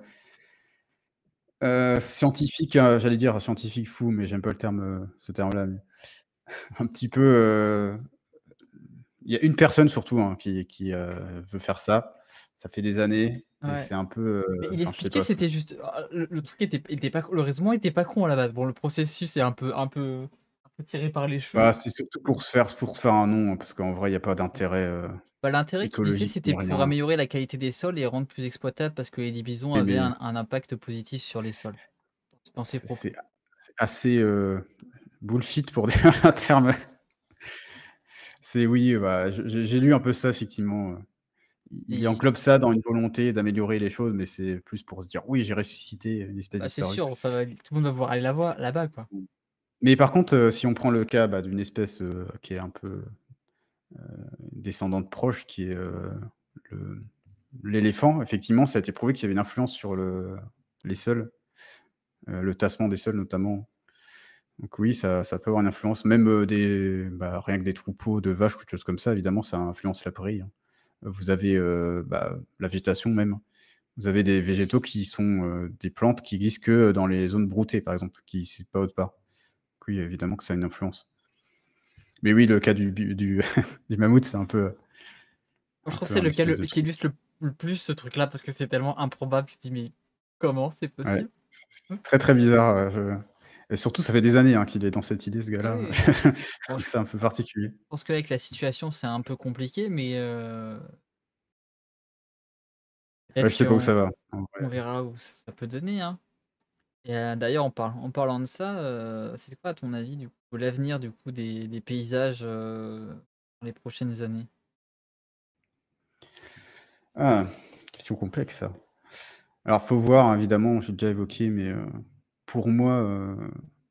scientifique, j'allais dire scientifique fou, mais j'aime pas le terme, ce terme-là, mais un petit peu, il y a une personne surtout, hein, qui veut faire ça. Ça fait des années et Ouais. c'est un peu, Mais il enfin je sais expliquait, pas, c'était juste le truc était pas le raisonnement était pas con à la base. Bon, le processus est un peu tiré par les cheveux. bah, c'est surtout pour se faire un nom, hein, parce qu'en vrai, il y a pas d'intérêt, Bah, l'intérêt qu'il disait, écologique c'était ni pour rien. améliorer la qualité des sols et rendre plus exploitables parce que les divisons Oui, avaient mais un impact positif sur les sols, dans ses c'est propos. c'est assez, bullshit pour dire un terme. C'est oui, bah, j'ai lu un peu ça effectivement, il Et englobe ça dans une volonté d'améliorer les choses, mais c'est plus pour se dire: «Oui, j'ai ressuscité une espèce bah, c'est disparue». sûr, ça va tout le monde va vouloir aller là-bas, quoi. Mmh. Mais par contre, si on prend le cas, bah, d'une espèce, qui est un peu, descendante proche, qui est, le l'éléphant, effectivement, ça a été prouvé qu'il y avait une influence sur les sols, le tassement des sols notamment. Donc oui, ça peut avoir une influence, même, rien que des troupeaux de vaches ou quelque chose comme ça, évidemment, ça influence la prairie, hein. Vous avez, la végétation même. Vous avez des végétaux qui sont, des plantes qui existent que dans les zones broutées, par exemple, qui existent pas autre part. Donc oui, évidemment que ça a une influence. Mais oui, le cas du du mammouth, c'est Moi, je un trouve que peu c'est un le cas espèce de qui truc. illustre le plus ce truc-là parce que c'est tellement improbable. Tu te dis: «Mais comment c'est Ouais, possible?» très, très bizarre, et surtout ça fait des années, hein, qu'il est dans cette idée, ce Ah gars-là. oui, bon, je C'est un peu particulier. pense qu'avec la situation, c'est un peu compliqué, mais Ouais, peut-être je sais pas où ça qu'on va, en on vrai. verra où ça peut donner, hein. Et d'ailleurs, en parlant de ça, c'est quoi à ton avis, du coup, l'avenir, du coup, des paysages, dans les prochaines années? Ah, question complexe ça. Alors faut voir, hein, évidemment, j'ai déjà évoqué, mais pour moi,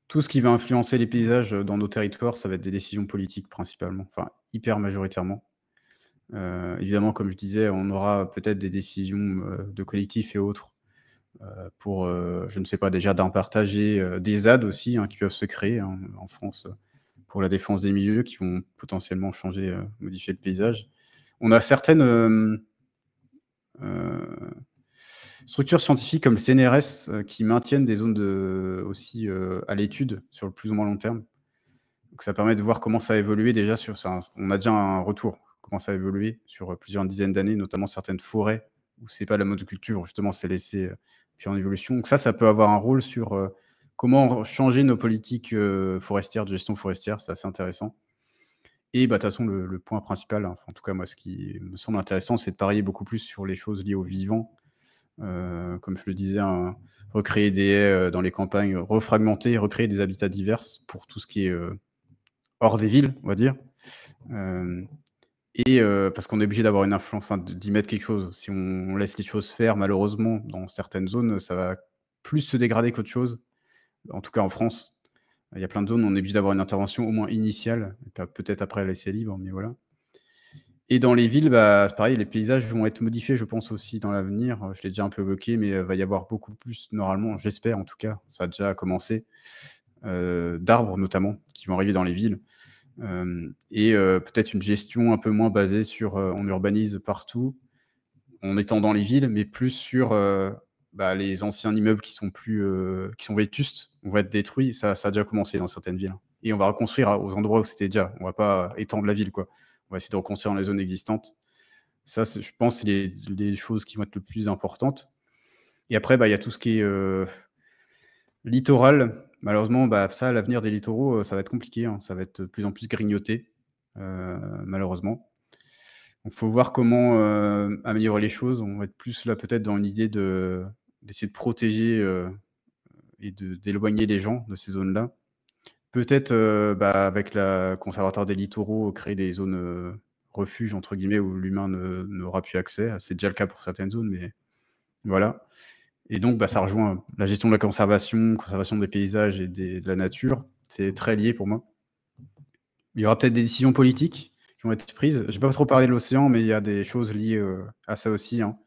tout ce qui va influencer les paysages, dans nos territoires, ça va être des décisions politiques principalement, enfin hyper majoritairement. Évidemment, comme je disais, on aura peut-être des décisions, de collectifs et autres, pour, je ne sais pas, déjà d'un partager, des ZAD aussi, hein, qui peuvent se créer, hein, en France, pour la défense des milieux qui vont potentiellement changer, modifier le paysage. On a certaines, structures scientifiques comme le CNRS, qui maintiennent des zones aussi, à l'étude sur le plus ou moins long terme. Donc ça permet de voir comment ça a évolué déjà sur ça, on a déjà un retour, comment ça a évolué sur, plusieurs dizaines d'années, notamment certaines forêts où c'est pas de la monoculture, justement, c'est laissé, faire en évolution. Donc ça peut avoir un rôle sur, comment changer nos politiques, forestières, de gestion forestière, c'est assez intéressant. Et bah, de toute façon, le point principal, hein, enfin, en tout cas moi, ce qui me semble intéressant, c'est de parier beaucoup plus sur les choses liées au vivant. Comme je le disais, recréer des haies, dans les campagnes, refragmenter, recréer des habitats divers pour tout ce qui est, hors des villes, on va dire. Hem et parce qu'on est obligé d'avoir une influence, enfin d'y mettre quelque chose. Si on laisse les choses faire, malheureusement, dans certaines zones, ça va plus se dégrader qu'autre chose. En tout cas en France, il y a plein de zones où on est obligé d'avoir une intervention au moins initiale, et puis peut-être après laisser libre, mais voilà. Et dans les villes, bah, c'est pareil, les paysages vont être modifiés, je pense aussi dans l'avenir. Je l'ai déjà un peu évoqué, mais va y avoir beaucoup plus normalement, j'espère en tout cas, ça a déjà commencé, d'arbres notamment, qui vont arriver dans les villes. Et peut-être une gestion un peu moins basée sur, on urbanise partout, en étant dans les villes, mais plus sur, les anciens immeubles qui sont vétustes, vont être détruits. Ça a déjà commencé dans certaines villes, hein, et on va reconstruire aux endroits où c'était déjà. On va pas étendre la ville, quoi. On va essayer de reconstruire dans les zones existantes. Ça, je pense, c'est les choses qui vont être le plus importantes. Et après, il y a tout ce qui est, littoral. Malheureusement, ça, l'avenir des littoraux, ça va être compliqué, hein. Ça va être de plus en plus grignoté, malheureusement. Donc faut voir comment, améliorer les choses. On va être plus là peut-être dans une idée d'essayer de protéger, et d'éloigner les gens de ces zones-là. Peut-être, avec la conservatoire des littoraux, créer des zones, «refuges» entre guillemets où l'humain n'aura plus accès. C'est déjà le cas pour certaines zones, mais voilà. Et donc ça rejoint la gestion de la conservation des paysages et de la nature. C'est très lié pour moi. Il y aura peut-être des décisions politiques qui vont être prises. Je vais pas trop parler de l'océan, mais il y a des choses liées, à ça aussi, hein.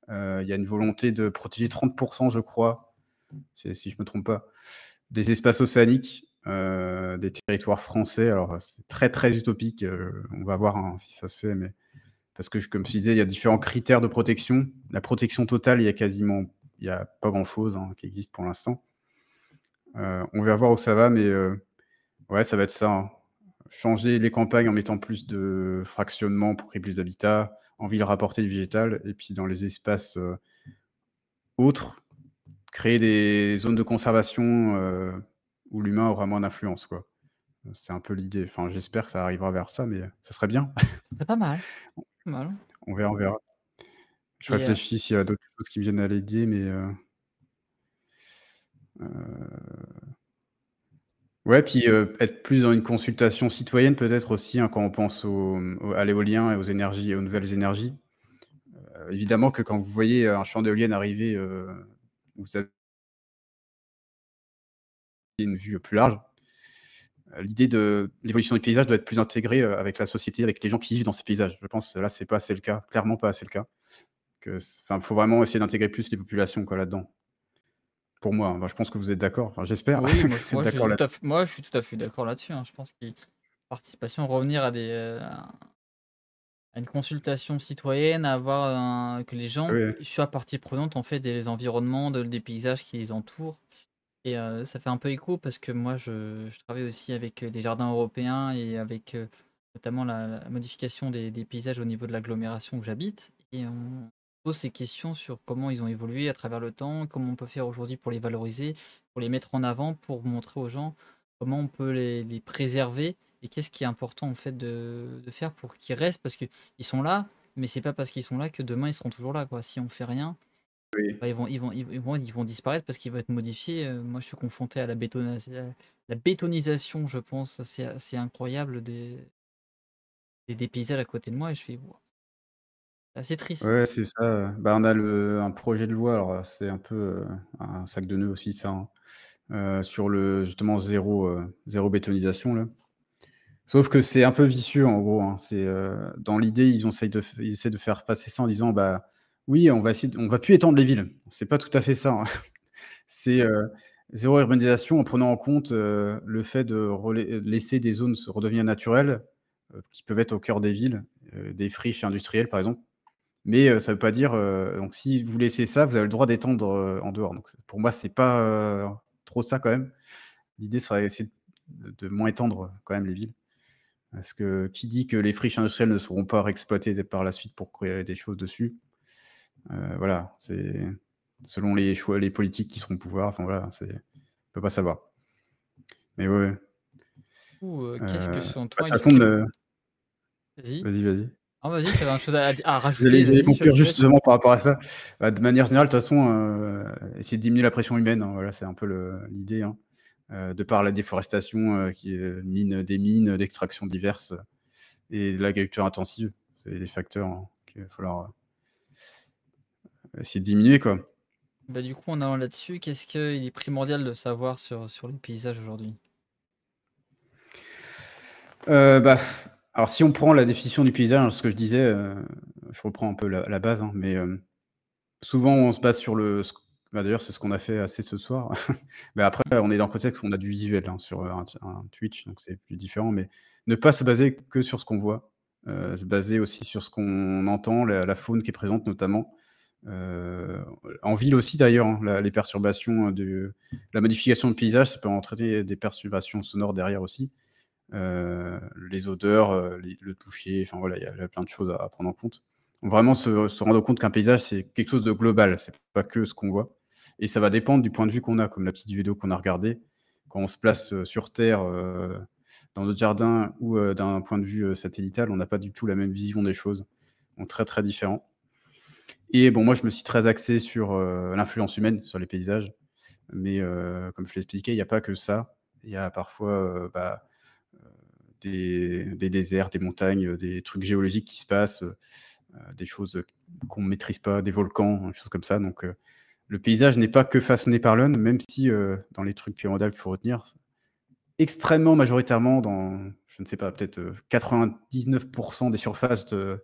Il y a une volonté de protéger 30 je crois, si je me trompe pas, des espaces océaniques, des territoires français. Alors, c'est très, très utopique, on va voir, hein, si ça se fait, mais parce que comme je disais, il y a différents critères de protection. La protection totale, il y a pas grand-chose, hein, qui existe pour l'instant. On va voir où ça va, mais ouais, ça va être ça, hein. Changer les campagnes en mettant plus de fractionnement pour créer plus d'habitat, en ville rapporter du végétal et puis dans les espaces, autres, créer des zones de conservation, où l'humain aura moins d'influence, quoi. C'est un peu l'idée. Enfin, j'espère que ça arrivera vers ça, mais ça serait bien. Ce serait pas mal, pas mal. On verra, on verra. Je Et réfléchis s'il y a d'autres choses qui me viennent à l'idée, mais heu, ouais, puis, être plus dans une consultation citoyenne peut-être aussi, hein, quand on pense à l'éolien et aux énergies, aux nouvelles énergies. Évidemment que quand vous voyez un champ d'éoliennes arriver, vous avez une vue plus large. L'idée de l'évolution du paysage doit être plus intégrée, avec la société, avec les gens qui vivent dans ces paysages. Je pense que là, c'est pas assez le cas, clairement pas assez le cas. Enfin, faut vraiment essayer d'intégrer plus les populations, quoi, là-dedans. Pour moi, hein. Bah, je pense que vous êtes d'accord, enfin, j'espère oui, que vous êtes d'accord là. moi, je suis tout à fait d'accord là-dessus, hein. Je pense que participation, revenir à une consultation citoyenne, à avoir que les gens Oui, oui. soient partie prenante, en fait, des environnements, des paysages qui les entourent. Et ça fait un peu écho parce que moi, je travaille aussi avec, les jardins européens et avec, notamment la modification des paysages au niveau de l'agglomération où j'habite, et on pose ces questions sur comment ils ont évolué à travers le temps, comment on peut faire aujourd'hui pour les valoriser, pour les mettre en avant, pour montrer aux gens comment on peut les préserver et qu'est-ce qui est important, en fait, de faire pour qu'ils restent parce qu'ils sont là, mais c'est pas parce qu'ils sont là que demain ils seront toujours là, quoi. Si on fait rien, Oui. bah, ils vont disparaître parce qu'ils vont être modifiés, moi, je suis confronté à la bétonisation, je pense, assez incroyable des paysages à côté de moi et je fais: «Waouh!» C'est assez triste. Ouais, c'est ça, bah, on a un projet de loi, alors, c'est un peu, un sac de nœuds aussi ça, hein, sur le justement zéro bétonisation là. Sauf que c'est un peu vicieux en gros, hein. Dans l'idée, ils essaient de faire passer ça en disant: «Bah, oui, on va plus étendre les villes». C'est pas tout à fait ça, hein. C'est, zéro urbanisation en prenant en compte, le fait de laisser des zones se redevenir naturelles, qui peuvent être au cœur des villes, des friches industrielles par exemple. Mais, ça veut pas dire, donc si vous laissez ça, vous avez le droit d'étendre, en dehors. Donc pour moi, c'est pas, trop ça quand même. L'idée serait essayer de moins étendre, quand même les villes. Parce que qui dit que les friches industrielles ne seront pas réexploitées par la suite pour créer des choses dessus? Voilà, c'est selon les choix, les politiques qui seront au pouvoir, enfin voilà, on peut pas savoir. Mais ouais, ouais, Ou, qu'est-ce que selon bah, de toi toute une façon, prime vas-y? vas-y, vas-y. Ah vas-y, si tu avais un chose à rajouter, J'allais vas-y, je conclure te laisse. justement par rapport à ça. Bah, de manière générale, de toute façon, essayer de diminuer la pression humaine, hein, voilà, c'est un peu l'idée, hein. De par la déforestation, qui, des mines d'extraction diverses, et de l'agriculture intensive. C'est des facteurs, hein, qu'il va falloir, essayer de diminuer, quoi. Bah, du coup, en allant là-dessus, qu'est-ce qu'il est primordial de savoir sur les paysages aujourd'hui? Bah, alors si on prend la définition du paysage, hein, ce que je disais, je reprends un peu la base, hein, mais souvent on se base sur bah, d'ailleurs c'est ce qu'on a fait assez ce soir. Mais après on est dans le contexte où on a du visuel, hein, sur, un Twitch, donc c'est plus différent, mais ne pas se baser que sur ce qu'on voit, se baser aussi sur ce qu'on entend, la faune qui est présente notamment. Heu, En ville aussi d'ailleurs, hein, les perturbations, de la modification de paysage, ça peut entraîner des perturbations sonores derrière aussi. Les odeurs, le toucher, enfin voilà, il y a plein de choses à prendre en compte. Vraiment se rendre compte qu'un paysage, c'est quelque chose de global, c'est pas que ce qu'on voit, et ça va dépendre du point de vue qu'on a, comme la petite vidéo qu'on a regardée. Quand on se place, sur terre, dans notre jardin ou, d'un point de vue, satellitale, on n'a pas du tout la même vision des choses. Donc très, très différent. Et bon, moi, je me suis très axé sur, l'influence humaine sur les paysages, mais comme je l'expliquais, il y a pas que ça. Il y a parfois, des déserts, des montagnes, des trucs géologiques qui se passent, des choses, qu'on ne maîtrise pas, des volcans, des choses comme ça. Donc le paysage n'est pas que façonné par l'homme, même si, dans les trucs primordiaux qu'il faut retenir, extrêmement majoritairement dans, je ne sais pas, peut-être, 99 des surfaces heu,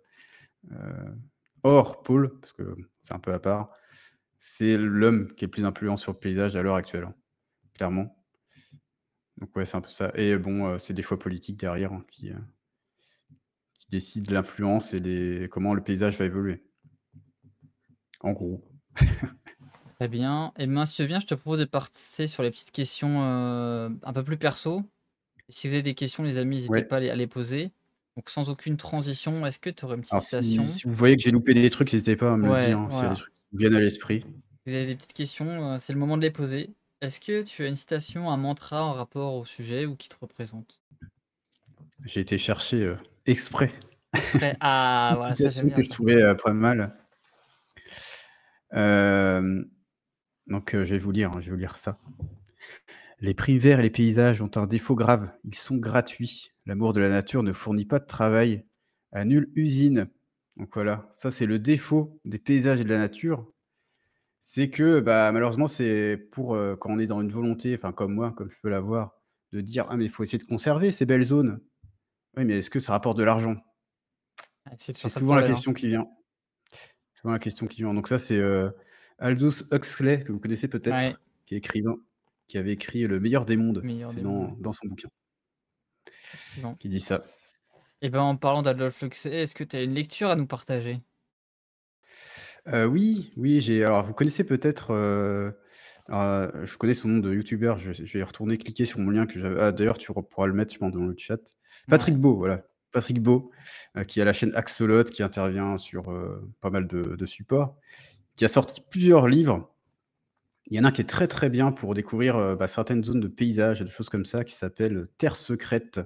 hors pôle, parce que c'est un peu à part, c'est l'homme qui est le plus influent sur le paysage à l'heure actuelle, hein, clairement. Donc ouais, c'est un peu ça et bon, c'est des choix politiques derrière, hein, qui décident l'influence et les comment le paysage va évoluer, en gros. Très bien. Et ben, si tu veux bien, je te propose de passer sur les petites questions, un peu plus perso. Et si vous avez des questions, les amis, n'hésitez Ouais, pas à les poser. Donc sans aucune transition, est-ce que tu aurais une petite alors si citation? si vous voyez que j'ai loupé des trucs, n'hésitez pas à me le dire, Ouais, hein, s'il y a des voilà. trucs qui vous viennent à l'esprit. Vous avez des petites questions, c'est le moment de les poser. Est-ce que tu as une citation, un mantra en rapport au sujet ou qui te représente? J'ai été chercher, exprès, Exprès. Ah, petite voilà, ça j'aime citation bien que je ça. trouvais, pas mal. Hem, donc je vais vous lire, hein, je vais vous lire ça. Les prix verts et les paysages ont un défaut grave, ils sont gratuits. L'amour de la nature ne fournit pas de travail à nulle usine. Donc voilà, ça c'est le défaut des paysages et de la nature, c'est que, bah, malheureusement, c'est pour, quand on est dans une volonté, enfin comme moi, comme je peux l'avoir, de dire: «Ah mais il faut essayer de conserver ces belles zones». Oui, mais est-ce que ça rapporte de l'argent? Ah, c'est C'est toujours ça le souvent la problème, hein. question qui vient. C'est souvent la question qui vient. Donc ça, c'est, Aldous Huxley, que vous connaissez Ouais, peut-être, qui est écrivain, qui avait écrit Le meilleur des mondes. meilleur C'est des mondes, ouais, dans son bouquin effectivement. qui dit ça. Et ben, en parlant d'Adolphe Huxley, est-ce que tu as une lecture à nous partager? Oui, oui, j'ai alors vous connaissez peut-être, je connais son nom de youtubeur, je vais retourner cliquer sur mon lien que j'avais d'ailleurs tu pourras le mettre, je pense, dans le chat. Ouais. Patrick Beau, voilà, Patrick Beau, qui a la chaîne Axolotl, qui intervient sur, pas mal de supports, qui a sorti plusieurs livres. Il y en a un qui est très, très bien pour découvrir, bah, certaines zones de paysages et des choses comme ça, qui s'appelle, Terre secrète,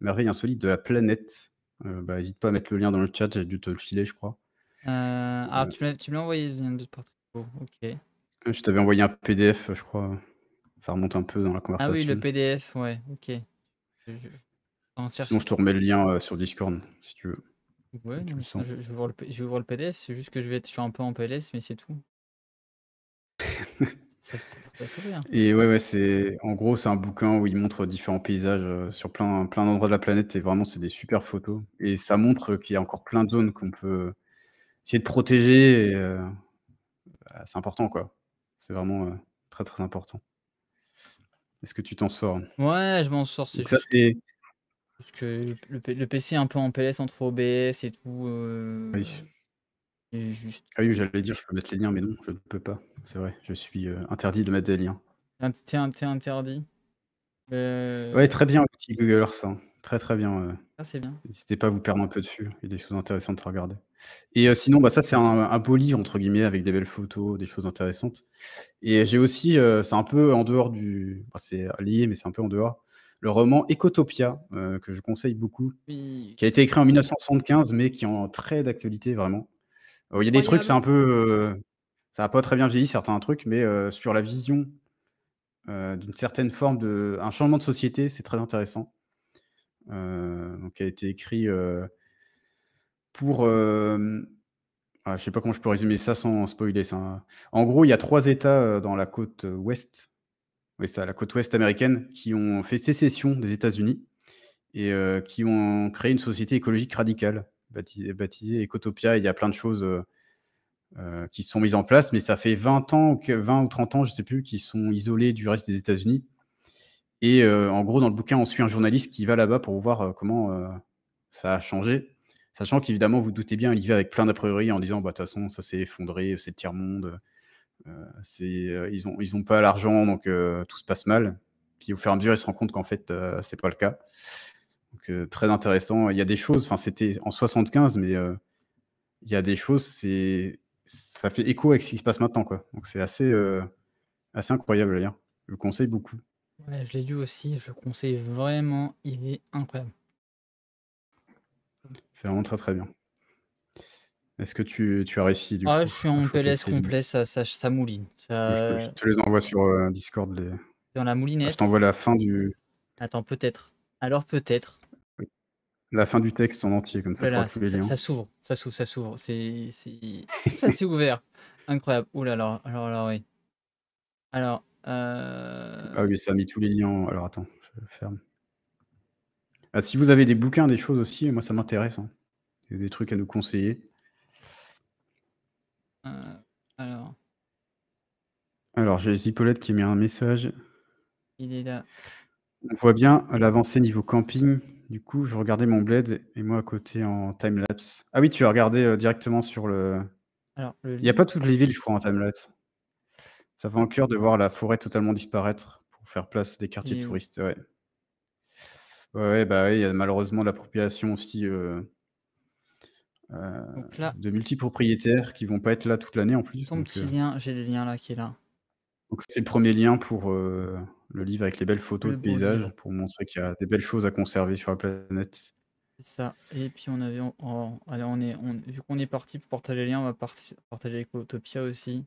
merveille insolite de la planète. Bah, hésite pas à mettre le lien dans le chat, j'ai dû te le filer, je crois. Alors tu me l'as envoyé le lien de Portrait. OK. Je t'avais envoyé un PDF, je crois. Ça remonte un peu dans la Ah oui, le conversation. PDF, ouais, OK. Je en Sinon, cherche. je te remets le lien, sur Discord, si tu veux, Ouais, si non, tu mais le sens. je vais voir je vais voir le PDF, c'est juste que je suis un peu en PLS, mais c'est tout. Ça passe la souris, hein. Et ouais, ouais, c'est en gros, c'est un bouquin où il montre différents paysages, sur plein d'endroits de la planète et vraiment, c'est des super photos et ça montre qu'il y a encore plein de zones qu'on peut essayer de protéger et bah, c'est important, quoi. C'est vraiment, très, très important. Est-ce que tu t'en sors? Ouais, je m'en sors, c'est Donc ça, c'est juste que le PC est un peu en PLS entre OBS et tout, oui. et juste Ah oui, j'allais dire, je peux mettre les liens, mais non, je ne peux pas. C'est vrai, je suis, interdit de mettre des liens. t'es interdit. Ouais, très bien l'outil Google Earth, hein. Très, très bien, Ah, c'est bien. n'hésitez pas à vous perdre un peu dessus. Il y a des choses intéressantes à regarder et sinon, bah, ça, c'est un «beau livre» entre guillemets avec des belles photos, des choses intéressantes et j'ai aussi, c'est un peu en dehors du enfin, c'est lié, mais c'est un peu en dehors, le roman Ecotopia, que je conseille beaucoup, Oui, qui a été écrit en 1975, mais qui est en très d'actualité vraiment. Il y a des trucs, c'est incroyable. un peu, ça a pas très bien vieilli certains trucs, mais sur la vision, d'une certaine forme de un changement de société, c'est très intéressant. Donc qui a été écrit, pour, je sais pas comment je peux résumer ça sans spoiler ça. En gros, il y a 3 États, dans la côte, ouest, oui, c'est ça, la côte ouest américaine, qui ont fait sécession des États-Unis et qui ont créé une société écologique radicale, baptisée Ecotopia. Il y a plein de choses, qui se sont mises en place, mais ça fait 20 ans, que 20 ou 30 ans, je sais plus, qu'ils sont isolés du reste des États-Unis et en gros, dans le bouquin, on suit un journaliste qui va là-bas pour voir, comment, ça a changé. Sachant qu'évidemment, vous doutez bien, il y va avec plein d'a priori en disant: «Bah, de toute façon, ça s'est effondré, c'est le tiers-monde, ils ont pas l'argent donc tout se passe mal». Puis au fur et à mesure, il se rend compte qu'en fait, c'est pas le cas. Donc très intéressant. Il y a des choses, enfin, c'était en 75, mais il y a des choses, ça fait écho avec ce qui se passe maintenant, quoi. Donc c'est assez incroyable à lire. Je le conseille beaucoup. Ouais, je l'ai lu aussi, je le conseille vraiment, il est incroyable. C'est vraiment très, très bien. Est-ce que tu as réussi du Ah, coup je suis à en choper PLS ces livres? complet, ça mouline. Je Ça te les envoie sur, Discord les dans la je moulinette. t'envoie la fin du Attends, peut-être. Alors peut-être. oui, la fin du texte en entier, comme Ouh ça là tu auras là, tous les liens. ça s'ouvre. Ça s'est ouvert. Incroyable. Ouh là là, alors là, oui. Alors, Ah oui, ça a mis tous les liens alors attends. je ferme. Ah, si vous avez des bouquins, des choses aussi, moi ça m'intéresse, hein. Il y a des trucs à nous conseiller. Alors, Alors j'ai Zipaulette qui a mis un message. il est là. On voit bien l'avancée niveau camping. Du coup, je regardais mon bled et moi à côté en timelapse. Ah oui, tu as regardé, directement sur le Alors, le il y a pas livre, toutes les villes, je crois, en timelapse. Ça fait un cœur de voir la forêt totalement disparaître pour faire place des quartiers il de est où? touristes, ouais. Ouais, ouais, bah, oui, il y a malheureusement de l'appropriation aussi, Donc là, de multipropriétaires qui vont pas être là toute l'année en plus, ton petit lien, j'ai le lien là qui est là. donc c'est le premier lien pour, le livre avec les belles photos Le de beau paysages, livre, pour montrer qu'il y a des belles choses à conserver sur la planète. c'est ça. Et puis on avait, allez, vu qu'on est parti pour partager le lien, on va partager avec Utopia aussi.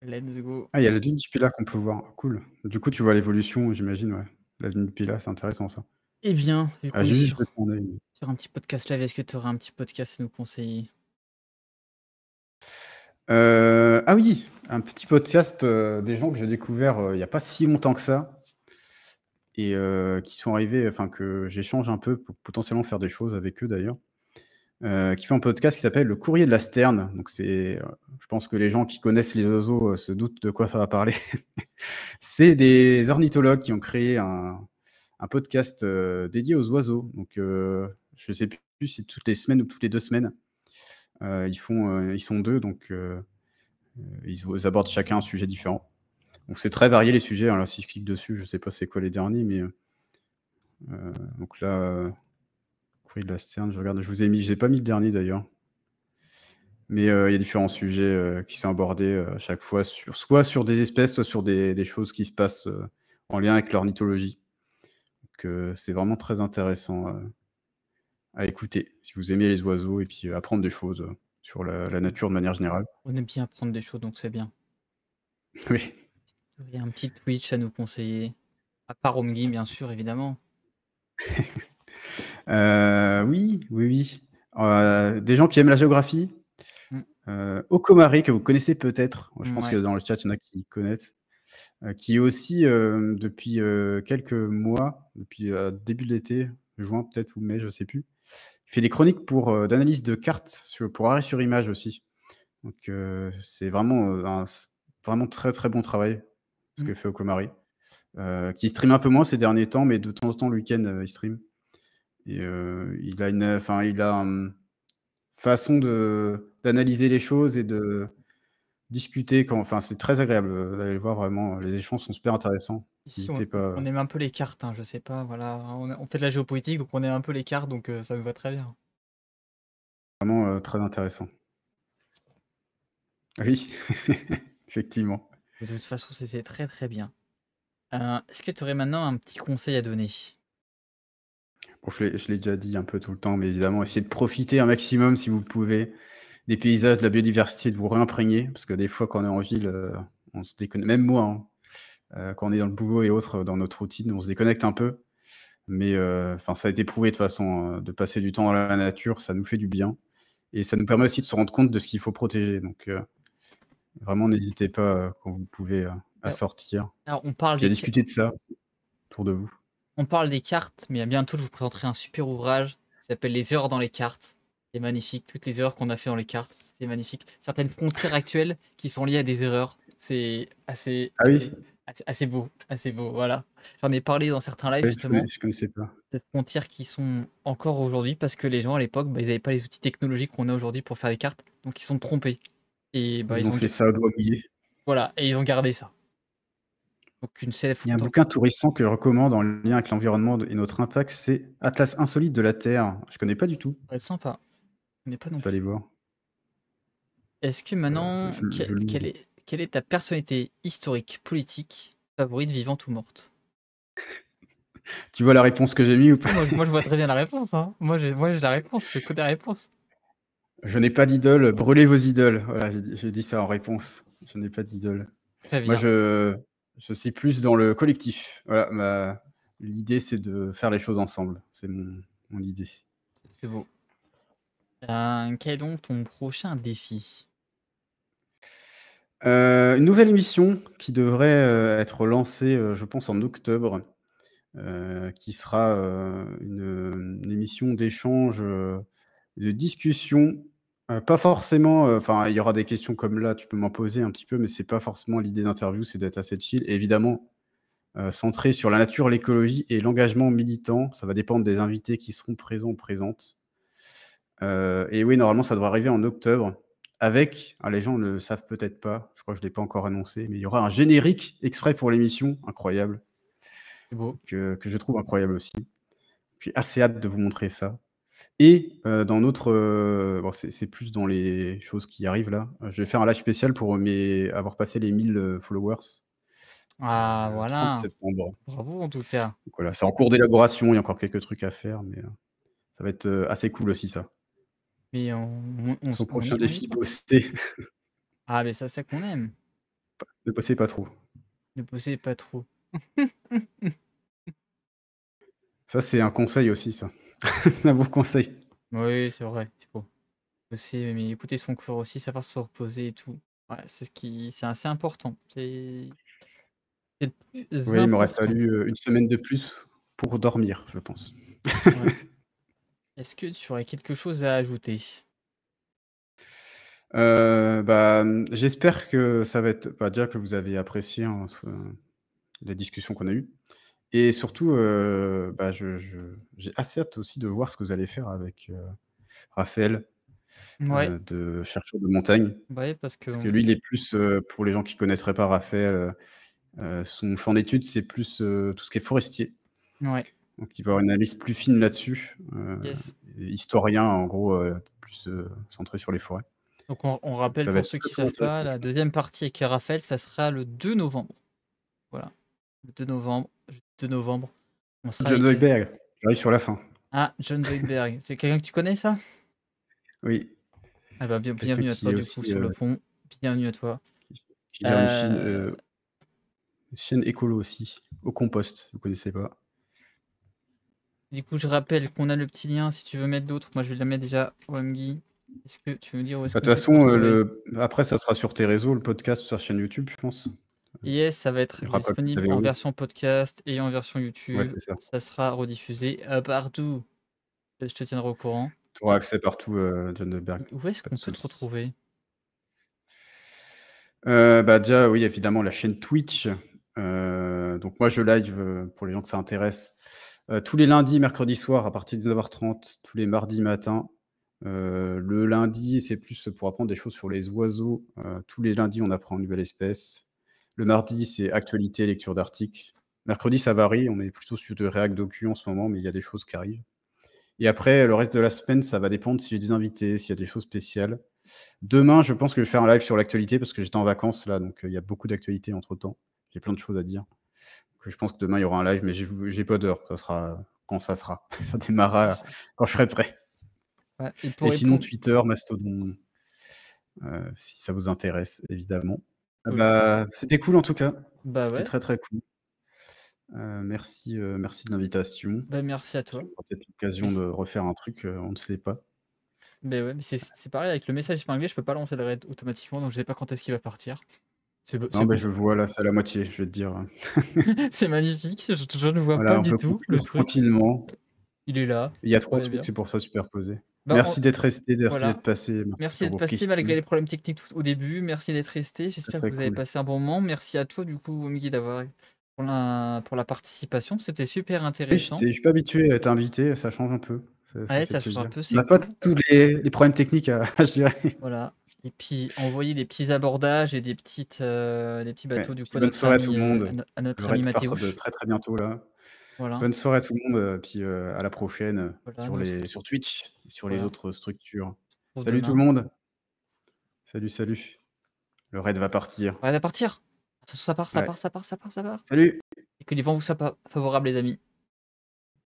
Let's go. Ah, il y a la dune du Pilat qu'on peut voir. Cool. Du coup, tu vois l'évolution, j'imagine, ouais. La dune du Pilat, c'est intéressant ça. Eh bien, vu Ah, qu'on est j'ai juste jeté un œil. sur un petit podcast live, est-ce que tu aurais un petit podcast à nous conseiller? Ah oui, un petit podcast, des gens que j'ai découvert, il y a pas si longtemps que ça et qui sont arrivés enfin que j'échange un peu pour potentiellement faire des choses avec eux d'ailleurs. Qui fait un podcast qui s'appelle Le Courrier de la Sterne. Donc c'est, je pense que les gens qui connaissent les oiseaux, se doutent de quoi ça va parler. C'est des ornithologues qui ont créé un podcast, dédié aux oiseaux. Donc je sais plus si c'est toutes les semaines ou toutes les 2 semaines. Ils sont 2 donc ils abordent chacun un sujet différent. Donc c'est très varié les sujets, hein. Là, si je clique dessus, je sais pas c'est quoi les derniers, mais donc là, Courrier de la Sterne, je regarde, je vous ai pas mis le dernier d'ailleurs. Mais il y a différents sujets, qui sont abordés, à chaque fois soit sur des espèces, soit sur des choses qui se passent, en lien avec l'ornithologie. Donc c'est vraiment très intéressant, à écouter, si vous aimez les oiseaux et puis, apprendre des choses, sur la nature de manière générale. On aime bien apprendre des choses, donc c'est bien. Oui. Il y a un petit Twitch à nous conseiller. À part Omgi, bien sûr, évidemment. Oui, oui, oui. Des gens qui aiment la géographie, Mmh, Okomari que vous connaissez peut-être, je pense que mouais. dans le chat, il y en a qui connaissent, qui est aussi, depuis, quelques mois, depuis, début de l'été, juin peut-être ou mai, je sais plus. Il fait des chroniques pour, d'analyse de cartes pour Arrêt sur Image aussi. Donc c'est vraiment, vraiment très, très bon travail, ce Mmh. que fait Okomari. Qui stream un peu moins ces derniers temps, mais de temps en temps le week-end, il stream et il a façon d'analyser les choses et de discuter c'est très agréable, d'aller le voir vraiment, les échanges sont super intéressants. Ici, N'hésitez pas, on aime un peu les cartes, hein, je sais pas, voilà, on fait de la géopolitique, donc on aime un peu les cartes, donc ça me va très bien. vraiment, très intéressant. Oui, effectivement. De toute façon, c'est très, très bien. Est-ce que tu aurais maintenant un petit conseil à donner? Bon, je l'ai déjà dit un peu tout le temps, mais évidemment, essayez de profiter un maximum si vous le pouvez, des paysages, de la biodiversité, de vous réimprégner, parce que des fois, quand on est en ville, on se déconnecte même moi, hein, quand on est dans le boulot et autres, dans notre routine, on se déconnecte un peu. Mais enfin, ça a été prouvé de toute façon, de passer du temps dans la nature, ça nous fait du bien et ça nous permet aussi de se rendre compte de ce qu'il faut protéger. Donc vraiment n'hésitez pas, quand vous pouvez, à Alors sortir, alors on parle puis à des ca discuter de ça autour de vous. on parle des cartes, mais bientôt je vous présenterai un super ouvrage qui s'appelle «Les erreurs dans les cartes». C'est magnifique, toutes les erreurs qu'on a fait dans les cartes, c'est magnifique. Certaines frontières actuelles qui sont liées à des erreurs, c'est Ah oui? assez beau, voilà. J'en ai parlé dans certains lives Ouais, justement, je connaissais pas. de frontières qui sont encore aujourd'hui parce que les gens à l'époque, bah, ils avaient pas les outils technologiques qu'on a aujourd'hui pour faire des cartes, donc ils se sont trompés et bah, Ils ils ont ont fait ga ça à doigt mouillé. voilà et ils ont gardé ça. Donc une Il y a un célèbre bouquin tout récent que je recommande en lien avec l'environnement et notre impact, c'est «Atlas insolite de la Terre». Je connais pas du tout, pourrait être sympa, mais pas non faut aller plus. voir. Est-ce que maintenant, Je l'ouvre. quelle est ta personnalité historique, politique favorite, vivante ou morte? Tu vois la réponse que j'ai mis ou pas? Oui, moi je vois très bien la réponse, hein. Moi j'ai la réponse, je connais la réponse. Je n'ai pas d'idole, brûlez vos idoles. Voilà, j'ai dit ça en réponse. Je n'ai pas d'idole. Très Moi, bien, je suis plus dans le collectif. Voilà, l'idée, c'est de faire les choses ensemble. C'est mon idée. c'est beau. Quel est donc ton prochain défi? Une nouvelle émission qui devrait, être lancée, je pense en octobre, qui sera, une émission d'échange, de discussion, pas forcément, enfin, il y aura des questions comme là, tu peux m'en poser un petit peu, mais c'est pas forcément l'idée d'interview, c'est d'être assez chill et évidemment, centré sur la nature, l'écologie et l'engagement militant. Ça va dépendre des invités qui seront présents ou présentes. Et oui, normalement, ça devrait arriver en octobre avec, les gens ne le savent peut-être pas, je crois que je l'ai pas encore annoncé, mais il y aura un générique exprès pour l'émission, incroyable, C'est beau. que je trouve incroyable aussi. J'ai assez hâte de vous montrer ça et dans notre, bon, c'est plus dans les choses qui arrivent là, je vais faire un live spécial pour avoir passé les 1000 followers, Ah le 30 voilà, septembre. bravo en tout cas. Donc voilà, c'est en cours d'élaboration, il y a encore quelques trucs à faire, mais ça va être, assez cool aussi ça. Mais on Son on prochain y on y défi, va. bosser, Ah mais ça qu'on aime, ne bossez pas trop. ne bosser pas trop. Ça, c'est un conseil aussi ça. Un bon conseil. Oui, c'est vrai, il faut bosser, mais écouter son corps aussi, savoir se reposer et tout. Ouais, c'est assez important. C'est le plus Oui, il m'aurait important. fallu, 1 semaine de plus pour dormir, je pense. Ouais. Est-ce que tu aurais quelque chose à ajouter? Bah, j'espère que ça va être bah, déjà que vous avez apprécié, hein, la discussion qu'on a eue et surtout, bah, j'ai assez hâte aussi de voir ce que vous allez faire avec, Raphaël, Ouais, de Chercheurs de montagne. ouais, parce Parce que qu'on lui, il est plus, pour les gens qui connaîtraient pas Raphaël, son champ d'études, c'est plus, tout ce qui est forestier. ouais, Donc il va avoir une analyse plus fine là-dessus, yes. et historien en gros, plus, centré sur les forêts. Donc on Donc rappelle ça va pour être ceux très, qui très savent pas, intéressant, je la pense. deuxième partie avec Raphaël, ça sera le 2 novembre. Voilà, le 2 novembre, jeudi 2 novembre, on sera John avec Zoidberg, j'arrive sur la fin. John Zoidberg. C'est quelqu'un que tu connais ça? Oui, Ah bah, quelqu'un bienvenue à qui toi est du aussi, coup sur le pont. Bienvenue à toi. qui gère Heu, une chaîne écolo aussi, Au Compost, vous connaissez pas? du coup, je rappelle qu'on a le petit lien si tu veux mettre d'autres. Moi, je vais la mettre déjà, OMG. Est-ce que tu veux me dire où est-ce Bah, de qu'on toute peut te façon, retrouver? le après ça sera sur tes réseaux, le podcast, sur sa chaîne YouTube, je pense. Yes, ça va être Il y aura pas que disponible ta en VO. version podcast et en version Ouais, YouTube. c'est ça. Ça sera rediffusé, partout. Je te tiendrai au courant. Tu auras accès partout, John Zoidberg, Où est-ce pas de qu'on peut te souci. retrouver? Bah, déjà, oui, évidemment, la chaîne Twitch. Donc moi, je live, pour les gens que ça intéresse, tous les lundis, mercredis soirs à partir de 19h30, tous les mardis matins. Le lundi, c'est plus pour apprendre des choses sur les oiseaux. Tous les lundis, on apprend une nouvelle espèce. Le mardi, c'est actualité, lecture d'articles. Mercredi, ça varie, on est plutôt sur de réac docu en ce moment, mais il y a des choses qui arrivent. Et après, le reste de la semaine, ça va dépendre si j'ai des invités, s'il y a des choses spéciales. Demain, je pense que je vais faire un live sur l'actualité parce que j'étais en vacances là, donc il y a beaucoup d'actualités entre-temps. J'ai plein de choses à dire. Donc je pense que demain, il y aura un live, mais j'ai pas d'heure. Ça sera quand ça sera. Ça Ouais, démarrera ça quand je serai prêt. ouais et Et pour sinon, répondre Twitter, Mastodon, si ça vous intéresse, évidemment. Ah cool. bah, c'était cool en tout cas. Bah, C'était ouais, très, très cool. Merci de l'invitation. bah, merci à Puis toi on aura peut-être et l'occasion de c refaire un truc, on ne sait pas. beh, ouais, mais c'est pareil avec le message épinglé, je peux pas lancer le raid automatiquement, donc je sais pas quand est-ce qu'il va partir. Non, C'est bah, beau. je le vois là, c'est à la moitié, je vais te dire. C'est magnifique, je ne vois pas Voilà, on du peut tout le conclure truc. tranquillement. Il est là, Il y a tout 3 va trucs, bien. c'est pour ça superposés. Bah, on Merci d'être resté, merci voilà. d'être passé, merci Merci pour d'être vos passé questions. malgré les problèmes techniques tout au début. Merci d'être resté. Très, J'espère que très vous avez cool. passé un bon moment. Merci à toi du coup, Omigi, d'avoir pour la participation. C'était super Oui, intéressant. je suis pas habitué à être invité, ça change un peu, ça Ouais, fait ça change un plaisir. peu, On c'est n'a pas cool. tous les problèmes techniques à je dirais. Voilà et puis envoyer des petits abordages et des petits Ouais, bateaux du coup puis bonne soirée à tout le monde. à Le notre ami raid part de Mathéouche. très, très bientôt là. Voilà, Bonne soirée à tout le monde, puis, à la prochaine, voilà, nous on se sur retrouve Twitch et sur les voilà, autres structures. pour Salut tout le demain. monde. Salut, salut. Le raid va partir. Ouais, elle va partir. Attention, ça part, ça Ouais. part, ça part, ça part, ça part Salut! et que les vents vous soient pas favorables les amis.